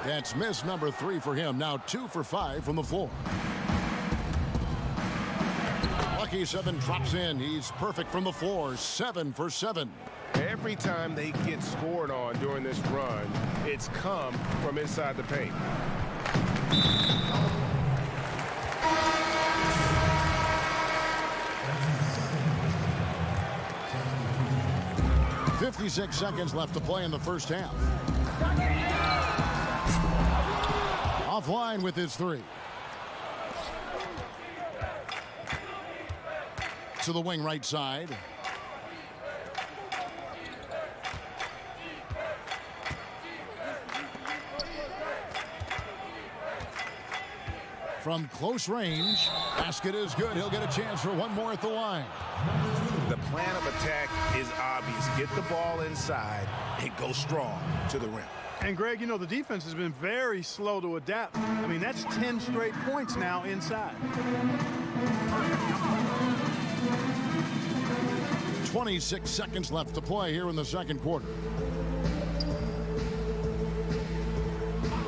That's miss number 3 for him. Now 2 for 5 from the floor. Lucky 7 drops in. He's perfect from the floor. 7 for 7. Every time they get scored on during this run, it's come from inside the paint. 56 seconds left to play in the first half. Offline with his 3. To the wing right side. From close range, basket is good. He'll get a chance for one more at the line. The plan of attack is obvious. Get the ball inside and go strong to the rim. And Greg, you know, the defense has been very slow to adapt. I mean, that's 10 straight points now inside. 26 seconds left to play here in the second quarter.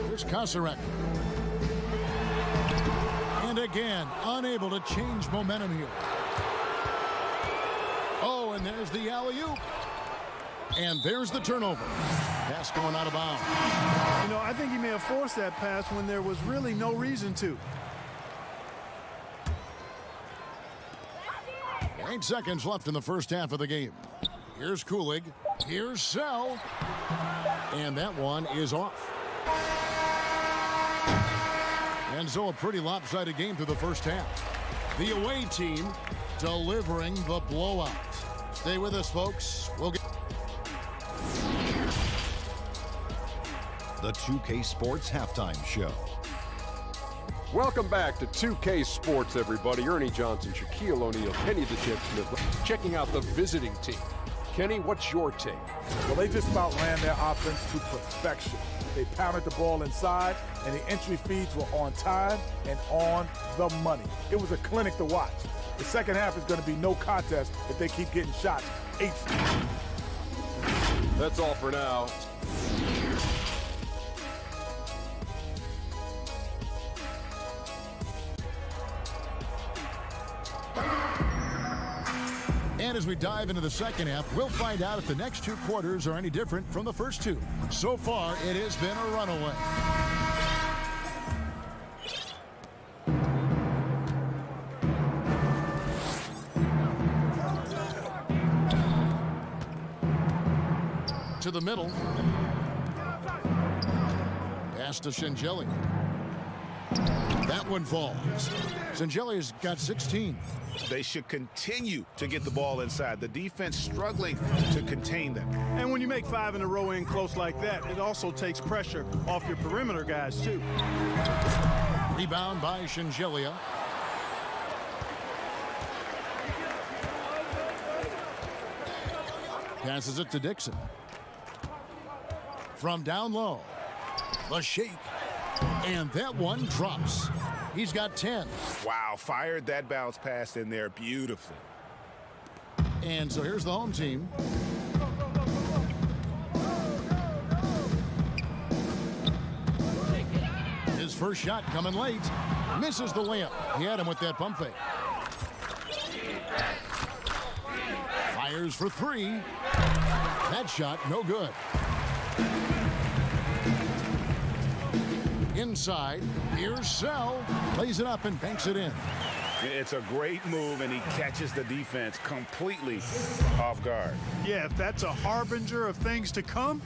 Here's Kasarek. And again, unable to change momentum here. Oh, and there's the alley-oop. And there's the turnover. Pass going out of bounds. You know, I think he may have forced that pass when there was really no reason to. 8 seconds left in the first half of the game. Here's Kulig. Here's Sell. And that one is off. And so a pretty lopsided game through the first half. The away team delivering the blowout. Stay with us, folks. We'll get the 2K Sports Halftime Show. Welcome back to 2K Sports, everybody. Ernie Johnson, Shaquille O'Neal, Kenny the Jet Smith, checking out the visiting team. Kenny, what's your take? Well, they just about ran their offense to perfection. They pounded the ball inside, and the entry feeds were on time and on the money. It was a clinic to watch. The second half is going to be no contest if they keep getting shots. 8. That's all for now. And as we dive into the second half, we'll find out if the next 2 quarters are any different from the first 2. So far, it has been a runaway. To the middle. Pass to Shingeli. That one falls. Shingeli's got 16. They should continue to get the ball inside. The defense struggling to contain them. And when you make 5 in a row in close like that, it also takes pressure off your perimeter guys, too. Rebound by Shingeli. Passes it to Dixon. From down low. The shake. And that one drops. He's got 10. Wow, fired that bounce pass in there beautifully. And so here's the home team. His first shot coming late. Misses the layup. He had him with that pump fake. Fires for three. That shot, no good. Inside, here's Sell. Plays it up and banks it in. It's a great move, and he catches the defense completely off guard. Yeah, if that's a harbinger of things to come,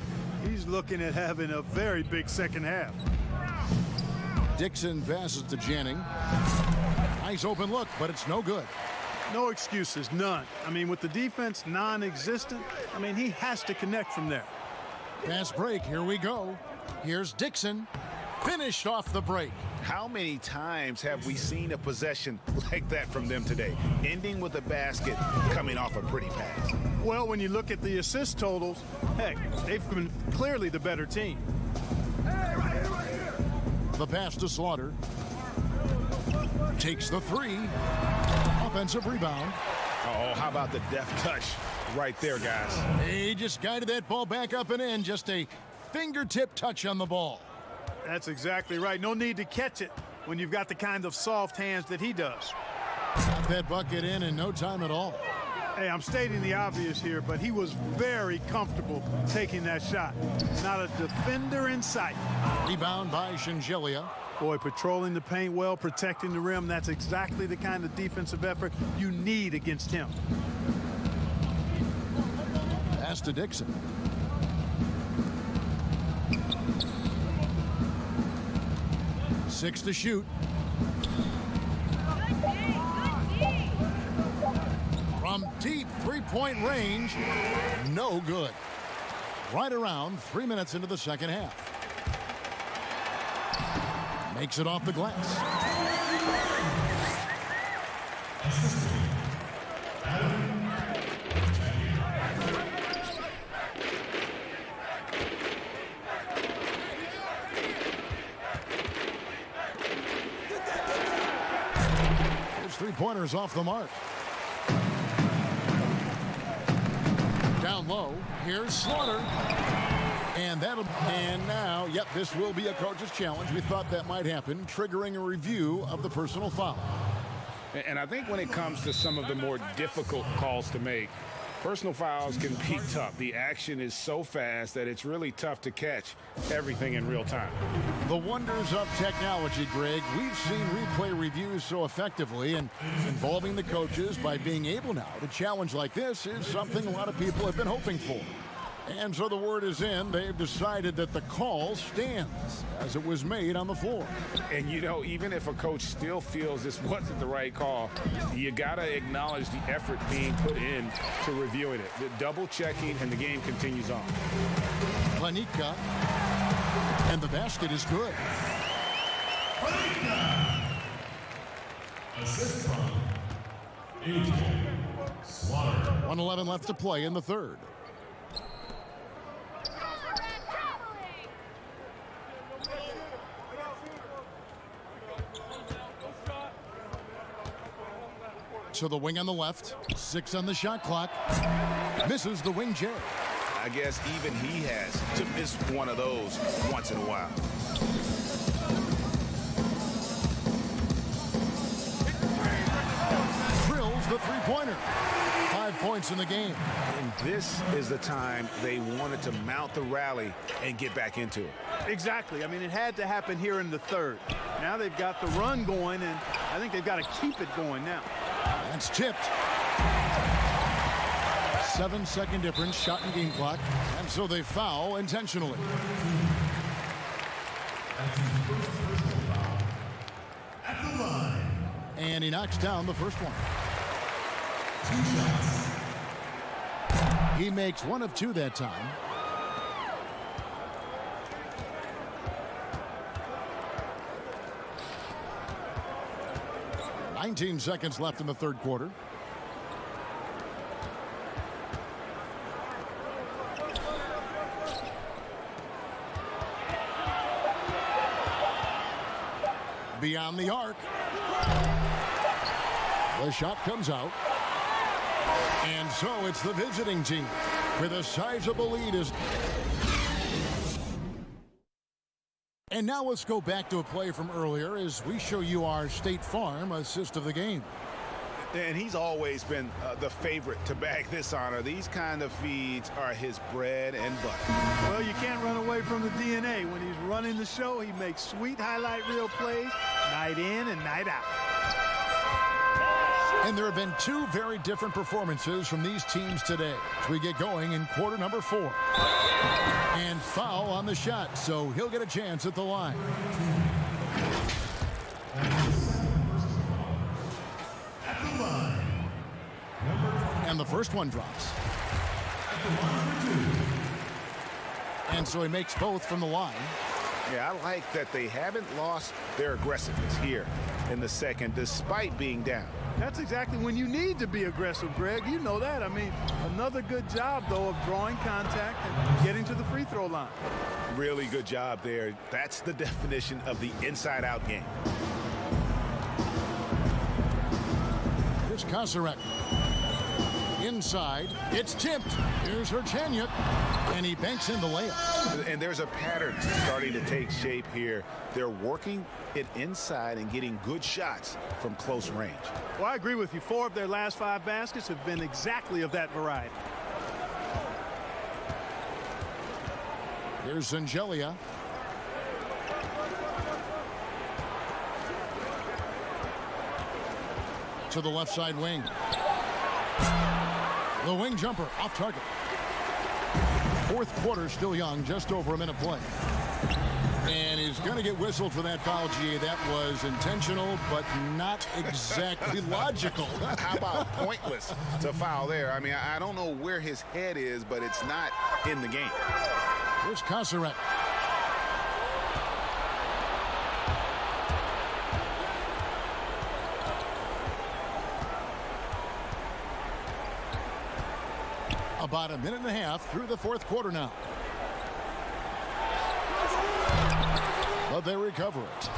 he's looking at having a very big second half. Dixon passes to Janning. Nice open look, but it's no good. No excuses, none. I mean, with the defense non-existent, I mean, he has to connect from there. Fast break, here we go. Here's Dixon. Finished off the break. How many times have we seen a possession like that from them today, ending with a basket coming off a pretty pass? Well, when you look at the assist totals, heck, they've been clearly the better team. The pass to Slaughter. Takes the three. Offensive rebound. Oh, how about the deft touch right there, guys? He just guided that ball back up and in. Just a fingertip touch on the ball. That's exactly right. No need to catch it when you've got the kind of soft hands that he does. Got that bucket in no time at all. Hey, I'm stating the obvious here, but he was very comfortable taking that shot. Not a defender in sight. Rebound by Shingelia. Boy, patrolling the paint well, protecting the rim. That's exactly the kind of defensive effort you need against him. Pass to Dixon. Six to shoot. From deep three-point range, no good. Right around 3 minutes into the second half. Makes it off the glass. His three-pointers off the mark. Down low, here's Slaughter. And now, yep, this will be a coach's challenge. We thought that might happen, triggering a review of the personal foul. And I think when it comes to some of the more difficult calls to make, personal fouls can be tough. The action is so fast that it's really tough to catch everything in real time. The wonders of technology, Greg. We've seen replay reviews so effectively, and involving the coaches by being able now to challenge like this is something a lot of people have been hoping for. And so the word is in. They've decided that the call stands as it was made on the floor. And, you know, even if a coach still feels this wasn't the right call, you got to acknowledge the effort being put in to reviewing it. The double checking, and the game continues on. Planika. And the basket is good. Assist from AJ Slaughter. 1:11 left to play in the third. To the wing on the left. 6 on the shot clock. Misses the wing J. I guess even he has to miss one of those once in a while. Drills the three-pointer. 5 points in the game. And this is the time they wanted to mount the rally and get back into it. Exactly. I mean, it had to happen here in the third. Now they've got the run going, and I think they've got to keep it going now. That's tipped. 7-second difference, shot and game clock. And so they foul intentionally. At the line. And he knocks down the first one. 2 shots. He makes 1 of 2 that time. $19 seconds left in the third quarter. Beyond the arc. The shot comes out. And so it's the visiting team with a sizable lead. And now let's go back to a play from earlier as we show you our State Farm assist of the game. And he's always been the favorite to bag this honor. These kind of feeds are his bread and butter. Well, you can't run away from the DNA. When he's running the show, he makes sweet highlight reel plays night in and night out. And there have been two very different performances from these teams today as we get going in quarter number 4. And foul on the shot, so he'll get a chance at the line. And the first one drops. And so he makes both from the line. Yeah, I like that they haven't lost their aggressiveness here in the second despite being down. That's exactly when you need to be aggressive, Greg. You know that. I mean, another good job, though, of drawing contact and getting to the free throw line. Really good job there. That's the definition of the inside-out game. Here's Kosarek. Inside, it's tipped. Here's Herchaniuk, and he banks in the layup. And there's a pattern starting to take shape here. They're working it inside and getting good shots from close range. Well, I agree with you. 4 of their last 5 baskets have been exactly of that variety. Here's Zangelia. To the left side wing. The wing jumper off target. Fourth quarter still young, just over a minute play. And he's going to get whistled for that foul, GA. That was intentional, but not exactly logical. How about pointless to foul there? I mean, I don't know where his head is, but it's not in the game. Here's Kosarek. About a minute and a half through the fourth quarter now. But they recover it.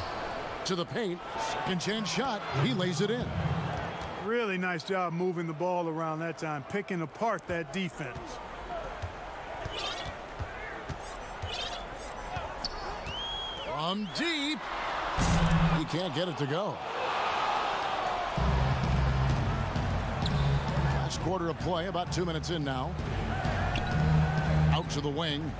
To the paint. Second chance shot. He lays it in. Really nice job moving the ball around that time, picking apart that defense. From deep. He can't get it to go. Last quarter of play, about 2 minutes in now. Out to the wing.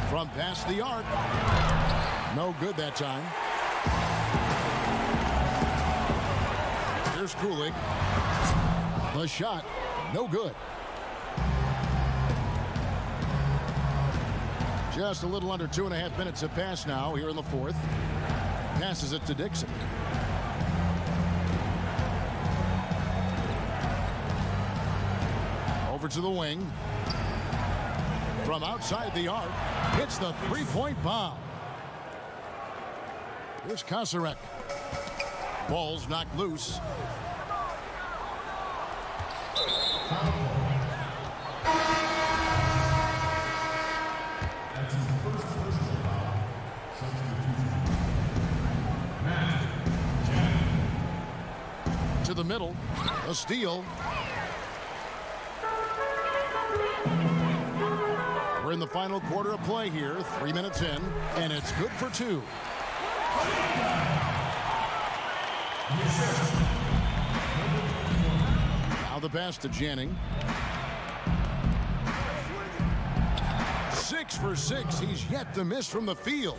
From past the arc. No good that time. Here's Kulik. The shot, no good. Just a little under 2.5 minutes have passed now here in the fourth. Passes it to Dixon. Over to the wing. From outside the arc, hits the three-point bomb. Here's Kosarek. Ball's knocked loose. To the middle, a steal. We're in the final quarter of play here, 3 minutes in, and it's good for 2. Now the pass to Janning. 6 for 6. He's yet to miss from the field.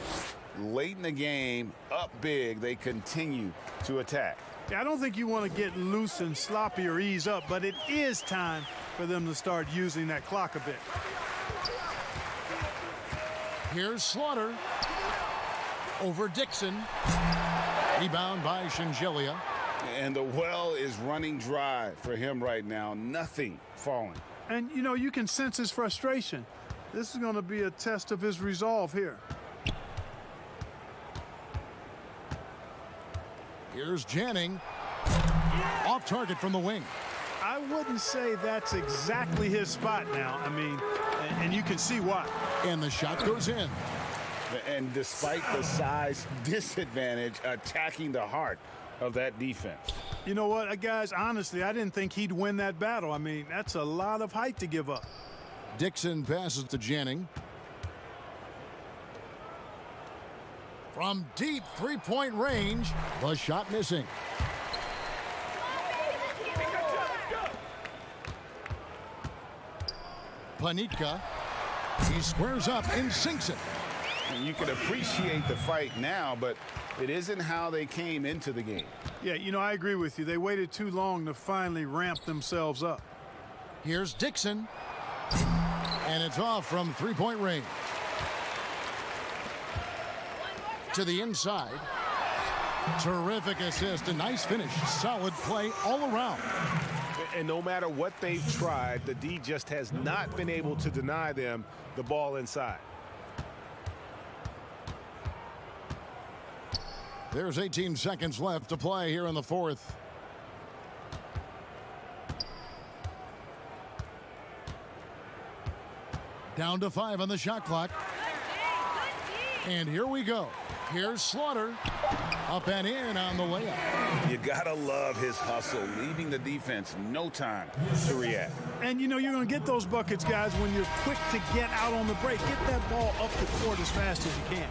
Late in the game, up big, they continue to attack. I don't think you want to get loose and sloppy or ease up, but it is time for them to start using that clock a bit. Here's Slaughter. Over Dixon. Rebound by Shingelia. And the well is running dry for him right now. Nothing falling. And, you know, you can sense his frustration. This is going to be a test of his resolve here. Here's Janning. Off target from the wing. I wouldn't say that's exactly his spot now. I mean, and you can see why. And the shot goes in. And despite the size disadvantage, attacking the heart of that defense. You know what, guys, honestly, I didn't think he'd win that battle. I mean, that's a lot of height to give up. Dixon passes to Janning. From deep three-point range, the shot missing. Panitka, he squares up and sinks it. And you can appreciate the fight now, but it isn't how they came into the game. Yeah, you know, I agree with you. They waited too long to finally ramp themselves up. Here's Dixon, and it's off from three-point range. To the inside. Terrific assist, a nice finish, solid play all around. And no matter what they've tried, the D just has not been able to deny them the ball inside. There's 18 seconds left to play here in the fourth. Down to 5 on the shot clock. And here we go. Here's Slaughter. Up and in on the layup. You gotta love his hustle, leaving the defense no time to react. And you know you're going to get those buckets, guys, when you're quick to get out on the break. Get that ball up the court as fast as you can.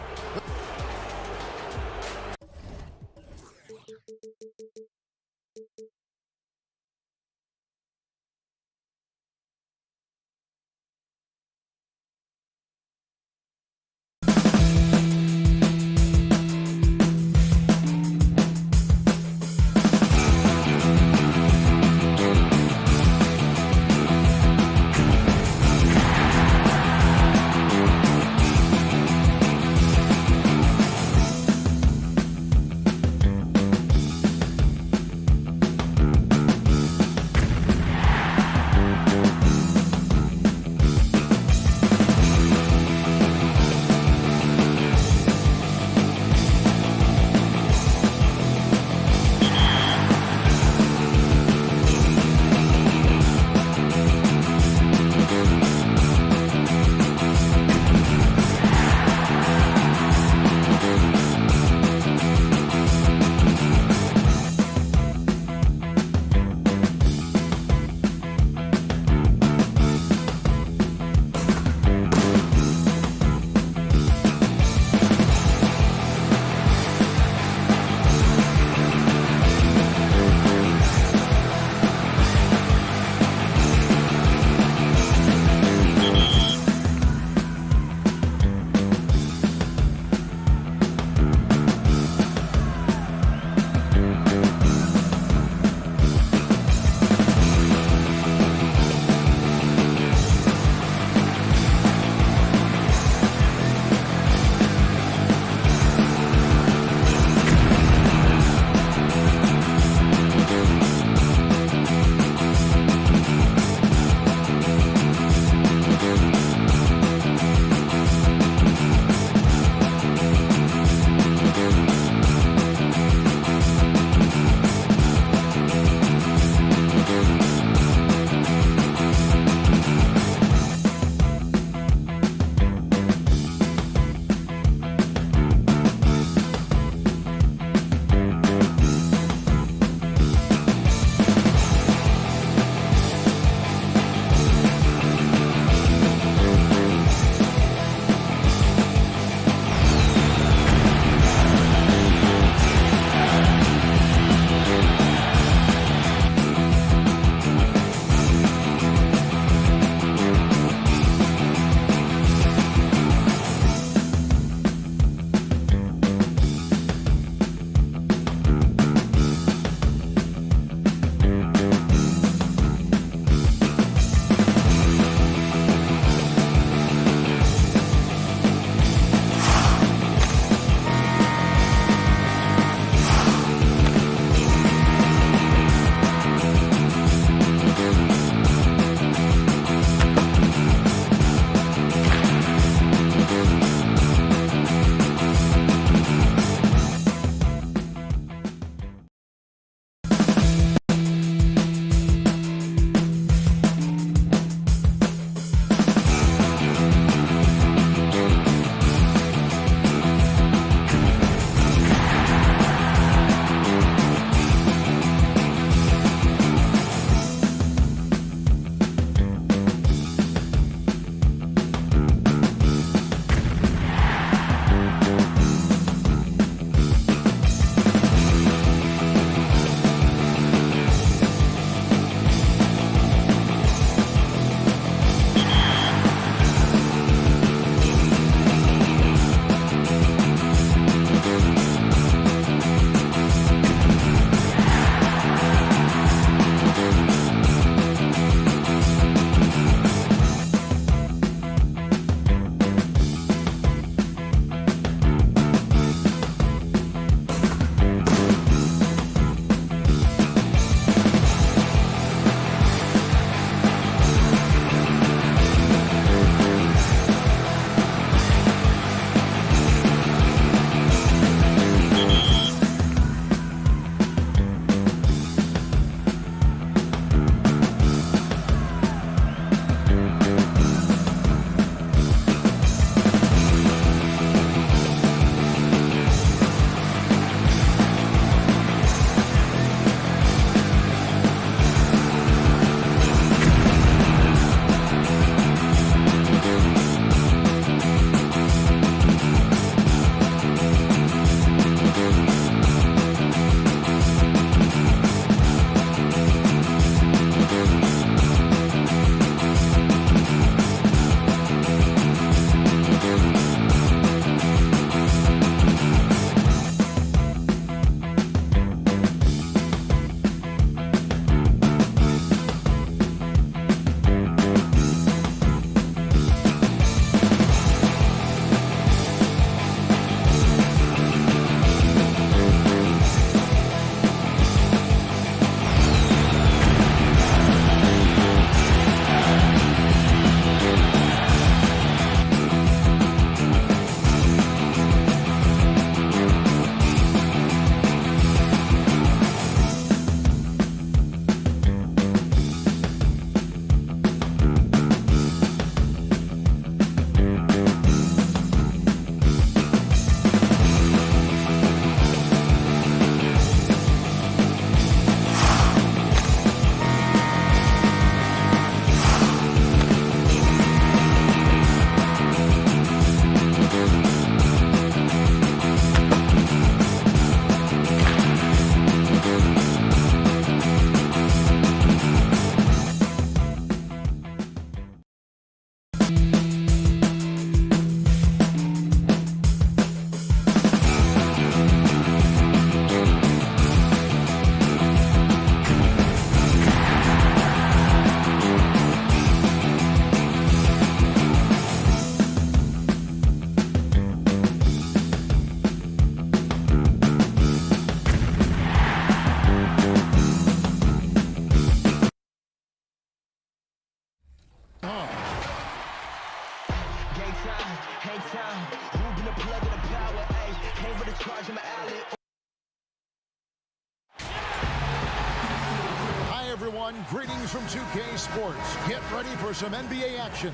everyone. Greetings from 2K Sports. Get ready for some NBA action.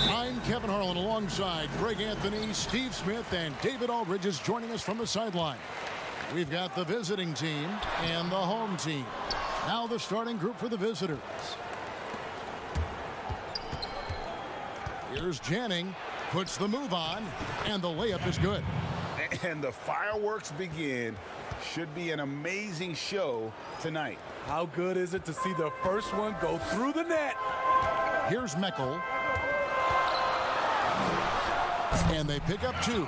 I'm Kevin Harlan alongside Greg Anthony, Steve Smith, and David Aldridge is joining us from the sideline. We've got the visiting team and the home team. Now the starting group for the visitors. Here's Janning. Puts the move on, and the layup is good. And the fireworks begin. Should be an amazing show tonight. How good is it to see the first one go through the net? Here's Meckel. And they pick up two.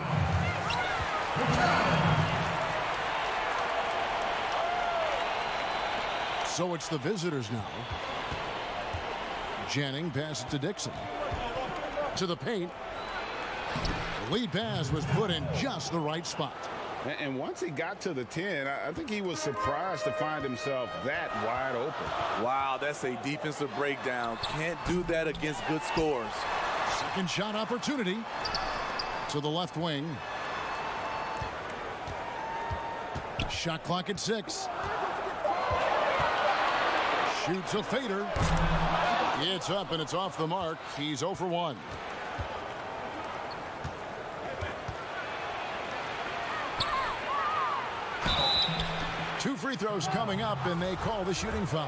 So it's the visitors now. Janning passes to Dixon. To the paint. The lead pass was put in just the right spot. And once he got to the 10, I think he was surprised to find himself that wide open. Wow, that's a defensive breakdown. Can't do that against good scores. Second shot opportunity to the left wing. Shot clock at 6. Shoots a fader. It's up and it's off the mark. He's 0 for 1. Two free throws coming up, and they call the shooting foul.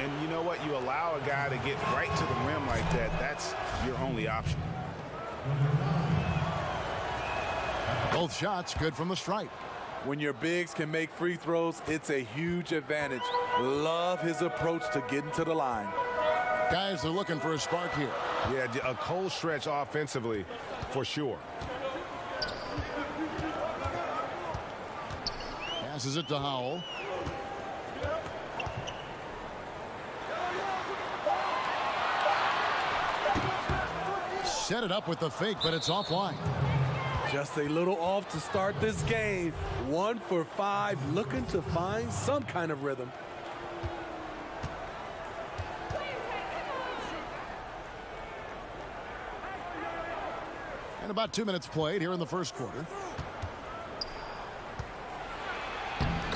And you know what? You allow a guy to get right to the rim like that. That's your only option. Both shots good from the stripe. When your bigs can make free throws, it's a huge advantage. Love his approach to getting to the line. Guys are looking for a spark here. Yeah, a cold stretch offensively for sure. Passes it to Howell. Set it up with the fake, but it's offline. Just a little off to start this game. 1 for 5, looking to find some kind of rhythm. And about 2 minutes played here in the first quarter.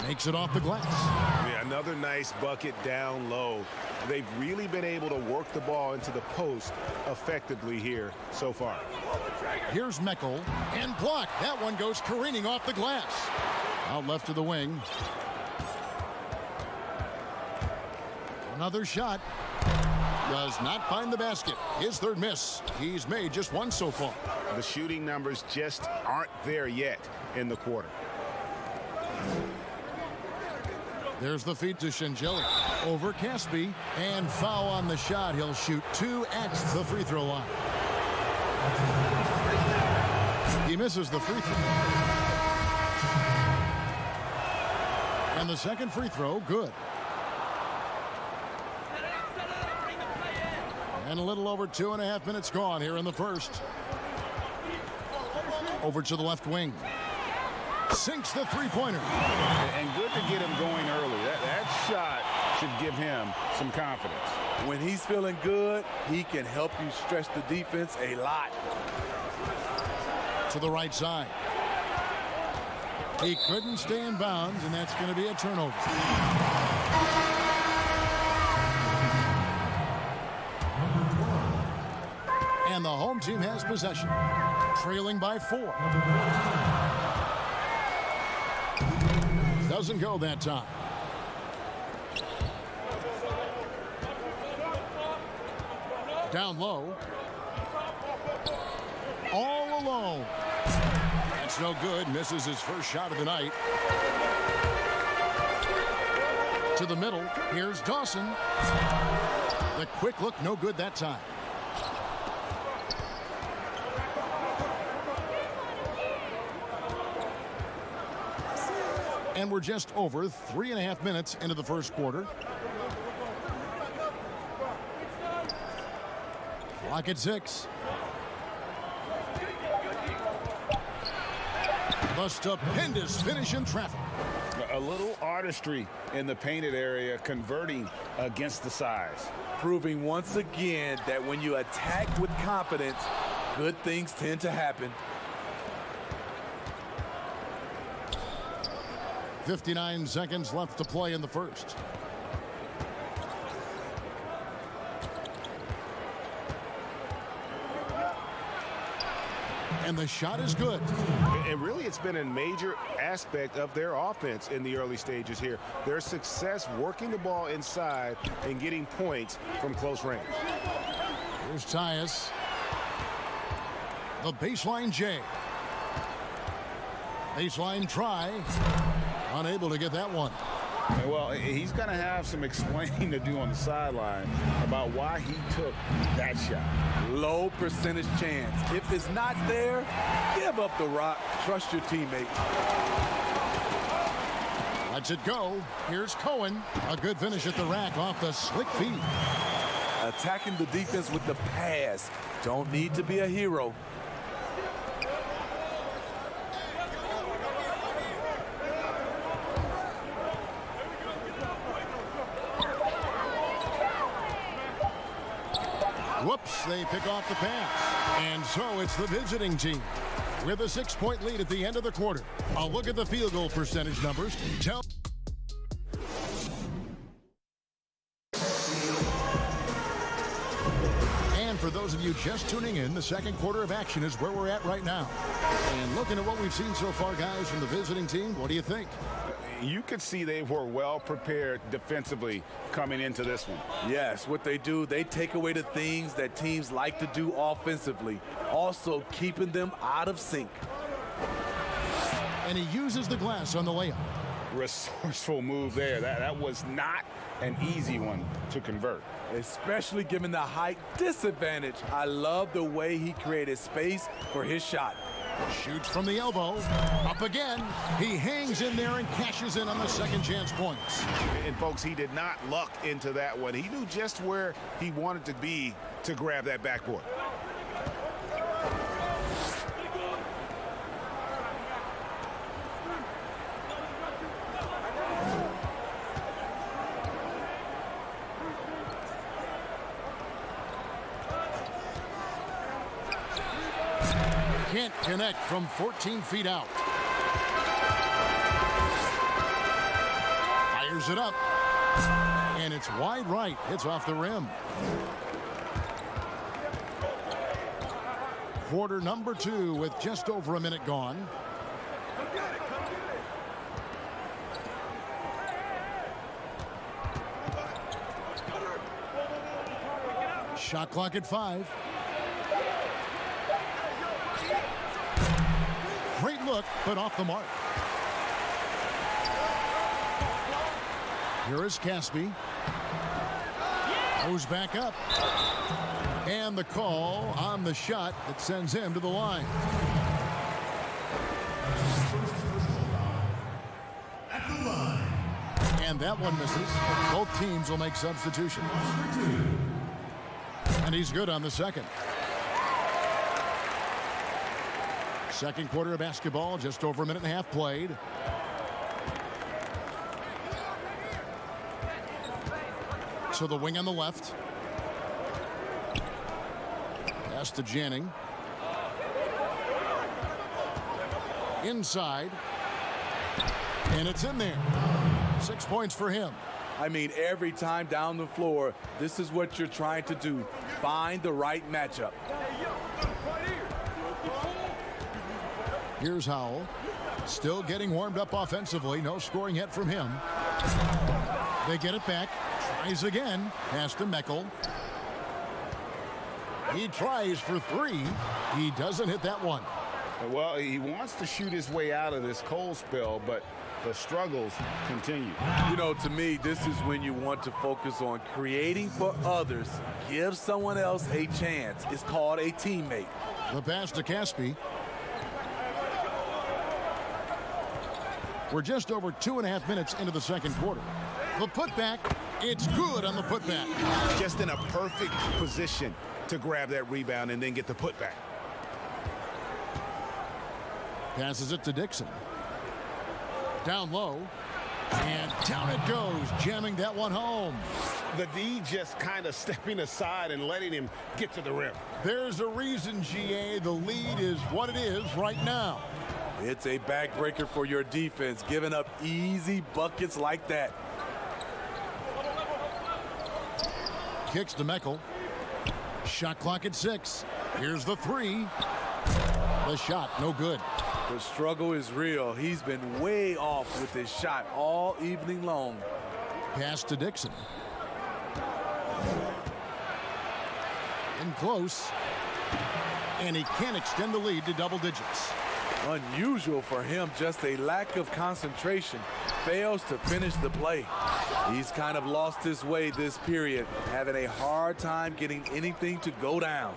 Makes it off the glass. Yeah, another nice bucket down low. They've really been able to work the ball into the post effectively here so far. Here's Meckel and blocked. That one goes careening off the glass. Out left to the wing. Another shot. Does not find the basket. His third miss. He's made just one so far. The shooting numbers just aren't there yet in the quarter. There's the feed to Shingeli. Over Caspi. And foul on the shot. He'll shoot 2 at the free throw line. He misses the free throw. And the second free throw, good. And a little over 2.5 minutes gone here in the first. Over to the left wing. Sinks the three-pointer. And good to get him going early. That shot should give him some confidence. When he's feeling good, he can help you stretch the defense a lot. To the right side. He couldn't stay in bounds, and that's going to be a turnover. And the home team has possession, trailing by 4. Doesn't go that time. Down low. All alone. That's no good. Misses his first shot of the night. To the middle. Here's Dawson. The quick look, no good that time. And we're just over 3.5 minutes into the first quarter. Clock at 6. The stupendous finish in traffic. A little artistry in the painted area, converting against the size. Proving once again that when you attack with confidence, good things tend to happen. 59 seconds left to play in the first. And the shot is good. And really, it's been a major aspect of their offense in the early stages here. Their success working the ball inside and getting points from close range. Here's Tyus. The baseline J. Baseline try. Unable to get that one. Well, he's going to have some explaining to do on the sideline about why he took that shot. Low percentage chance. If it's not there, give up the rock. Trust your teammate. Lets it go. Here's Cohen. A good finish at the rack off the slick feet. Attacking the defense with the pass. Don't need to be a hero. Whoops, they pick off the pass. And so it's the visiting team with a 6-point lead at the end of the quarter. I'll look at the field goal percentage numbers. And for those of you just tuning in, the second quarter of action is where we're at right now. And looking at what we've seen so far, guys, from the visiting team, what do you think? You could see they were well prepared defensively coming into this one. Yes, what they do, they take away the things that teams like to do offensively, also keeping them out of sync. And he uses the glass on the layup. Resourceful move there. That was not an easy one to convert. Especially given the height disadvantage. I love the way he created space for his shot. Shoots from the elbow. Up again. He hangs in there and cashes in on the second chance points. And folks, he did not luck into that one. He knew just where he wanted to be to grab that backboard. Can't connect from 14 feet out. Fires it up. And it's wide right. It's off the rim. Quarter number 2 with just over a minute gone. Shot clock at 5. Great look, but off the mark. Here is Caspi. Goes back up. And the call on the shot that sends him to the line. At the line. And that one misses. Both teams will make substitutions. And he's good on the second. Second quarter of basketball, just over a minute and a half played. So the wing on the left. Pass to Janning. Inside. And it's in there. 6 points for him. I mean, every time down the floor, this is what you're trying to do. Find the right matchup. Here's Howell. Still getting warmed up offensively. No scoring yet from him. They get it back. Tries again. Pass to Meckel. He tries for 3. He doesn't hit that one. Well, he wants to shoot his way out of this cold spell, but the struggles continue. You know, to me, this is when you want to focus on creating for others. Give someone else a chance. It's called a teammate. The pass to Caspi. We're just over 2.5 minutes into the second quarter. The putback, it's good on the putback. Just in a perfect position to grab that rebound and then get the putback. Passes it to Dixon. Down low. And down it goes, jamming that one home. The D just kind of stepping aside and letting him get to the rim. There's a reason, GA, the lead is what it is right now. It's a backbreaker for your defense, giving up easy buckets like that. Kicks to Meckel. Shot clock at 6. Here's the 3. The shot, no good. The struggle is real. He's been way off with his shot all evening long. Pass to Dixon. In close. And he can't extend the lead to double digits. Unusual for him, just a lack of concentration. Fails to finish the play. He's kind of lost his way this period, having a hard time getting anything to go down.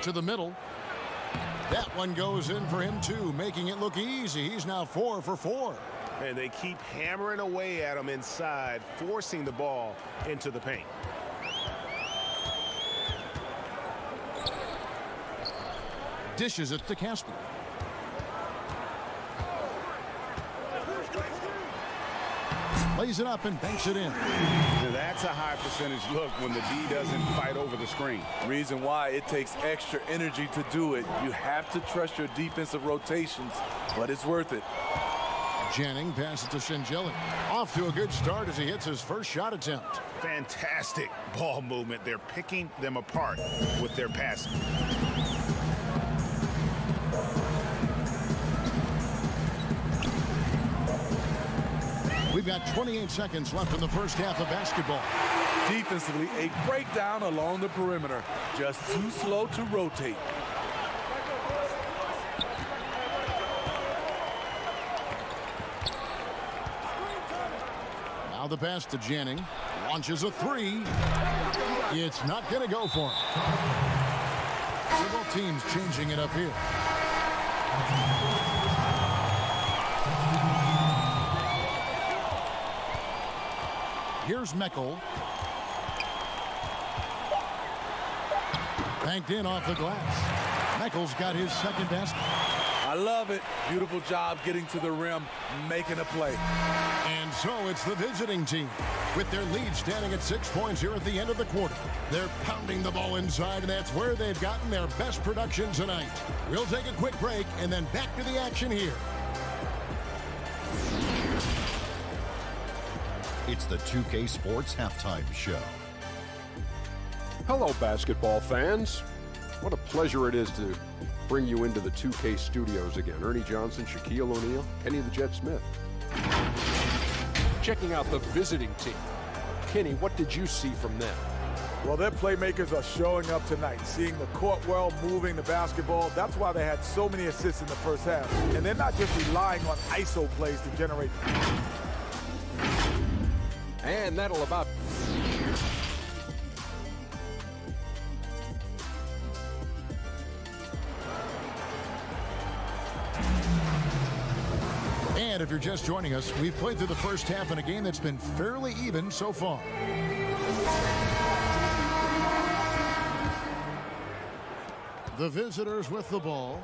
To the middle. That one goes in for him too, making it look easy. He's now 4 for 4. And they keep hammering away at him inside, forcing the ball into the paint. Dishes it to Casper. Lays it up and banks it in. That's a high percentage look when the D doesn't fight over the screen. Reason why it takes extra energy to do it. You have to trust your defensive rotations, but it's worth it. Janning passes to Shingeli. Off to a good start as he hits his first shot attempt. Fantastic ball movement. They're picking them apart with their passing. We've got 28 seconds left in the first half of basketball. Defensively, a breakdown along the perimeter. Just too slow to rotate. Now the pass to Janning. Launches a three. It's not going to go for him. Several teams changing it up here. Here's Meckel. Banked in off the glass. Meckel's got his second basket. I love it. Beautiful job getting to the rim, making a play. And so it's the visiting team. With their lead standing at 6 points here at the end of the quarter. They're pounding the ball inside, and that's where they've gotten their best production tonight. We'll take a quick break and then back to the action here. It's the 2K Sports Halftime Show. Hello, basketball fans. What a pleasure it is to bring you into the 2K studios again. Ernie Johnson, Shaquille O'Neal, Kenny the Jet Smith. Checking out the visiting team. Kenny, what did you see from them? Well, their playmakers are showing up tonight, seeing the court well, moving the basketball. That's why they had so many assists in the first half. And they're not just relying on ISO plays to generate. And that'll about... And if you're just joining us, we've played through the first half in a game that's been fairly even so far. The visitors with the ball.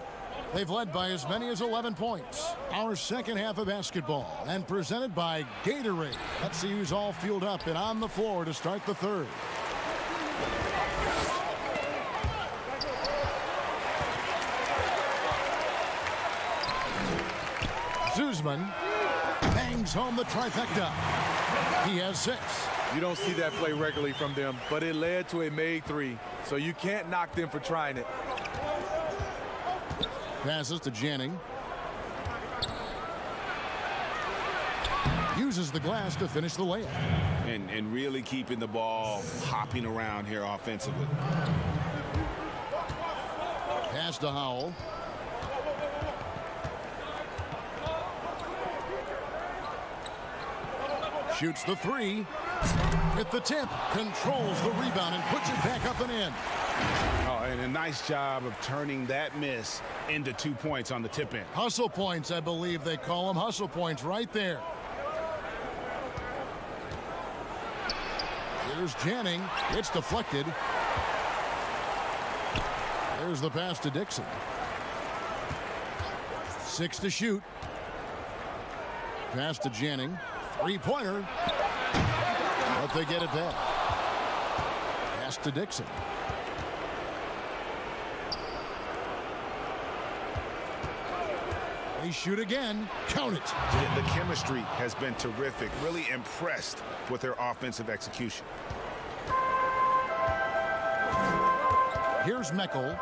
They've led by as many as 11 points. Our second half of basketball, and presented by Gatorade. Let's see who's all fueled up and on the floor to start the third. Zuzman bangs home the trifecta. He has 6. You don't see that play regularly from them, but it led to a made three, so you can't knock them for trying it. Passes to Janning. Uses the glass to finish the layup. And really keeping the ball hopping around here offensively. Pass to Howell. Shoots the three. At the tip, controls the rebound and puts it back up and in. Oh, and a nice job of turning that miss into 2 points on the tip in. Hustle points, I believe they call them. Hustle points right there. Here's Janning. It's deflected. There's the pass to Dixon. 6 to shoot. Pass to Janning. Three-pointer. But they get it back. Pass to Dixon. They shoot again. Count it. The chemistry has been terrific. Really impressed with their offensive execution. Here's Meckel.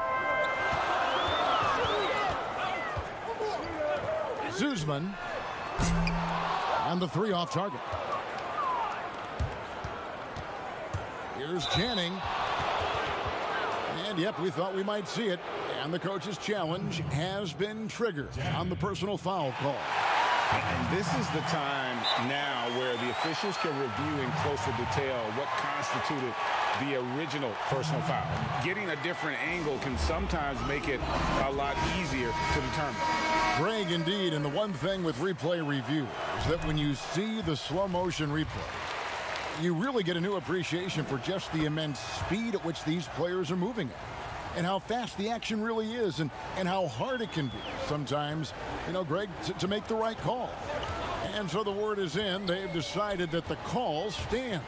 Zuzman. And the 3 off target. Here's Channing. And yep, we thought we might see it. And the coach's challenge has been triggered on the personal foul call. And this is the time now where the officials can review in closer detail what constituted the original personal foul. Getting a different angle can sometimes make it a lot easier to determine. Greg, indeed, and the one thing with replay review is that when you see the slow motion replay, you really get a new appreciation for just the immense speed at which these players are moving at. And how fast the action really is, and how hard it can be sometimes, Greg, to make the right call. And so the word is in. They've decided that the call stands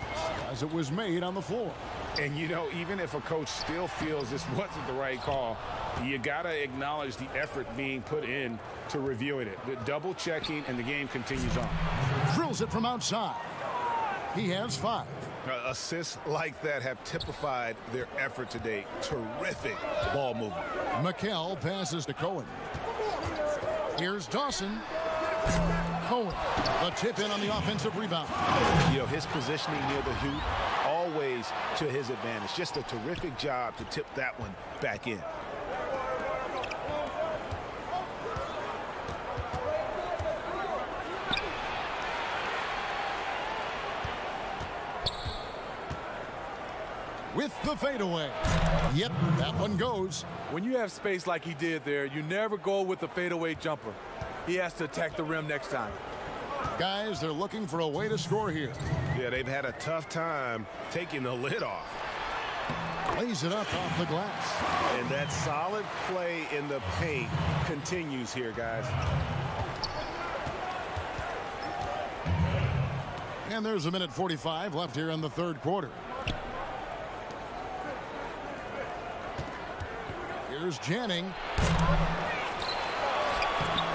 as it was made on the floor. And, even if a coach still feels this wasn't the right call, you got to acknowledge the effort being put in to reviewing it. The double checking, and the game continues on. Drills it from outside. He has 5. Assists like that have typified their effort today. Terrific ball movement. Meckel passes to Cohen. Here's Dawson. Cohen, the tip in on the offensive rebound. His positioning near the hoop, always to his advantage. Just a terrific job to tip that one back in. With the fadeaway. Yep, that one goes. When you have space like he did there, you never go with the fadeaway jumper. He has to attack the rim next time. Guys, they're looking for a way to score here. Yeah, they've had a tough time taking the lid off. Plays it up off the glass. And that solid play in the paint continues here, guys. And there's a minute 45 left here in the third quarter. Here's Channing.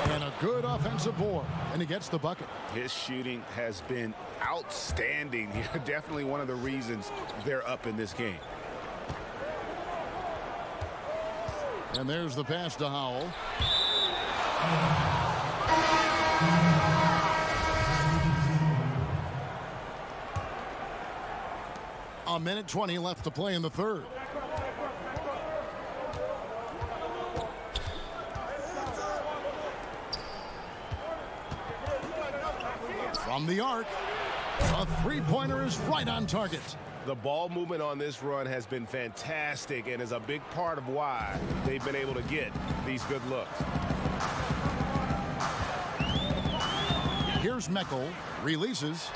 And a good offensive board. And he gets the bucket. His shooting has been outstanding. Definitely one of the reasons they're up in this game. And there's the pass to Howell. A minute 20 left to play in the third. From the arc, a three-pointer is right on target. The ball movement on this run has been fantastic and is a big part of why they've been able to get these good looks. Here's Meckel, releases.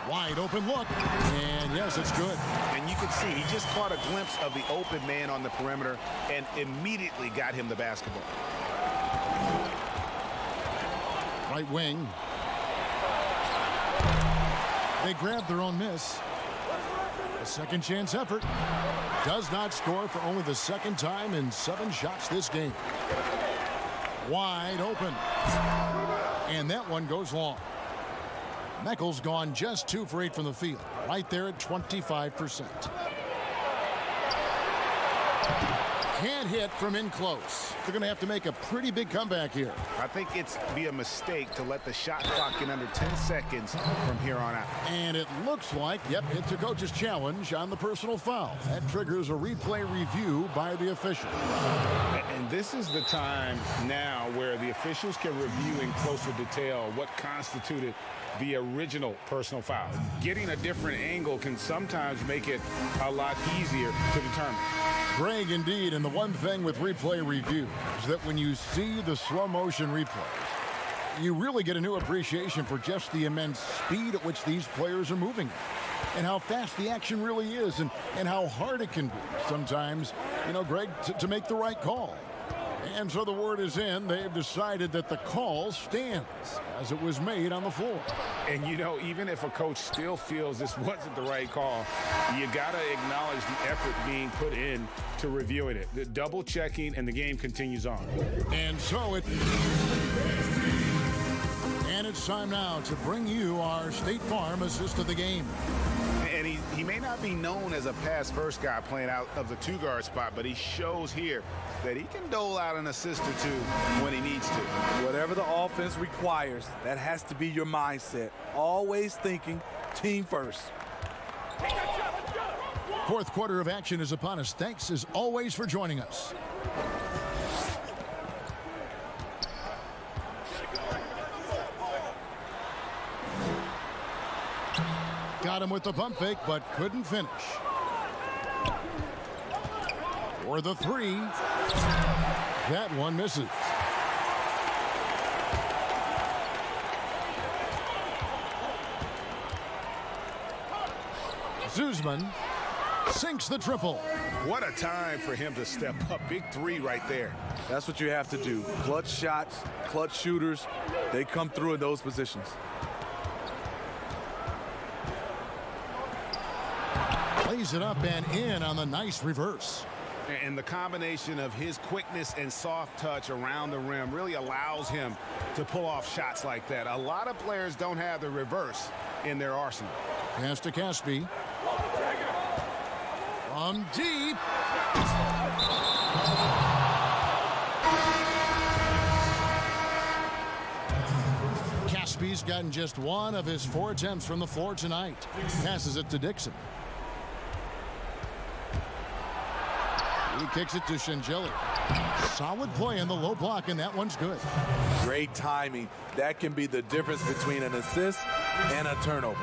Wide open look, and yes, it's good. And you can see he just caught a glimpse of the open man on the perimeter and immediately got him the basketball. Right wing. They grab their own miss. A second chance effort. Does not score for only the second time in 7 shots this game. Wide open. And that one goes long. Meckel's gone just 2 for 8 from the field. Right there at 25%. Can't hit from in close. They're going to have to make a pretty big comeback here. I think it's be a mistake to let the shot clock in under 10 seconds from here on out. And it looks like, yep, it's a coach's challenge on the personal foul. That triggers a replay review by the official. And this is the time now where the officials can review in closer detail what constituted the original personal foul. Getting a different angle can sometimes make it a lot easier to determine. Greg, indeed, and the one thing with replay review is that when you see the slow motion replays, you really get a new appreciation for just the immense speed at which these players are moving and how fast the action really is and how hard it can be sometimes, Greg, to make the right call. And so the word is in. They've decided that the call stands as it was made on the floor. And, even if a coach still feels this wasn't the right call, you got to acknowledge the effort being put in to reviewing it. The double checking, and the game continues on. And so it's time now to bring you our State Farm assist of the game. And he may not be known as a pass-first guy playing out of the two-guard spot, but he shows here that he can dole out an assist or two when he needs to. Whatever the offense requires, that has to be your mindset. Always thinking team first. Fourth quarter of action is upon us. Thanks as always for joining us. Got him with the pump fake, but couldn't finish. For the three. That one misses. Zuzman sinks the triple. What a time for him to step up. Big three right there. That's what you have to do. Clutch shots, clutch shooters, they come through in those positions. Plays it up and in on the nice reverse. And the combination of his quickness and soft touch around the rim really allows him to pull off shots like that. A lot of players don't have the reverse in their arsenal. Pass to Caspi. From deep. Caspi's gotten just one of his 4 attempts from the floor tonight. Passes it to Dixon. He kicks it to Shingeli. Solid play in the low block, and that one's good. Great timing. That can be the difference between an assist and a turnover.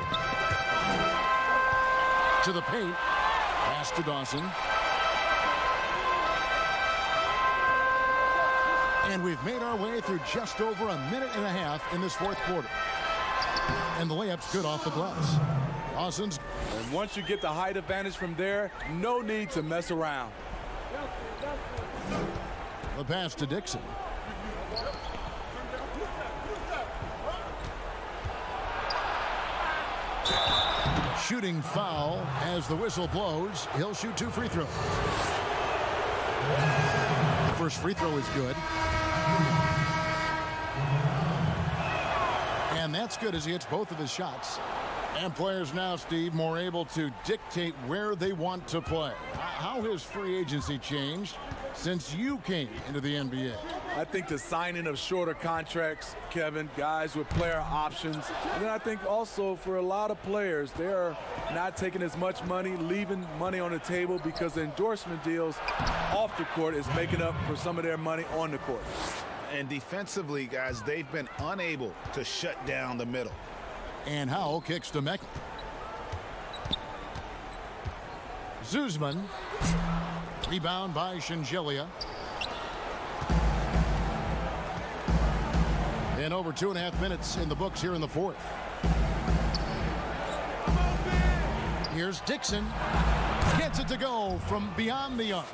To the paint. Pass to Dawson. And we've made our way through just over a minute and a half in this fourth quarter. And the layup's good off the glass. Dawson's. And once you get the height advantage from there, no need to mess around. The pass to Dixon. Shooting foul as the whistle blows. He'll shoot 2 free throws. The first free throw is good. And that's good as he hits both of his shots. And players now, Steve, more able to dictate where they want to play. How has free agency changed since you came into the NBA? I think the signing of shorter contracts, Kevin, guys with player options. And then I think also for a lot of players, they're not taking as much money, leaving money on the table because the endorsement deals off the court is making up for some of their money on the court. And defensively, guys, they've been unable to shut down the middle. And Howell kicks to Meckel. Zuzman. Rebound by Shingeli. And over 2.5 minutes in the books here in the fourth. Here's Dixon. Gets it to go from beyond the arc.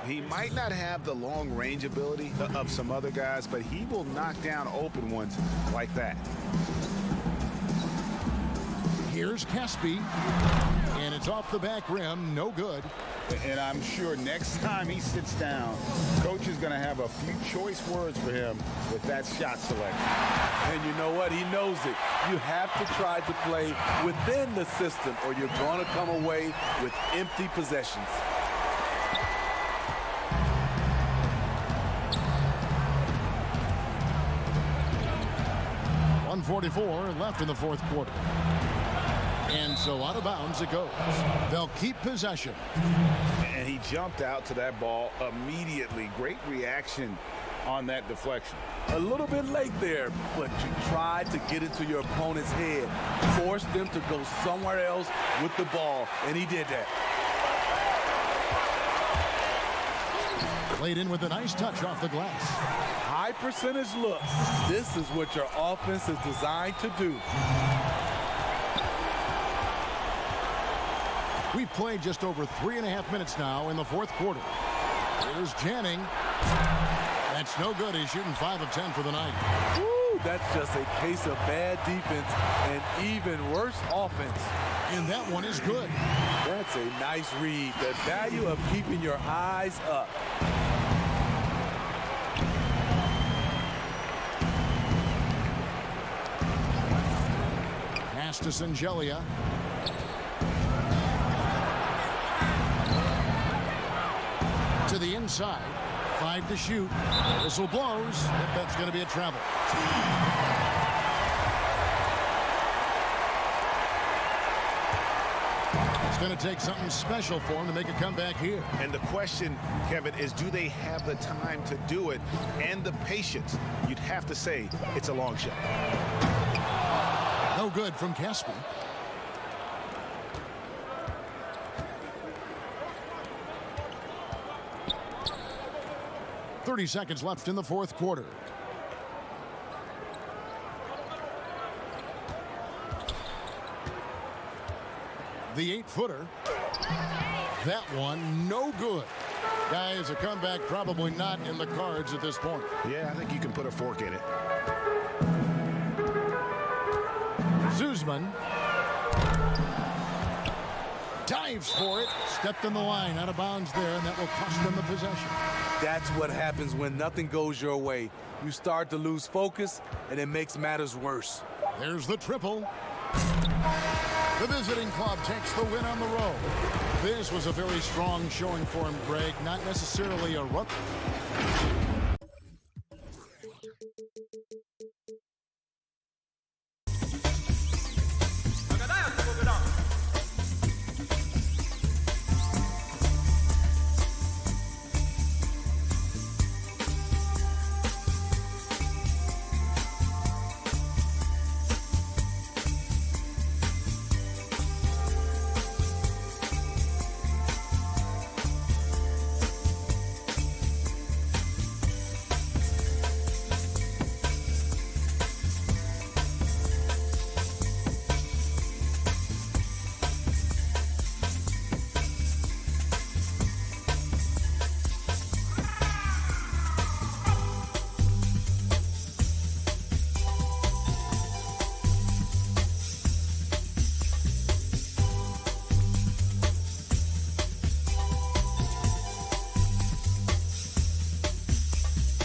He might not have the long range ability of some other guys, but he will knock down open ones like that. Here's Caspi. And it's off the back rim. No good. And I'm sure next time he sits down, coach is going to have a few choice words for him with that shot selection. And you know what? He knows it. You have to try to play within the system or you're going to come away with empty possessions. .144 left in the fourth quarter. And so out of bounds it goes. They'll keep possession. And he jumped out to that ball immediately. Great reaction on that deflection. A little bit late there, but you tried to get into your opponent's head. Force them to go somewhere else with the ball, and he did that. Played in with a nice touch off the glass. High percentage looks. This is what your offense is designed to do. We've played just over 3.5 minutes now in the fourth quarter. Here's Janning. That's no good. He's shooting 5 of 10 for the night. Woo, that's just a case of bad defense and even worse offense. And that one is good. That's a nice read. The value of keeping your eyes up. Pass to Shingeli. inside. 5 to shoot. Whistle blows. That's going to be a travel. It's going to take something special for him to make a comeback here. And the question, Kevin, is do they have the time to do it and the patience? You'd have to say it's a long shot. No good from Caspi. .30 seconds left in the fourth quarter. The 8-footer. That one, no good. Guys, a comeback probably not in the cards at this point. Yeah, I think you can put a fork in it. Zuzman dives for it. Stepped in the line, out of bounds there, and that will cost them the possession. That's what happens when nothing goes your way. You start to lose focus, and it makes matters worse. There's the triple. The visiting club takes the win on the road. This was a very strong showing for him, Greg. Not necessarily a run.